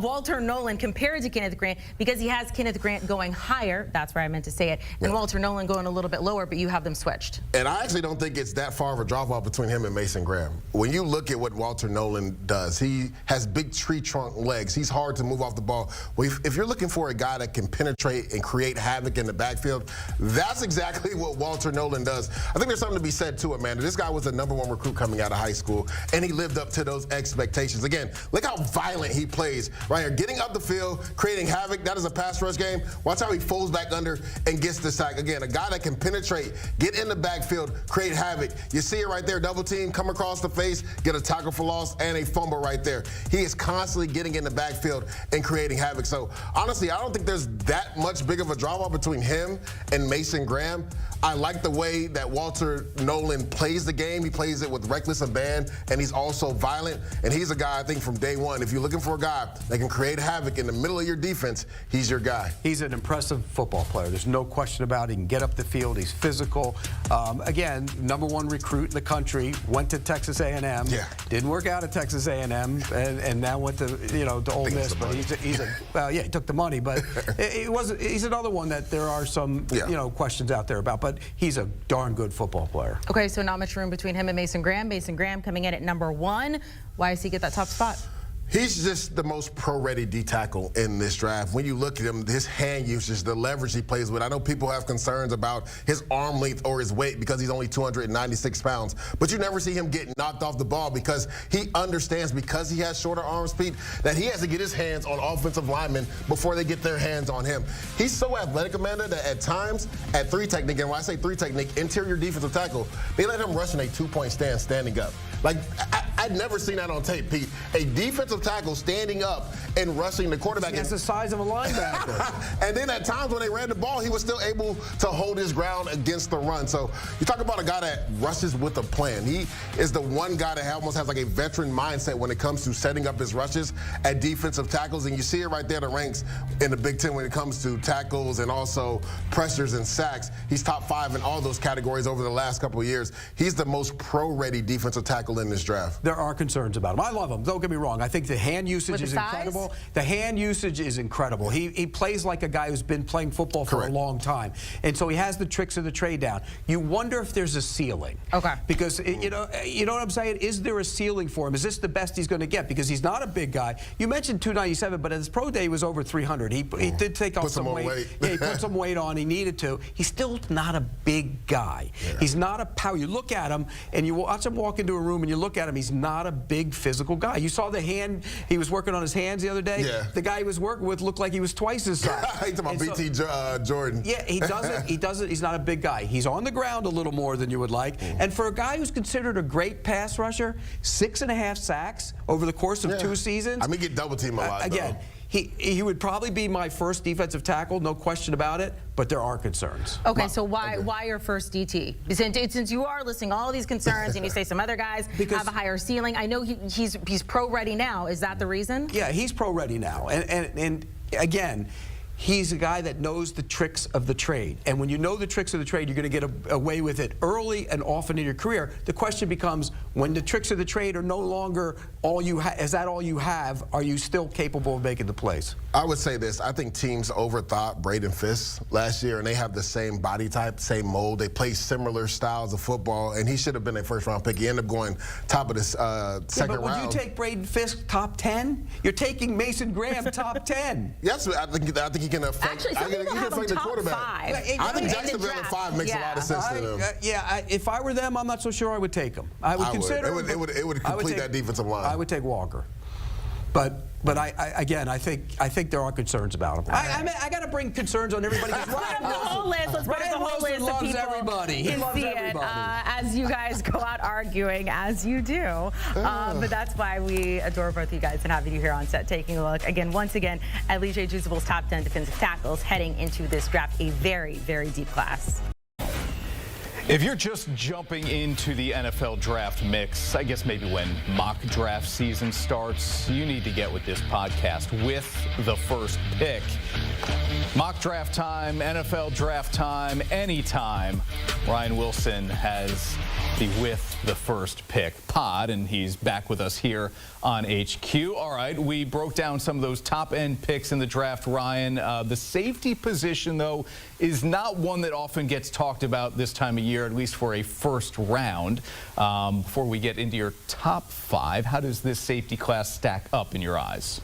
Walter Nolan compared to Kenneth Grant because he has Kenneth Grant going higher, that's where I meant to say it, and Walter Nolan going a little bit lower, but you have them switched. And I actually don't think it's that far of a drop-off between him and Mason Graham. When you look at what Walter Nolan does, he has big tree trunk legs. He's hard to move off the ball. If you're looking for a guy that can penetrate and create havoc in the backfield, that's exactly what Walter Nolan does. I think there's something to be said, too, Amanda. This guy was the #1 recruit coming out of high school, and he lived up to those expectations. Again, look how violent he plays right here. Getting up the field, creating havoc. That is a pass rush game. Watch how he folds back under and gets the sack. Again, a guy that can penetrate, get in the backfield, create havoc. You see it right there, double team, come across the face, get a tackle for loss, and a fumble right there. He is constantly getting in the backfield and creating havoc. So, honestly, I don't think there's that much big of a drop-off between him and Mason Graham. I like the way that Walter Nolan plays the game. He plays it with reckless abandon, and he's also violent. And he's a guy, I think, from day one, if you're looking for a guy that can create havoc in the middle of your defense, he's your guy. He's an impressive football player. There's no question about it. He can get up the field. He's physical. Again, #1 recruit in the country. Went to Texas A&M. Yeah. Didn't work out at Texas A&M, and now went to to Ole Miss. But well, yeah, he took the money. But he's another one that there are some questions out there about. But he's a darn good football player. Okay, so not much room between him and Mason Graham. Mason Graham coming in at #1. Why does he get that top spot? He's just the most pro-ready D-tackle in this draft. When you look at him, his hand usage, the leverage he plays with. I know people have concerns about his arm length or his weight because he's only 296 pounds. But you never see him get knocked off the ball because he understands, because he has shorter arm speed, that he has to get his hands on offensive linemen before they get their hands on him. He's so athletic, Amanda, that at times, at 3 technique, and when I say 3 technique, interior defensive tackle, they let him rush in a 2-point stance standing up. Like, I'd never seen that on tape, Pete. A defensive tackle standing up and rushing the quarterback. That's the size of a linebacker. And then at times when they ran the ball, he was still able to hold his ground against the run. So you talk about a guy that rushes with a plan. He is the one guy that almost has like a veteran mindset when it comes to setting up his rushes at defensive tackles. And you see it right there, the ranks in the Big Ten when it comes to tackles and also pressures and sacks. He's top 5 in all those categories over the last couple of years. He's the most pro-ready defensive tackle in this draft. There are concerns about him. I love him. Don't get me wrong. I think the hand usage is incredible. The hand usage is incredible. He plays like a guy who's been playing football for a long time. And so he has the tricks of the trade down. You wonder if there's a ceiling. Okay. Because, you know what I'm saying? Is there a ceiling for him? Is this the best he's going to get? Because he's not a big guy. You mentioned 297, but at his pro day he was over 300. He did take off some weight. Yeah, he put some weight on. He needed to. He's still not a big guy. Yeah. He's not a power. You look at him, and you watch him walk into a room, and you look at him, he's not a big physical guy. You saw the hand, he was working on his hands the other day. Yeah. The guy he was working with looked like he was twice his size. He's talking about BT Jordan. Yeah, he doesn't, he's not a big guy. He's on the ground a little more than you would like. And for a guy who's considered a great pass rusher, 6.5 sacks over the course of 2 seasons. I mean, get double team a lot, again, though. He would probably be my first defensive tackle, no question about it, but there are concerns. Okay, so why your first DT? Since you are listing all these concerns and you say some other guys have a higher ceiling, I know he's pro-ready now. Is that the reason? Yeah, he's pro-ready now. And again, he's a guy that knows the tricks of the trade. And when you know the tricks of the trade, you're going to get away with it early and often in your career. The question becomes, when the tricks of the trade are no longer all you have, is that all you have? Are you still capable of making the plays? I would say this. I think teams overthought Braden Fisk last year, and they have the same body type, same mold. They play similar styles of football, and he should have been a first-round pick. He ended up going top of the second but would round. you take Braden Fisk top 10? You're taking Mason Graham top 10. Yes, I think he can affect. Actually, some people have him top 5. I think Jacksonville at 5 makes a lot of sense to them. If I were them, I'm not so sure I would take him. I would consider it would complete that defensive line. I would take Walker. But I think there are concerns about him. I got to bring concerns on everybody. Let's put up the whole list of people loves everybody. He loves see everybody. As you guys go out arguing, as you do. But that's why we adore both you guys and having you here on set taking a look. Once again, at Lee J. Jusable's top 10 defensive tackles heading into this draft, a very, very deep class. If you're just jumping into the NFL draft mix, I guess maybe when mock draft season starts, you need to get with this podcast with the first pick. Mock draft time, NFL draft time, anytime. Ryan Wilson has the With the First Pick pod, and he's back with us here on HQ. All right, we broke down some of those top-end picks in the draft, Ryan. The safety position, though, is not one that often gets talked about this time of year, at least for a first round. Before we get into your top 5, how does this safety class stack up in your eyes?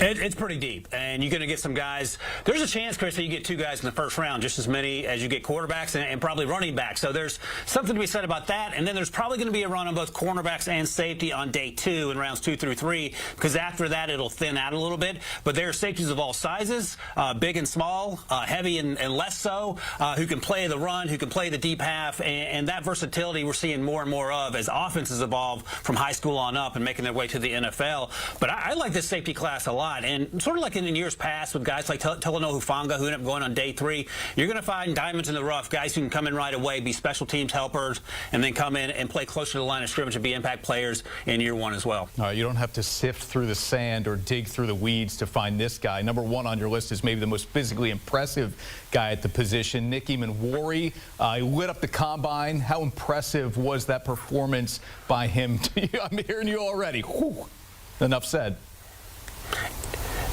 It's pretty deep, and you're going to get some guys. There's a chance, Chris, that you get 2 guys in the first round, just as many as you get quarterbacks and probably running backs. So there's something to be said about that. And then there's probably going to be a run on both cornerbacks and safety on day 2 in rounds 2 through 3, because after that it'll thin out a little bit. But there are safeties of all sizes, big and small, heavy and less so, who can play the run, who can play the deep half, and that versatility we're seeing more and more of as offenses evolve from high school on up and making their way to the NFL. But I like this safety class a lot. And sort of like in years past with guys like Talanoa Hufanga, who ended up going on day 3, you're going to find diamonds in the rough, guys who can come in right away, be special teams helpers, and then come in and play closer to the line of scrimmage and be impact players in year 1 as well. All right, you don't have to sift through the sand or dig through the weeds to find this guy. Number 1 on your list is maybe the most physically impressive guy at the position, Nick Eamon-Warry. He lit up the combine. How impressive was that performance by him? I'm hearing you already. Whew. Enough said.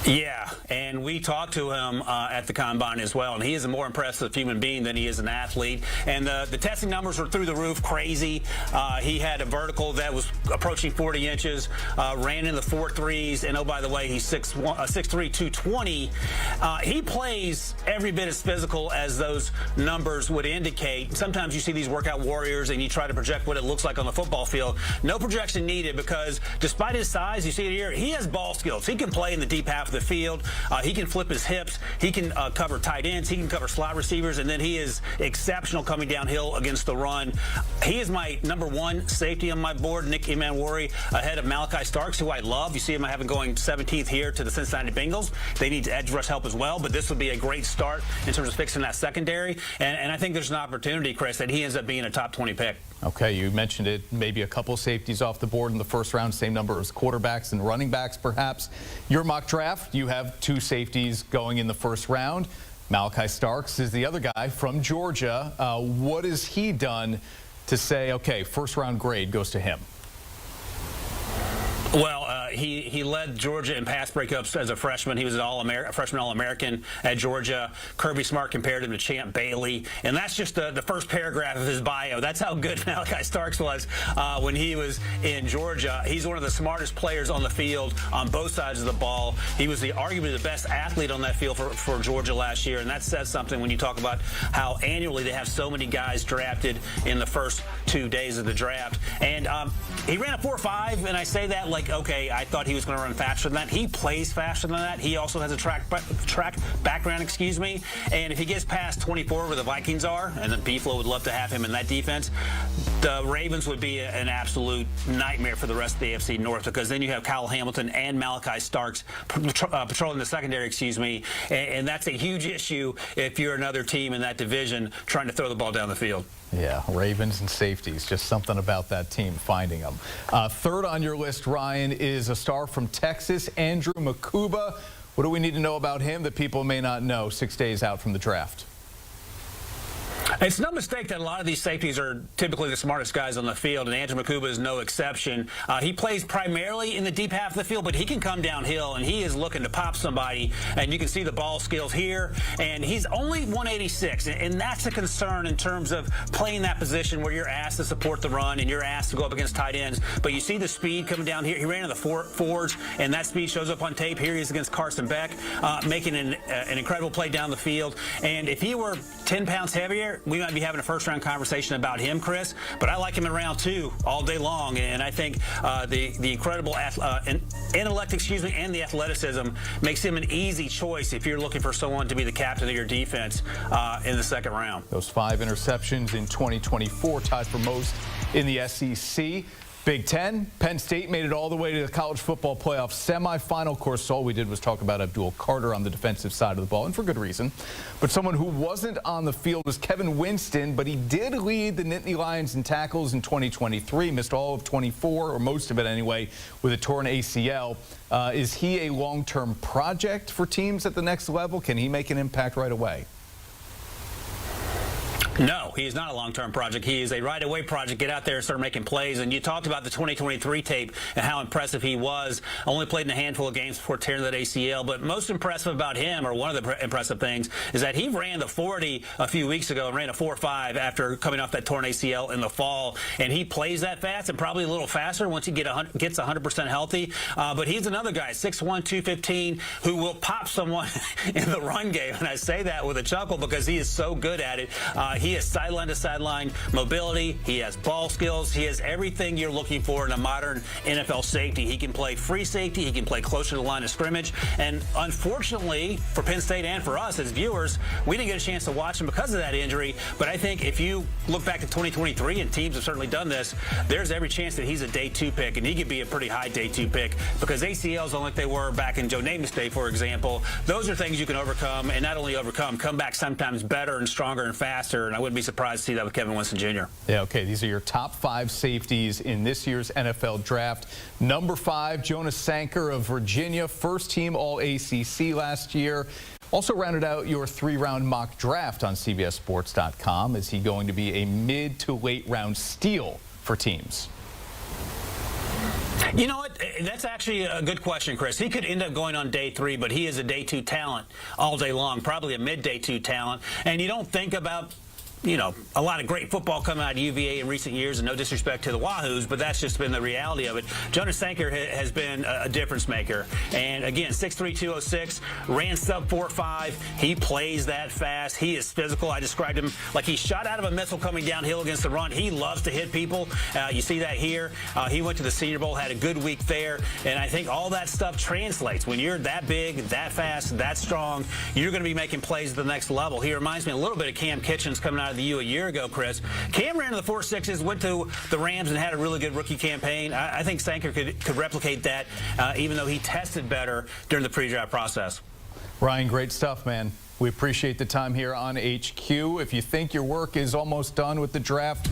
Yeah, and we talked to him at the Combine as well, and he is a more impressive human being than he is an athlete. And the testing numbers were through the roof, crazy. He had a vertical that was approaching 40 inches, ran in the 4.3s, and oh, by the way, he's 6'3", 220. He plays every bit as physical as those numbers would indicate. Sometimes you see these workout warriors, and you try to project what it looks like on the football field. No projection needed, because despite his size, you see it here, he has ball skills. He can play in the deep half of the field. He can flip his hips. He can cover tight ends. He can cover slot receivers, and then he is exceptional coming downhill against the run. He is my number 1 safety on my board, Nick Eamon-Warry, ahead of Malachi Starks, who I love. You see him having going 17th here to the Cincinnati Bengals. They need edge rush help as well, but this would be a great start in terms of fixing that secondary. And I think there's an opportunity, Chris, that he ends up being a top 20 pick. Okay, you mentioned it, maybe a couple safeties off the board in the first round, same number as quarterbacks and running backs perhaps. Your mock draft, you have 2 safeties going in the first round. Malachi Starks is the other guy from Georgia. What has he done to say, okay, first round grade goes to him? Well, he led Georgia in pass breakups as a freshman. He was an freshman All-American at Georgia. Kirby Smart compared him to Champ Bailey. And that's just the first paragraph of his bio. That's how good Malachi Starks was when he was in Georgia. He's one of the smartest players on the field on both sides of the ball. He was arguably the best athlete on that field for Georgia last year. And that says something when you talk about how annually they have so many guys drafted in the first 2 days of the draft. And he ran a 4.5, and I say that like, okay, I thought he was going to run faster than that. He plays faster than that. He also has a track background, and if he gets past 24 where the Vikings are, and then Beeflo would love to have him in that defense, the Ravens would be an absolute nightmare for the rest of the AFC North, because then you have Kyle Hamilton and Malachi Starks patrolling the secondary, and that's a huge issue if you're another team in that division trying to throw the ball down the field. Yeah, Ravens and safeties, just something about that team, finding them. Third on your list, Ryan, is a star from Texas, Andrew Makuba. What do we need to know about him that people may not know 6 days out from the draft? It's no mistake that a lot of these safeties are typically the smartest guys on the field, and Andrew Makuba is no exception. He plays primarily in the deep half of the field, but he can come downhill, and he is looking to pop somebody, and you can see the ball skills here, and he's only 186, and that's a concern in terms of playing that position where you're asked to support the run and you're asked to go up against tight ends. But you see the speed coming down here. He ran in the fours, and that speed shows up on tape. Here he is against Carson Beck, making an incredible play down the field. And if he were 10 pounds heavier, we might be having a first-round conversation about him, Chris, but I like him in round 2 all day long, and I think the incredible intellect, and the athleticism makes him an easy choice if you're looking for someone to be the captain of your defense in the second round. Those 5 interceptions in 2024, tied for most in the SEC. Big Ten, Penn State made it all the way to the college football playoff semifinal. Of course, all we did was talk about Abdul Carter on the defensive side of the ball, and for good reason. But someone who wasn't on the field was Kevin Winston, but he did lead the Nittany Lions in tackles in 2023, missed all of 24, or most of it anyway, with a torn ACL. Is he a long-term project for teams at the next level? Can he make an impact right away? No, he is not a long-term project. He is a right-away project. Get out there and start making plays. And you talked about the 2023 tape and how impressive he was. Only played in a handful of games before tearing that ACL. But most impressive about him, or one of the impressive things, is that he ran the 40 a few weeks ago and ran a 4.5 after coming off that torn ACL in the fall. And he plays that fast and probably a little faster once he gets 100% healthy. But he's another guy, 6'1", 215, who will pop someone in the run game. And I say that with a chuckle because he is so good at it. He has sideline to sideline mobility. He has ball skills. He has everything you're looking for in a modern NFL safety. He can play free safety. He can play closer to the line of scrimmage. And unfortunately, for Penn State and for us as viewers, we didn't get a chance to watch him because of that injury. But I think if you look back to 2023, and teams have certainly done this, there's every chance that he's a day 2 pick, and he could be a pretty high day 2 pick because ACLs aren't like they were back in Joe Namath's day, for example. Those are things you can overcome, and not only overcome, come back sometimes better and stronger and faster. And I wouldn't be surprised to see that with Kevin Winston Jr. Yeah, okay. These are your top 5 safeties in this year's NFL draft. Number 5, Jonas Sanker of Virginia, first team All-ACC last year. Also rounded out your 3-round mock draft on CBSSports.com. Is he going to be a mid to late round steal for teams? You know what? That's actually a good question, Chris. He could end up going on day 3, but he is a day 2 talent all day long, probably a mid-day 2 talent. And you don't think about, you know, a lot of great football coming out of UVA in recent years, and no disrespect to the Wahoos, but that's just been the reality of it. Jonas Sanker has been a difference maker. And again, 6'3", 206, ran sub 4.5. He plays that fast. He is physical. I described him like he shot out of a missile coming downhill against the run. He loves to hit people. You see that here. He went to the Senior Bowl, had a good week there, and I think all that stuff translates. When you're that big, that fast, that strong, you're going to be making plays at the next level. He reminds me a little bit of Cam Kitchens coming out of the U a year ago, Chris. Cam ran in the 4.6s, went to the Rams and had a really good rookie campaign. I think Sanker could replicate that, even though he tested better during the pre-draft process. Ryan, great stuff, man. We appreciate the time here on HQ. If you think your work is almost done with the draft,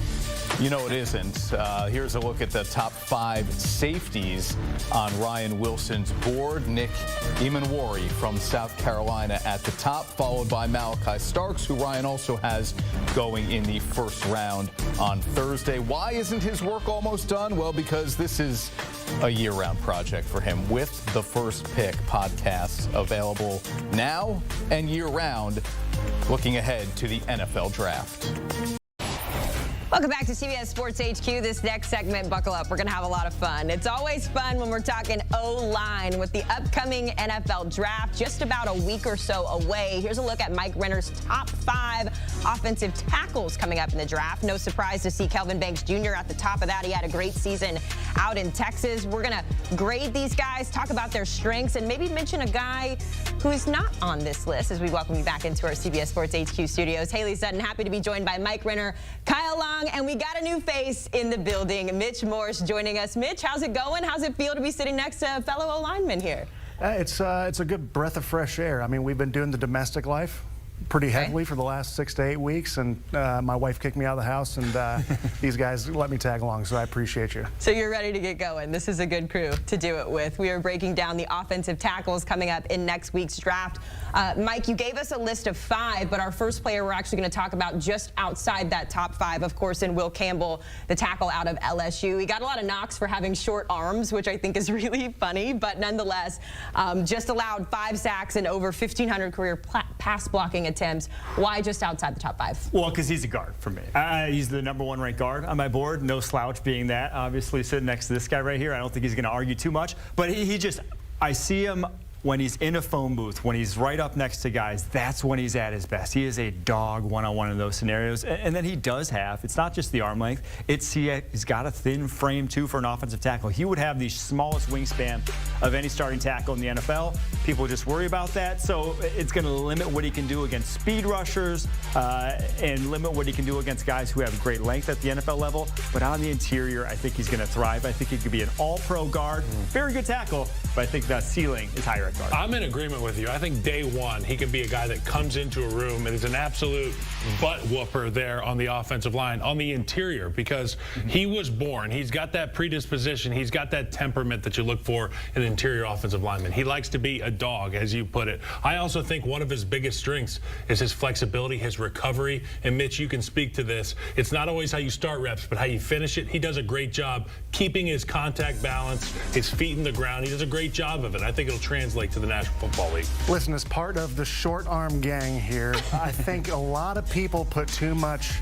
you know it isn't. Here's a look at the top 5 safeties on Ryan Wilson's board. Nick Emanwari from South Carolina at the top, followed by Malachi Starks, who Ryan also has going in the first round on Thursday. Why isn't his work almost done? Well, because this is a year-round project for him with the First Pick podcast available now and year-round, looking ahead to the NFL draft. Welcome back to CBS Sports HQ. This next segment, buckle up. We're going to have a lot of fun. It's always fun when we're talking O-line with the upcoming NFL draft, just about a week or so away. Here's a look at Mike Renner's top 5 offensive tackles coming up in the draft. No surprise to see Kelvin Banks Jr. at the top of that. He had a great season out in Texas. We're going to grade these guys, talk about their strengths, and maybe mention a guy who is not on this list as we welcome you back into our CBS Sports HQ studios. Haley Sutton, happy to be joined by Mike Renner, Kyle Long, and we got a new face in the building. Mitch Morse joining us. Mitch, how's it going? How's it feel to be sitting next to a fellow O-lineman here? It's a good breath of fresh air. I mean, we've been doing the domestic life pretty heavily for the last 6 to 8 weeks, and my wife kicked me out of the house, and these guys let me tag along, so I appreciate you. So you're ready to get going. This is a good crew to do it with. We are breaking down the offensive tackles coming up in next week's draft. Mike, you gave us a list of 5, but our first player we're actually going to talk about just outside that top 5, of course, in Will Campbell, the tackle out of LSU. He got a lot of knocks for having short arms, which I think is really funny, but nonetheless, just allowed 5 sacks and over 1,500 career pass blocking attempts. Why just outside the top 5? Well, because he's a guard for me. He's the #1 ranked guard on my board. No slouch being that. Obviously, sitting next to this guy right here, I don't think he's going to argue too much. But he just, I see him when he's in a phone booth, when he's right up next to guys, that's when he's at his best. He is a dog one-on-one in those scenarios. And then he does have, it's not just the arm length, he's got a thin frame too for an offensive tackle. He would have the smallest wingspan of any starting tackle in the NFL. People just worry about that. So it's going to limit what he can do against speed rushers and limit what he can do against guys who have great length at the NFL level. But on the interior, I think he's going to thrive. I think he could be an all-pro guard. Very good tackle, but I think that ceiling is higher. I'm in agreement with you. I think day one, he can be a guy that comes into a room and is an absolute butt whooper there on the offensive line, on the interior, because he was born. He's got that predisposition. He's got that temperament that you look for in an interior offensive lineman. He likes to be a dog, as you put it. I also think one of his biggest strengths is his flexibility, his recovery. And Mitch, you can speak to this. It's not always how you start reps, but how you finish it. He does a great job keeping his contact balance, his feet in the ground. He does a great job of it. I think it'll translate to the National Football League. Listen, as part of the short arm gang here, I think a lot of people put too much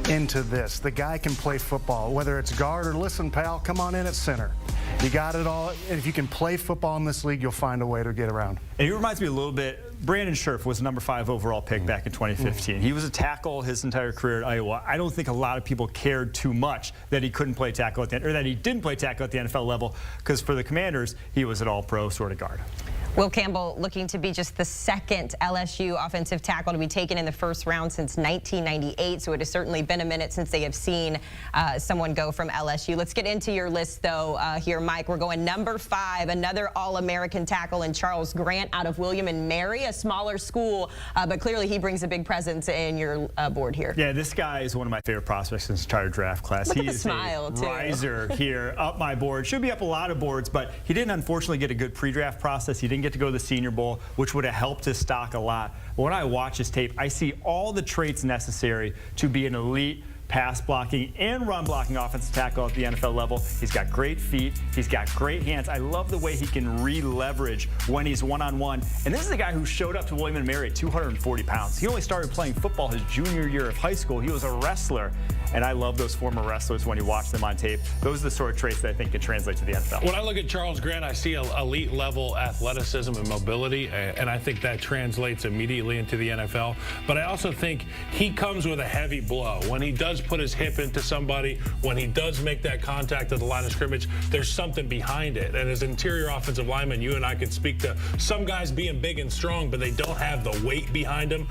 into this. The guy can play football, whether it's guard or, listen, pal, come on in at center. You got it all. And if you can play football in this league, you'll find a way to get around. And he reminds me a little bit, Brandon Scherf was the #5 overall pick back in 2015. He was a tackle his entire career at Iowa. I don't think a lot of people cared too much that he couldn't play tackle at the, or that he didn't play tackle at the NFL level, because for the Commanders, he was an all-pro sort of guard. Will Campbell looking to be just the 2nd LSU offensive tackle to be taken in the 1st round since 1998, so it has certainly been a minute since they have seen someone go from LSU. Let's get into your list, though, here, Mike. We're going #5, another All-American tackle in Charles Grant out of William and Mary, a smaller school, but clearly he brings a big presence in your board here. Yeah, this guy is one of my favorite prospects in this entire draft class. Look at He's the smile, a too. riser here up my board. Should be up a lot of boards, but he didn't unfortunately get a good pre-draft process. He didn't get to go to the Senior Bowl, which would have helped his stock a lot. But when I watch his tape, I see all the traits necessary to be an elite pass blocking and run blocking offensive tackle at the NFL level. He's got great feet. He's got great hands. I love the way he can re-leverage when he's one-on-one. And this is a guy who showed up to William & Mary at 240 pounds. He only started playing football his junior year of high school. He was a wrestler. And I love those former wrestlers when you watch them on tape. Those are the sort of traits that I think can translate to the NFL. When I look at Charles Grant, I see elite level athleticism and mobility, and I think that translates immediately into the NFL. But I also think he comes with a heavy blow. When he does put his hip into somebody, when he does make that contact at the line of scrimmage, there's something behind it. And as interior offensive linemen, you and I can speak to some guys being big and strong, but they don't have the weight behind them.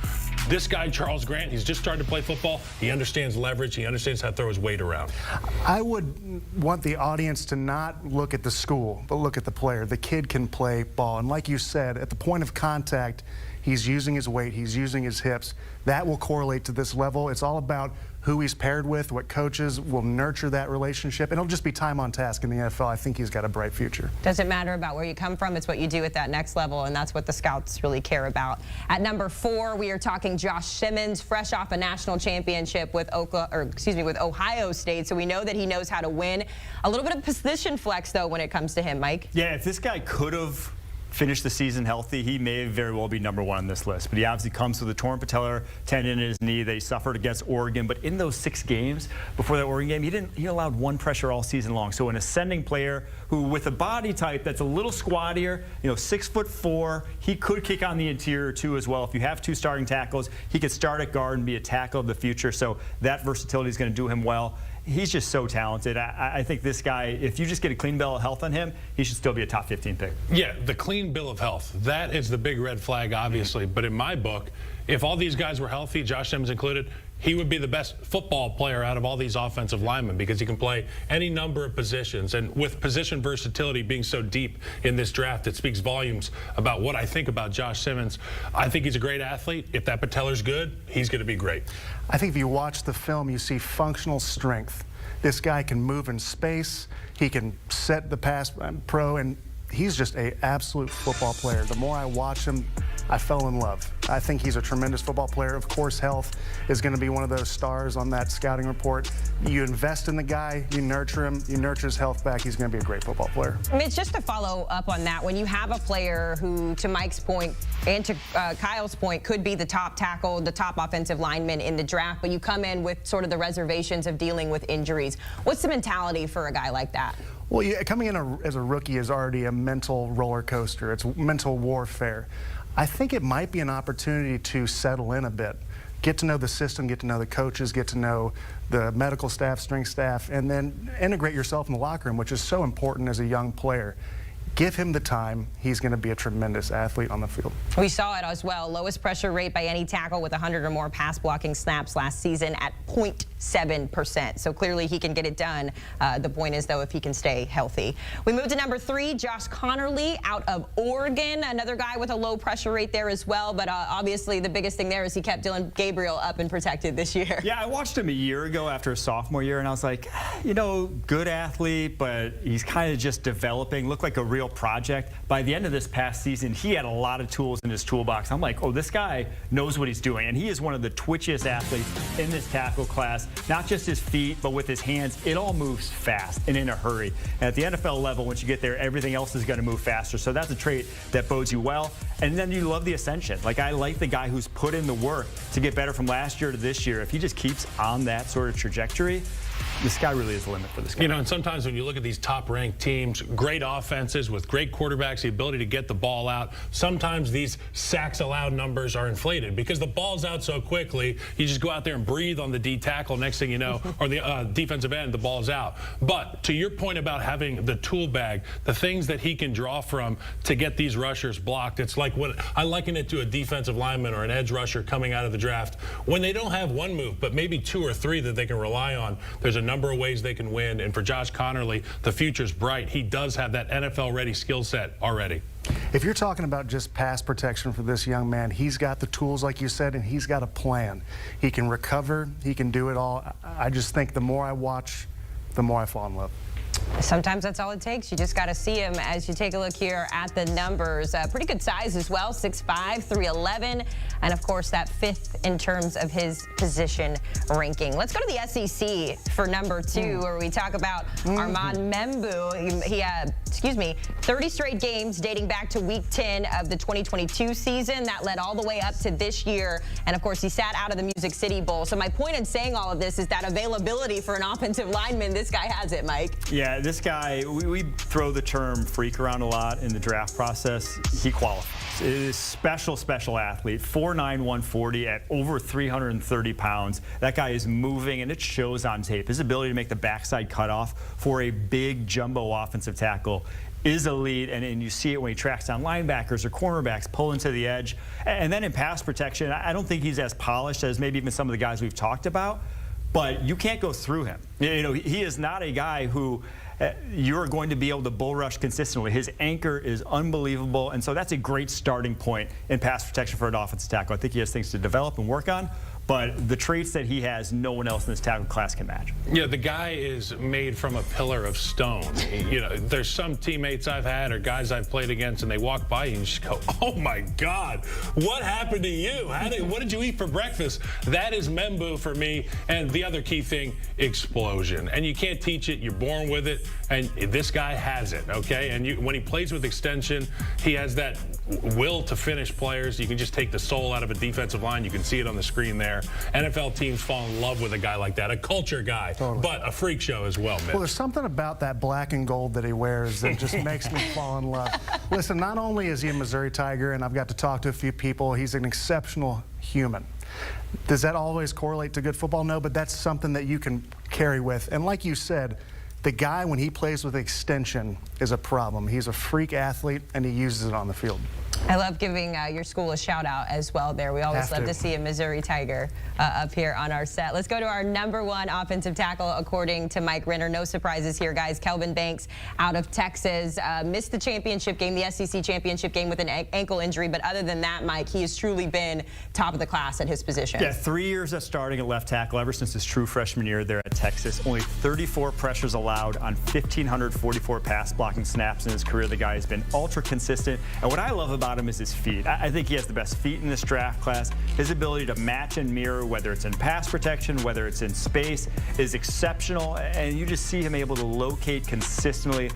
This guy, Charles Grant, he's just started to play football. He understands leverage. He understands how to throw his weight around. I would want the audience to not look at the school, but look at the player. The kid can play ball. And like you said, at the point of contact, he's using his weight. He's using his hips. That will correlate to this level. It's all about who he's paired with, what coaches will nurture that relationship. And it'll just be time on task in the NFL. I think he's got a bright future. Doesn't matter about where you come from. It's what you do at that next level, and that's what the scouts really care about. At #4, we are talking Josh Simmons, fresh off a national championship with Ohio State. So we know that he knows how to win. A little bit of position flex, though, when it comes to him, Mike. Yeah, if this guy could have finished the season healthy, he may very well be #1 on this list. But he obviously comes with a torn patellar tendon in his knee that he suffered against Oregon. But in those 6 games before that Oregon game, he allowed 1 pressure all season long. So an ascending player who, with a body type that's a little squattier, 6'4", he could kick on the interior too as well. If you have 2 starting tackles, he could start at guard and be a tackle of the future. So that versatility is going to do him well. He's just so talented. I think this guy, if you just get a clean bill of health on him, he should still be a top 15 pick. Yeah, the clean bill of health. That is the big red flag, obviously. But in my book, if all these guys were healthy, Josh Simmons included, he would be the best football player out of all these offensive linemen because he can play any number of positions. And with position versatility being so deep in this draft, it speaks volumes about what I think about Josh Simmons. I think he's a great athlete. If that patellar's good, he's going to be great. I think if you watch the film, you see functional strength. This guy can move in space. He can set the pass pro, and he's just an absolute football player. The more I watch him, I fell in love. I think he's a tremendous football player. Of course, health is going to be one of those stars on that scouting report. You invest in the guy, you nurture him, you nurture his health back, he's going to be a great football player. Mitch, just to follow up on that, when you have a player who, to Mike's point and to Kyle's point, could be the top tackle, the top offensive lineman in the draft, but you come in with sort of the reservations of dealing with injuries, what's the mentality for a guy like that? Well, yeah, coming in as a rookie is already a mental roller coaster. It's mental warfare. I think it might be an opportunity to settle in a bit, get to know the system, get to know the coaches, get to know the medical staff, strength staff, and then integrate yourself in the locker room, which is so important as a young player. Give him the time. He's going to be a tremendous athlete on the field. We saw it as well. Lowest pressure rate by any tackle with 100 or more pass blocking snaps last season at 0.7%. So clearly he can get it done. The point is, though, if he can stay healthy. We move to number 3, Josh Connerly out of Oregon. Another guy with a low pressure rate there as well. But obviously the biggest thing there is he kept Dylan Gabriel up and protected this year. Yeah, I watched him a year ago after his sophomore year, and I was like, you know, good athlete, but he's kind of just developing. Looked like a real project. By the end of this past season, he had a lot of tools in his toolbox. I'm like, oh, this guy knows what he's doing. And he is one of the twitchiest athletes in this tackle class. Not just his feet, but with his hands. It all moves fast and in a hurry. And at the NFL level, once you get there, everything else is going to move faster. So that's a trait that bodes you well. And then you love the ascension. Like, I like the guy who's put in the work to get better from last year to this year. If he just keeps on that sort of trajectory, the sky really is the limit for this guy. You know, and sometimes when you look at these top-ranked teams, great offenses with great quarterbacks, the ability to get the ball out, sometimes these sacks allowed numbers are inflated because the ball's out so quickly, you just go out there and breathe on the D tackle, next thing you know, or the defensive end, the ball's out. But to your point about having the tool bag, the things that he can draw from to get these rushers blocked, it's like what I liken it to a defensive lineman or an edge rusher coming out of the draft. When they don't have one move, but maybe 2 or 3 that they can rely on, there's a number of ways they can win. And for Josh Connerly, the future's bright. He does have that NFL-ready skill set already. If you're talking about just pass protection for this young man, he's got the tools, like you said, and he's got a plan. He can recover. He can do it all. I just think the more I watch, the more I fall in love. Sometimes that's all it takes. You just got to see him as you take a look here at the numbers. Pretty good size as well, 6'5", 311, and of course that 5th in terms of his position ranking. Let's go to the SEC for number 2, where we talk about Armand Membu. He had, 30 straight games dating back to week 10 of the 2022 season. That led all the way up to this year, and of course he sat out of the Music City Bowl. So my point in saying all of this is that availability for an offensive lineman, this guy has it, Mike. Yeah, this guy, we throw the term freak around a lot in the draft process. He qualifies. It is special athlete, 4'9", 140 at over 330 pounds. That guy is moving, and it shows on tape. His ability to make the backside cutoff for a big jumbo offensive tackle is elite, and you see it when he tracks down linebackers or cornerbacks, pulling to the edge. And then in pass protection, I don't think he's as polished as maybe even some of the guys we've talked about, but you can't go through him. You know, he is not a guy who you're going to be able to bull rush consistently. His anchor is unbelievable, and so that's a great starting point in pass protection for an offensive tackle. I think he has things to develop and work on, but the traits that he has, no one else in this tackle class can match. Yeah, the guy is made from a pillar of stone. You know, there's some teammates I've had or guys I've played against, and they walk by you and just go, oh my God, what happened to you? What did you eat for breakfast? That is Membu for me. And the other key thing, explosion. And you can't teach it, you're born with it, and this guy has it, okay? And when he plays with extension, he has that will to finish players. You can just take the soul out of a defensive line. You can see it on the screen there. NFL teams fall in love with a guy like that, a culture guy, but a freak show as well, Mitch. Well, there's something about that black and gold that he wears that just makes me fall in love. Listen, not only is he a Missouri Tiger, and I've got to talk to a few people, he's an exceptional human. Does that always correlate to good football? No, but that's something that you can carry with. And like you said, the guy, when he plays with extension, is a problem. He's a freak athlete, and he uses it on the field. I love giving your school a shout out as well there. We always love to see a Missouri Tiger up here on our set. Let's go to our #1 offensive tackle, according to Mike Renner. No surprises here, guys. Kelvin Banks out of Texas missed the championship game, the SEC championship game with an ankle injury. But other than that, Mike, he has truly been top of the class at his position. Yeah, 3 years of starting at left tackle ever since his true freshman year there at Texas. Only 34 pressures allowed on 1,544 pass blocking snaps in his career. The guy has been ultra consistent. And what I love about him is his feet. I think he has the best feet in this draft class. His ability to match and mirror, whether it's in pass protection, whether it's in space, is exceptional. And you just see him able to locate consistently.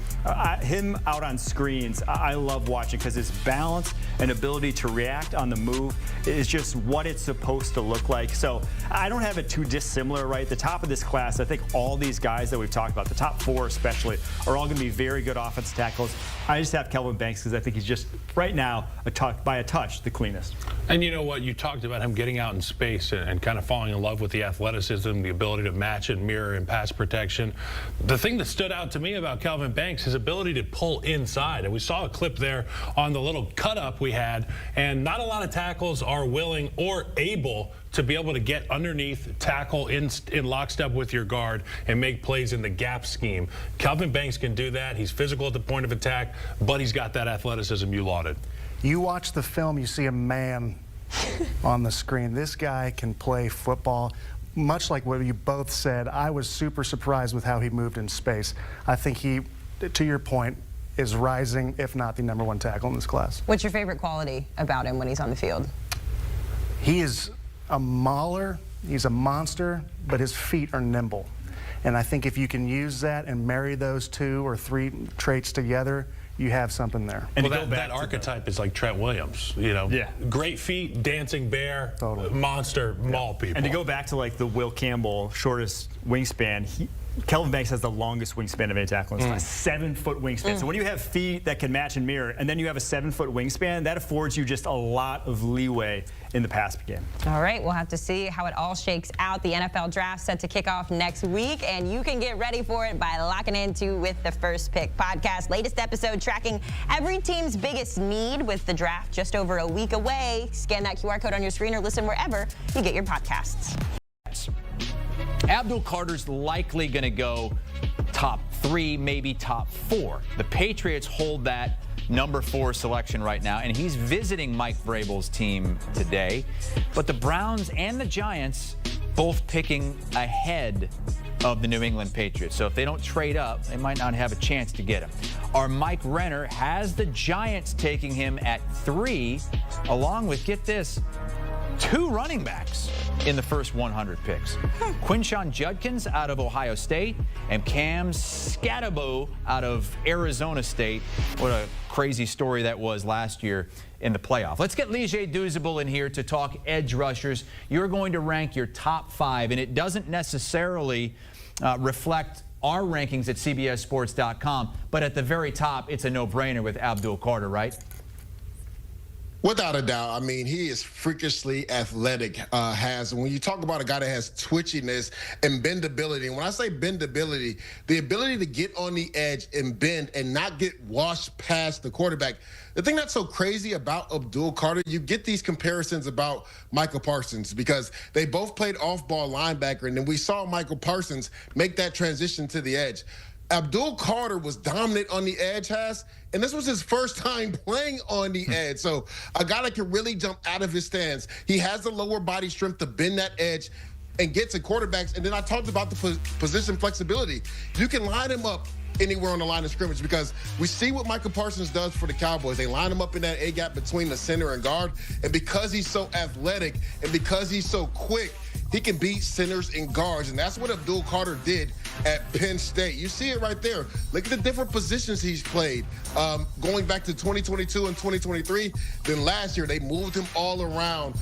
Him out on screens, I love watching because his balance and ability to react on the move is just what it's supposed to look like. So I don't have it too dissimilar, right? The top of this class, I think all these guys that we've talked about, the top 4 especially, are all going to be very good offensive tackles. I just have Kelvin Banks because I think he's just, right now, by a touch, the cleanest. And you know what? You talked about him getting out in space and kind of falling in love with the athleticism, the ability to match and mirror in pass protection. The thing that stood out to me about Kelvin Banks, his ability to pull inside. And we saw a clip there on the little cut-up we had, and not a lot of tackles are willing or able to be able to get underneath, tackle in lockstep with your guard, and make plays in the gap scheme. Kelvin Banks can do that. He's physical at the point of attack, but he's got that athleticism you lauded. You watch the film, you see a man on the screen. This guy can play football. Much like what you both said, I was super surprised with how he moved in space. I think he, to your point, is rising, if not the #1 tackle in this class. What's your favorite quality about him when he's on the field? He is a mauler. He's a monster, but his feet are nimble. And I think if you can use that and marry those 2 or 3 traits together, you have something there. And well, that archetype is like Trent Williams, you know. Yeah. Great feet, dancing bear, monster, maul people. And to go back to like the Will Campbell shortest wingspan, Kelvin Banks has the longest wingspan of any tackle in this class, 7-foot wingspan. So when you have feet that can match and mirror, and then you have a 7-foot wingspan, that affords you just a lot of leeway in the pass game. All right, we'll have to see how it all shakes out. The NFL draft set to kick off next week, and you can get ready for it by locking into With the First Pick podcast. Latest episode tracking every team's biggest need with the draft just over a week away. Scan that QR code on your screen or listen wherever you get your podcasts. Abdul Carter's likely going to go top 3, maybe top 4. The Patriots hold that #4 selection right now, and he's visiting Mike Vrabel's team today. But the Browns and the Giants both picking ahead of the New England Patriots. So if they don't trade up, they might not have a chance to get him. Our Mike Renner has the Giants taking him at 3, along with, get this, 2 running backs in the first 100 picks. Quinshon Judkins out of Ohio State and Cam Skattebo out of Arizona State. What a crazy story that was last year in the playoff. Let's get Lige Douzable in here to talk edge rushers. You're going to rank your top 5, and it doesn't necessarily reflect our rankings at CBSSports.com, but at the very top, it's a no-brainer with Abdul Carter, right? Without a doubt. I mean, he is freakishly athletic. When you talk about a guy that has twitchiness and bendability, and when I say bendability, the ability to get on the edge and bend and not get washed past the quarterback. The thing that's so crazy about Abdul Carter, you get these comparisons about Michael Parsons because they both played off-ball linebacker, and then we saw Michael Parsons make that transition to the edge. Abdul Carter was dominant on the edge, and this was his first time playing on the edge. So a guy that can really jump out of his stance. He has the lower body strength to bend that edge and get to quarterbacks. And then I talked about the position flexibility. You can line him up anywhere on the line of scrimmage because we see what Michael Parsons does for the Cowboys. They line him up in that A-gap between the center and guard. And because he's so athletic and because he's so quick, he can beat centers and guards, and that's what Abdul Carter did at Penn State. You see it right there. Look at the different positions he's played. Going back to 2022 and 2023, then last year they moved him all around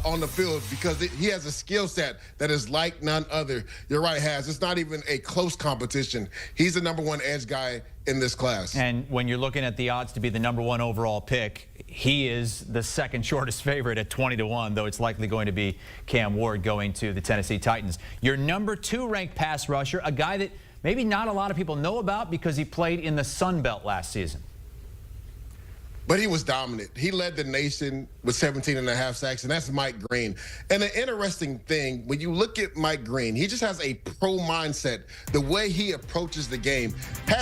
on the field because he has a skill set that is like none other. You're right, Haz. It's not even a close competition. He's the #1 edge guy in this class. And when you're looking at the odds to be the #1 overall pick, he is the second shortest favorite at 20-1, though it's likely going to be Cam Ward going to the Tennessee Titans. Your #2 ranked pass rusher, a guy that maybe not a lot of people know about because he played in the Sun Belt last season. but he was dominant. He led the nation with 17.5 sacks, and that's Mike Green. And an interesting thing, when you look at Mike Green, he just has a pro mindset. The way he approaches the game,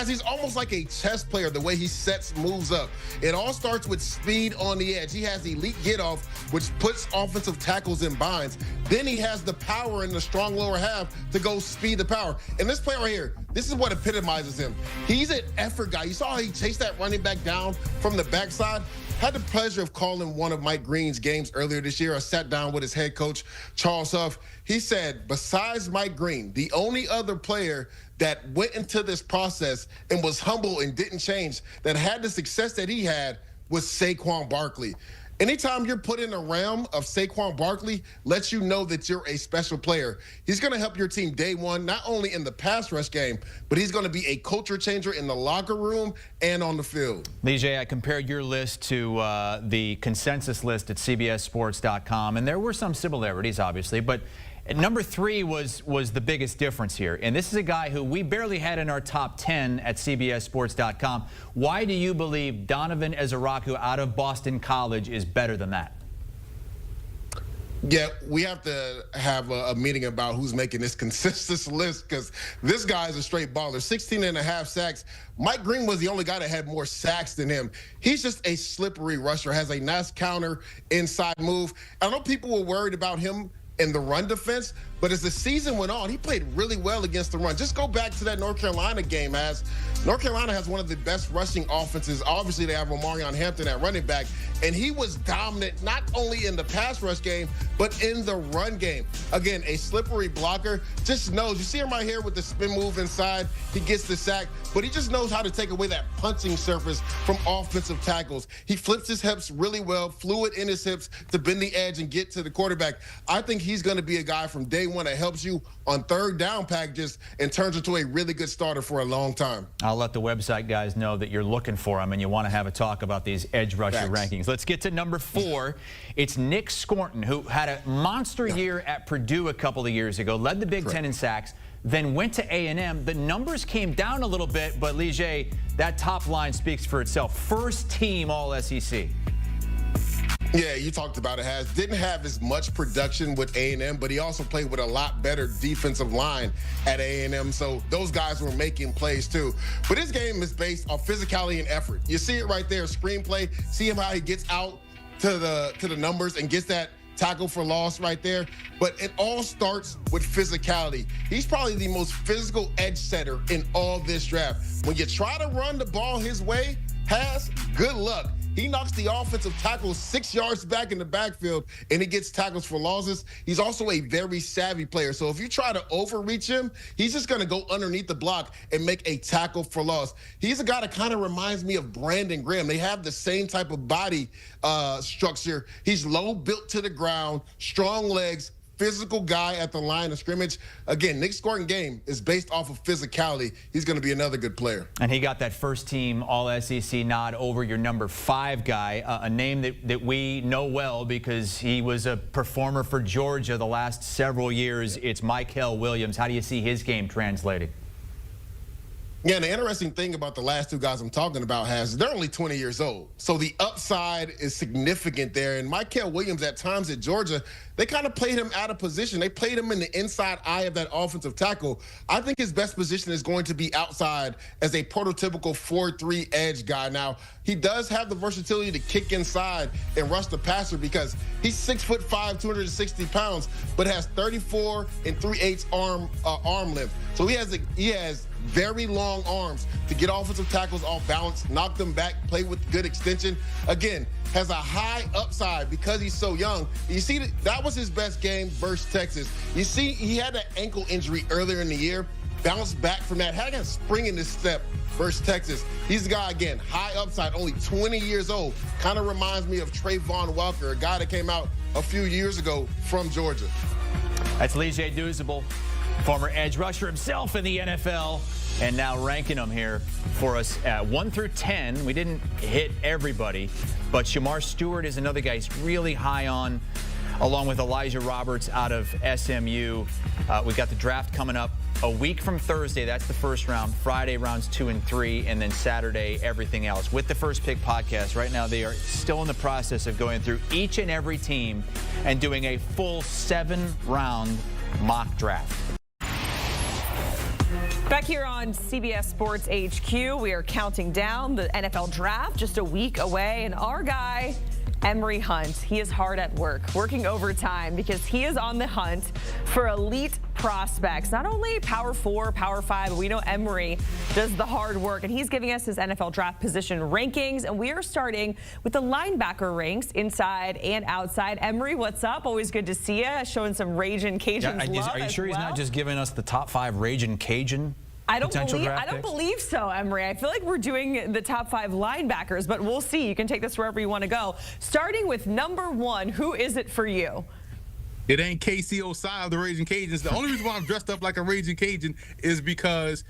he's almost like a chess player, the way he sets moves up. It all starts with speed on the edge. He has elite get-off, which puts offensive tackles in binds. Then he has the power in the strong lower half to go speed the power. And this player right here, this is what epitomizes him. He's an effort guy. You saw how he chased that running back down from the backside. Had the pleasure of calling one of Mike Green's games earlier this year. I sat down with his head coach, Charles Huff. He said, besides Mike Green, the only other player that went into this process and was humble and didn't change, that had the success that he had, was Saquon Barkley. Anytime you're put in the realm of Saquon Barkley, lets you know that you're a special player. He's going to help your team day one, not only in the pass rush game, but he's going to be a culture changer in the locker room and on the field. Lijay, I compared your list to the consensus list at CBSSports.com, and there were some similarities, obviously, but number 3 was the biggest difference here. And this is a guy who we barely had in our top 10 at CBSSports.com. Why do you believe Donovan Ezaraku out of Boston College is better than that? Yeah, we have to have a meeting about who's making this consensus list, because this guy is a straight baller. 16.5 sacks. Mike Green was the only guy that had more sacks than him. He's just a slippery rusher, has a nice counter inside move. I know people were worried about him in the run defense, but as the season went on, he played really well against the run. Just go back to that North Carolina game, as North Carolina has one of the best rushing offenses. Obviously, they have Omarion Hampton at running back, and he was dominant not only in the pass rush game, but in the run game. Again, a slippery blocker, just knows. You see him right here with the spin move inside. He gets the sack, but he just knows how to take away that punching surface from offensive tackles. He flips his hips really well, fluid in his hips to bend the edge and get to the quarterback. I think he's going to be a guy from day one that helps you on third down packages and turns into a really good starter for a long time. I'll let the website guys know that you're looking for him and you want to have a talk about these edge rusher rankings. Let's get to number 4. It's Nick Scorton, who had a monster year at Purdue a couple of years ago, led the Big Ten in sacks, then went to A&M. The numbers came down a little bit, but Lijay, that top line speaks for itself. First team All-SEC. Yeah, you talked about it, didn't have as much production with A&M, but he also played with a lot better defensive line at A&M, so those guys were making plays too. But his game is based on physicality and effort. You see it right there, screenplay. See him how he gets out to the numbers and gets that tackle for loss right there. But it all starts with physicality. He's probably the most physical edge setter in all this draft. When you try to run the ball his way, good luck. He knocks the offensive tackle 6 yards back in the backfield, and he gets tackles for losses. He's also a very savvy player. So if you try to overreach him, he's just going to go underneath the block and make a tackle for loss. He's a guy that kind of reminds me of Brandon Graham. They have the same type of body structure. He's low, built to the ground, strong legs, physical guy at the line of scrimmage. Again, Nick Scorton's game is based off of physicality. He's going to be another good player. And he got that first team All-SEC nod over your number 5 guy, a name that we know well because he was a performer for Georgia the last several years. It's Mykel Williams. How do you see his game translating? Yeah, and the interesting thing about the last 2 guys I'm talking about they're only 20 years old. So the upside is significant there. And Mykel Williams, at times at Georgia, they kind of played him out of position. They played him in the inside eye of that offensive tackle. I think his best position is going to be outside as a prototypical 4-3 edge guy. Now, he does have the versatility to kick inside and rush the passer because he's 6'5", 260 pounds, but has 34 3/8 arm length. So he has very long arms to get offensive tackles off balance, knock them back, play with good extension. Again, has a high upside because he's so young. You see, that was his best game versus Texas. You see, he had an ankle injury earlier in the year, bounced back from that, had a spring in his step versus Texas. He's a guy, again, high upside, only 20 years old. Kind of reminds me of Trayvon Walker, a guy that came out a few years ago from Georgia. That's Lijay Douzable, former edge rusher himself in the NFL, and now ranking them here for us at 1 through 10. We didn't hit everybody, but Shamar Stewart is another guy he's really high on, along with Elijah Roberts out of SMU. We got the draft coming up a week from Thursday, that's the first round. Friday, rounds 2 and 3, and then Saturday, everything else. With the First Pick podcast, right now they are still in the process of going through each and every team and doing a full 7-round mock draft. Back here on CBS Sports HQ, we are counting down the NFL draft, just a week away, and our guy, Emory Hunt, he is hard at work, working overtime because he is on the hunt for elite prospects. Not only Power 4, Power 5, but we know Emory does the hard work, and he's giving us his NFL draft position rankings, and we are starting with the linebacker ranks inside and outside. Emory, what's up? Always good to see you. Showing some Ragin' Cajuns love. Are you sure he's not just giving us the top 5 Ragin' Cajun? I don't believe so, Emory. I feel like we're doing the top 5 linebackers, but we'll see. You can take this wherever you want to go. Starting with number 1, who is it for you? It ain't Casey Osai of the Ragin' Cajuns. The only reason why I'm dressed up like a Ragin' Cajun is because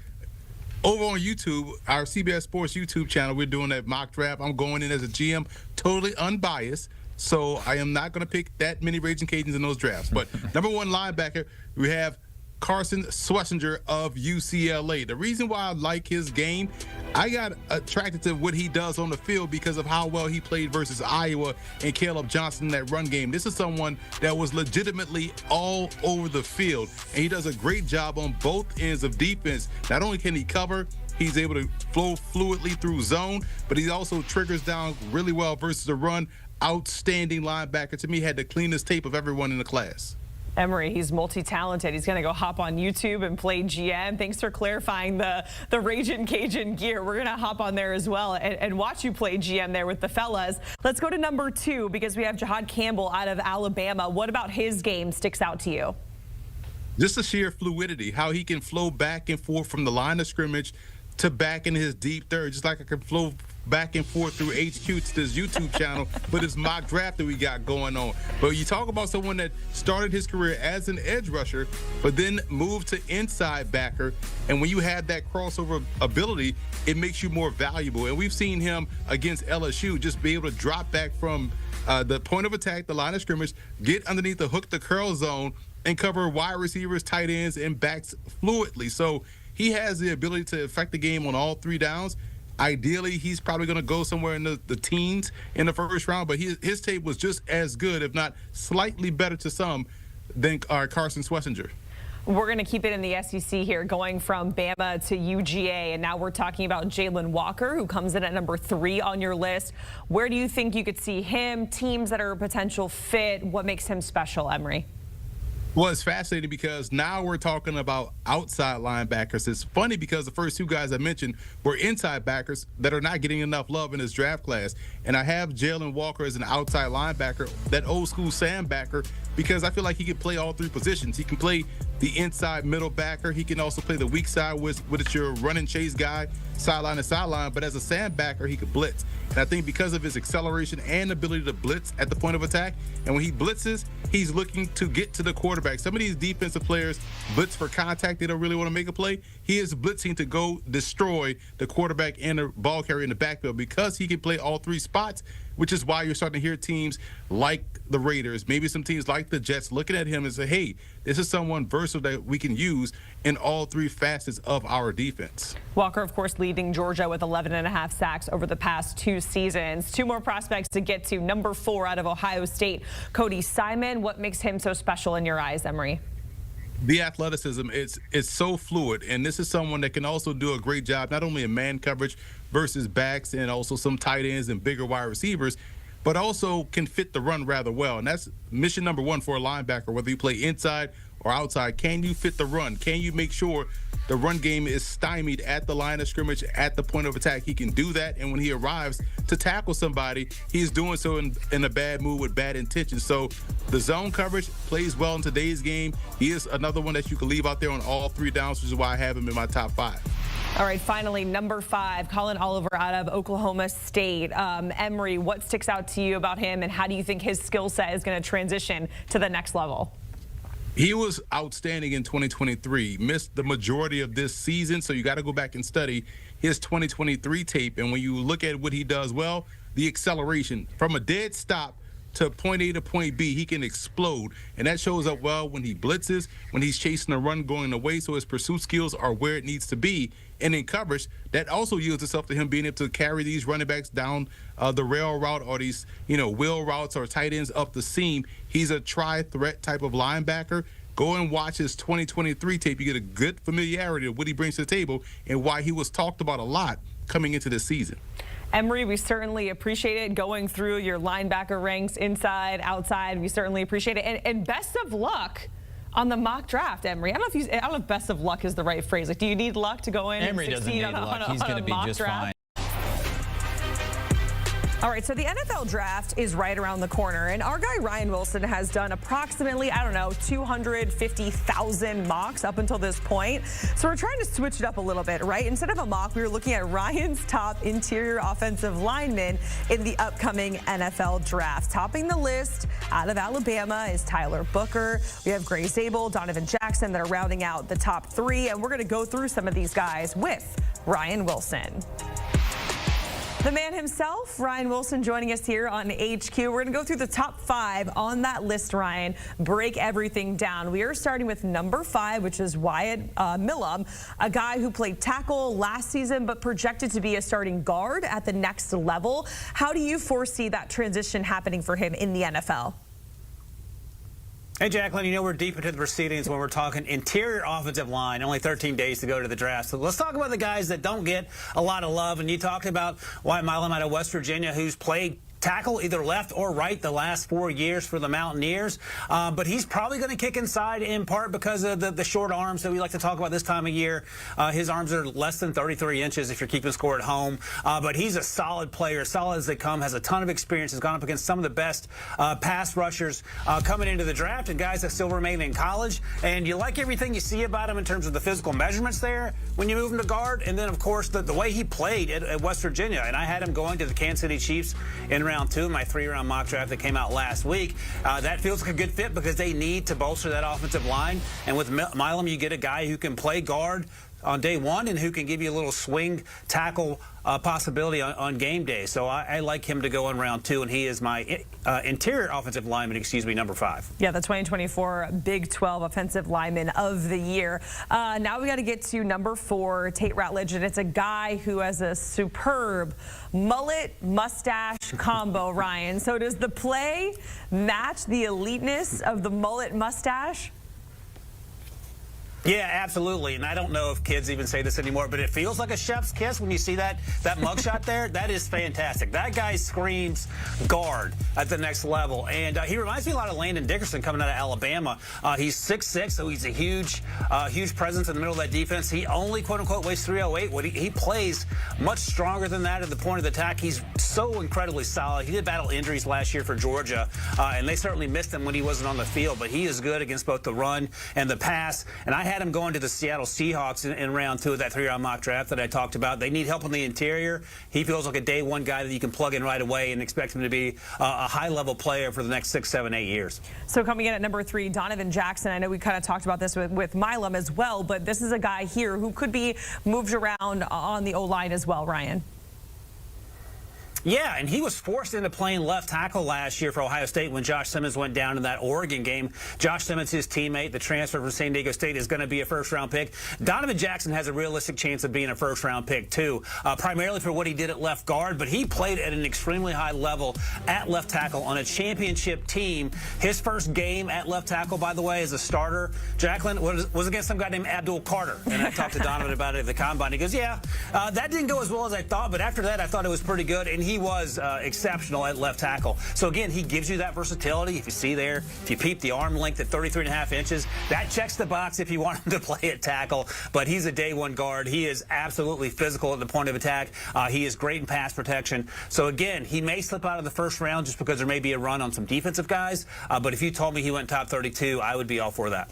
over on YouTube, our CBS Sports YouTube channel, we're doing that mock draft. I'm going in as a GM, totally unbiased. So I am not going to pick that many Ragin' Cajuns in those drafts. But number 1 linebacker, we have Carson Schlesinger of UCLA. The reason why I like his game, I got attracted to what he does on the field because of how well he played versus Iowa and Caleb Johnson in that run game. This is someone that was legitimately all over the field, and he does a great job on both ends of defense. Not only can he cover, he's able to flow fluidly through zone, but he also triggers down really well versus the run. Outstanding linebacker. To me, had the cleanest tape of everyone in the class. Emory, he's multi-talented. He's going to go hop on YouTube and play GM. Thanks for clarifying the Ragin' Cajun gear. We're going to hop on there as well and watch you play GM there with the fellas. Let's go to number 2 because we have Jahad Campbell out of Alabama. What about his game sticks out to you? Just the sheer fluidity, how he can flow back and forth from the line of scrimmage to back in his deep third, just like I can flow back and forth through HQ to this YouTube channel for this mock draft that we got going on. But you talk about someone that started his career as an edge rusher, but then moved to inside backer. And when you have that crossover ability, it makes you more valuable. And we've seen him against LSU just be able to drop back from the point of attack, the line of scrimmage, get underneath the hook, the curl zone, and cover wide receivers, tight ends, and backs fluidly. So he has the ability to affect the game on all 3 downs. Ideally, he's probably going to go somewhere in the teens in the first round, but his tape was just as good, if not slightly better to some, than Carson Schlesinger. We're going to keep it in the SEC here, going from Bama to UGA, and now we're talking about Jalen Walker, who comes in at number 3 on your list. Where do you think you could see him, teams that are a potential fit? What makes him special, Emory? Well, it's fascinating because now we're talking about outside linebackers. It's funny because the first 2 guys I mentioned were inside backers that are not getting enough love in this draft class. And I have Jalen Walker as an outside linebacker, that old school Sam backer, because I feel like he can play all 3 positions. He can play the inside middle backer. He can also play the weak side with your run and chase guy, sideline to sideline. But as a Sam backer, he could blitz. And I think because of his acceleration and ability to blitz at the point of attack, and when he blitzes, he's looking to get to the quarterback. Some of these defensive players blitz for contact. They don't really want to make a play. He is blitzing to go destroy the quarterback and the ball carrier in the backfield because he can play all 3 spots, which is why you're starting to hear teams like the Raiders, maybe some teams like the Jets, looking at him and say, hey, this is someone versatile that we can use in all 3 facets of our defense. Walker, of course, leading Georgia with 11.5 sacks over the past 2 seasons. 2 more prospects to get to. Number 4 out of Ohio State, Cody Simon. What makes him so special in your eyes, Emory? The athleticism, it's so fluid, and this is someone that can also do a great job, not only in man coverage versus backs and also some tight ends and bigger wide receivers, but also can fit the run rather well. And that's mission number 1 for a linebacker, whether you play inside or outside. Can you fit the run? Can you make sure the run game is stymied at the line of scrimmage, at the point of attack? He can do that, and when he arrives to tackle somebody, he's doing so in a bad mood with bad intentions. So the zone coverage plays well in today's game. He is another one that you can leave out there on all 3 downs, which is why I have him in my top 5. All right, finally, number 5, Colin Oliver out of Oklahoma State. Emory, what sticks out to you about him, and how do you think his skill set is going to transition to the next level? He was outstanding in 2023, missed the majority of this season, so you got to go back and study his 2023 tape. And when you look at what he does well, the acceleration from a dead stop to point A to point B, he can explode. And that shows up well when he blitzes, when he's chasing a run going away, so his pursuit skills are where it needs to be. And in coverage, that also yields itself to him being able to carry these running backs down the rail route or these, wheel routes or tight ends up the seam. He's a tri-threat type of linebacker. Go and watch his 2023 tape. You get a good familiarity of what he brings to the table and why he was talked about a lot coming into this season. Emery, we certainly appreciate it going through your linebacker ranks inside, outside. We certainly appreciate it. And best of luck on the mock draft, Emery. I don't know if best of luck is the right phrase. Like, do you need luck to go in Emery and succeed doesn't need luck. He's going to be just fine. All right, so the NFL draft is right around the corner, and our guy Ryan Wilson has done approximately, 250,000 mocks up until this point. So we're trying to switch it up a little bit, right? Instead of a mock, we were looking at Ryan's top interior offensive linemen in the upcoming NFL draft. Topping the list out of Alabama is Tyler Booker. We have Gray Zabel, Donovan Jackson that are rounding out the top three, and we're going to go through some of these guys with Ryan Wilson. The man himself, Ryan Wilson, joining us here on HQ. We're going to go through the top 5 on that list, Ryan, break everything down. We are starting with number 5, which is Wyatt Millam, a guy who played tackle last season but projected to be a starting guard at the next level. How do you foresee that transition happening for him in the NFL? Hey, Jacqueline, we're deep into the proceedings when we're talking interior offensive line, only 13 days to go to the draft. So let's talk about the guys that don't get a lot of love. And you talked about Wyatt Millam out of West Virginia, who's played tackle either left or right the last 4 years for the Mountaineers. But he's probably going to kick inside in part because of the short arms that we like to talk about this time of year. His arms are less than 33 inches if you're keeping score at home. But he's a solid player, solid as they come, has a ton of experience, has gone up against some of the best pass rushers coming into the draft and guys that still remain in college. And you like everything you see about him in terms of the physical measurements there when you move him to guard. And then, of course, the way he played at West Virginia. And I had him going to the Kansas City Chiefs in round 2, my 3-round mock draft that came out last week. That feels like a good fit because they need to bolster that offensive line. And with Millam, you get a guy who can play guard on day one and who can give you a little swing tackle possibility on game day. So I like him to go in round 2, and he is my interior offensive lineman, number 5. Yeah, the 2024 Big 12 Offensive Lineman of the Year. Now we got to get to number 4, Tate Ratledge, and it's a guy who has a superb mullet mustache combo, Ryan. So does the play match the eliteness of the mullet mustache? Yeah, absolutely. And I don't know if kids even say this anymore, but it feels like a chef's kiss when you see that mugshot there. That is fantastic. That guy screams guard at the next level. And he reminds me a lot of Landon Dickerson coming out of Alabama. He's 6'6", so he's a huge presence in the middle of that defense. He only, quote-unquote, weighs 308. He plays much stronger than that at the point of the attack. He's so incredibly solid. He did battle injuries last year for Georgia, and they certainly missed him when he wasn't on the field. But he is good against both the run and the pass. And I had him going to the Seattle Seahawks in round 2 of that 3-round mock draft that I talked about. They need help on the interior. He feels like a day one guy that you can plug in right away and expect him to be a high-level player for the next 6, 7, 8 years. So coming in at number 3, Donovan Jackson. I know we kind of talked about this with Millam as well, but this is a guy here who could be moved around on the O-line as well, Ryan. Yeah, and he was forced into playing left tackle last year for Ohio State when Josh Simmons went down in that Oregon game. Josh Simmons, his teammate, the transfer from San Diego State, is going to be a first-round pick. Donovan Jackson has a realistic chance of being a first-round pick, too, primarily for what he did at left guard, but he played at an extremely high level at left tackle on a championship team. His first game at left tackle, by the way, as a starter, Jacqueline, was against some guy named Abdul Carter, and I talked to Donovan about it at the Combine. He goes, yeah, that didn't go as well as I thought, but after that, I thought it was pretty good, and he was exceptional at left tackle. So again, he gives you that versatility. If you see there, if you peep the arm length at 33.5 inches, that checks the box if you want him to play at tackle. But he's a day one guard. He is absolutely physical at the point of attack. He is great in pass protection. So again, he may slip out of the first round just because there may be a run on some defensive guys. But if you told me he went top 32, I would be all for that.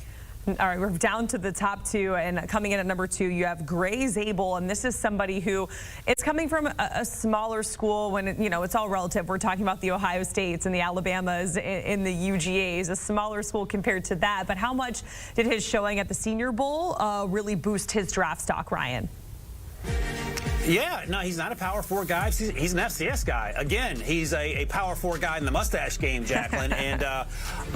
All right, we're down to the top 2, and coming in at number 2, you have Gray Zabel, and this is somebody who it's coming from a smaller school when, it's all relative. We're talking about the Ohio States and the Alabamas in the UGAs, a smaller school compared to that. But how much did his showing at the Senior Bowl really boost his draft stock, Ryan? Yeah, no, he's not a power 4 guy. He's an FCS guy. Again, he's a power 4 guy in the mustache game, Jacqueline. And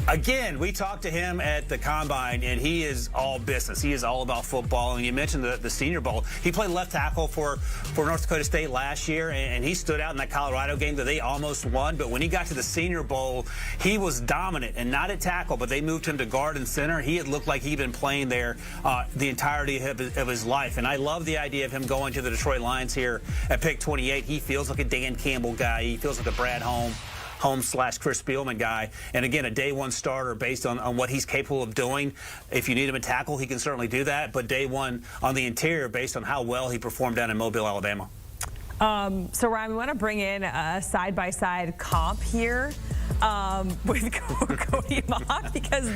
again, we talked to him at the Combine, and he is all business. He is all about football. And you mentioned the Senior Bowl. He played left tackle for North Dakota State last year, and he stood out in that Colorado game that they almost won. But when he got to the Senior Bowl, he was dominant, and not at tackle, but they moved him to guard and center. He had looked like he'd been playing there the entirety of his life. And I love the idea of him going to the Detroit Lions here at pick 28. He feels like a Dan Campbell guy. He feels like a Brad Holmes/Chris Spielman guy. And again, a day one starter based on what he's capable of doing. If you need him at tackle, he can certainly do that. But day one on the interior based on how well he performed down in Mobile, Alabama. So, Ryan, we want to bring in a side-by-side comp here with Cody Mock because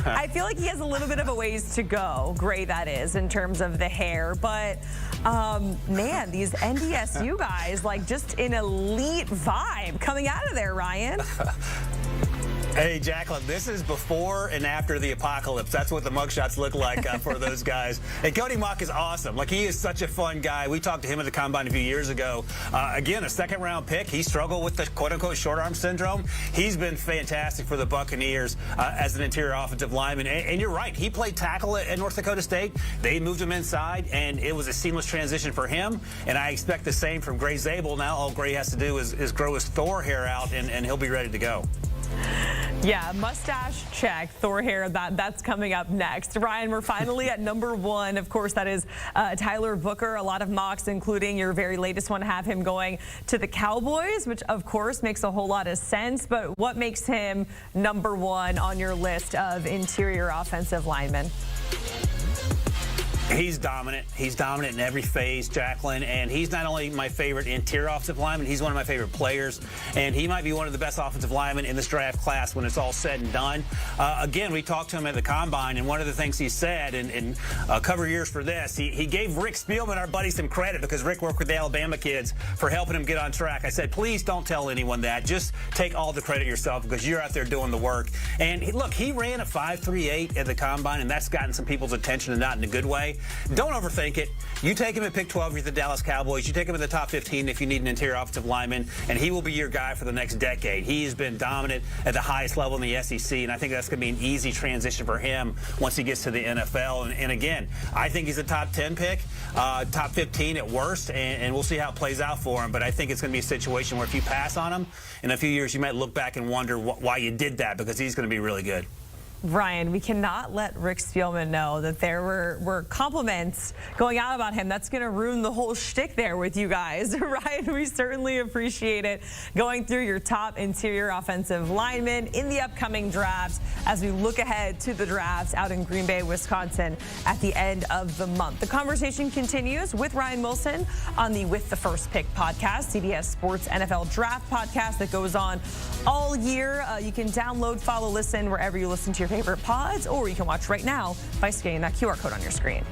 I feel like he has a little bit of a ways to go, gray that is, in terms of the hair. But, man, these NDSU guys, like just an elite vibe coming out of there, Ryan. Hey, Jacqueline, this is before and after the apocalypse. That's what the mugshots look like for those guys. And Cody Mock is awesome. Like, he is such a fun guy. We talked to him at the Combine a few years ago. Again, a second-round pick. He struggled with the quote-unquote short arm syndrome. He's been fantastic for the Buccaneers as an interior offensive lineman. And you're right. He played tackle at North Dakota State. They moved him inside, and it was a seamless transition for him. And I expect the same from Gray Zabel. Now all Gray has to do is grow his Thor hair out, and he'll be ready to go. Yeah, mustache check, Thor hair, that's coming up next. Ryan, we're finally at number 1. Of course, that is Tyler Booker. A lot of mocks, including your very latest one, have him going to the Cowboys, which of course makes a whole lot of sense. But what makes him number 1 on your list of interior offensive linemen? He's dominant. He's dominant in every phase, Jacqueline. And he's not only my favorite interior offensive lineman, he's one of my favorite players. And he might be one of the best offensive linemen in this draft class when it's all said and done. Again, we talked to him at the Combine, and one of the things he said, and cover years for this, he gave Rick Spielman, our buddy, some credit because Rick worked with the Alabama kids for helping him get on track. I said, please don't tell anyone that. Just take all the credit yourself because you're out there doing the work. And look, he ran a 5.38 at the Combine, and that's gotten some people's attention, and not in a good way. Don't overthink it. You take him at pick 12 with the Dallas Cowboys. You take him in the top 15 if you need an interior offensive lineman, and he will be your guy for the next decade. He's been dominant at the highest level in the SEC, and I think that's going to be an easy transition for him once he gets to the NFL. And again, I think he's a top 10 pick, top 15 at worst, and we'll see how it plays out for him. But I think it's going to be a situation where if you pass on him, in a few years you might look back and wonder why you did that, because he's going to be really good. Ryan, we cannot let Rick Spielman know that there were compliments going out about him. That's going to ruin the whole shtick there with you guys. Ryan, we certainly appreciate it going through your top interior offensive linemen in the upcoming drafts as we look ahead to the drafts out in Green Bay, Wisconsin at the end of the month. The conversation continues with Ryan Wilson on the With the First Pick podcast, CBS Sports NFL Draft podcast that goes on all year. You can download, follow, listen wherever you listen to your favorite pods, or you can watch right now by scanning that QR code on your screen.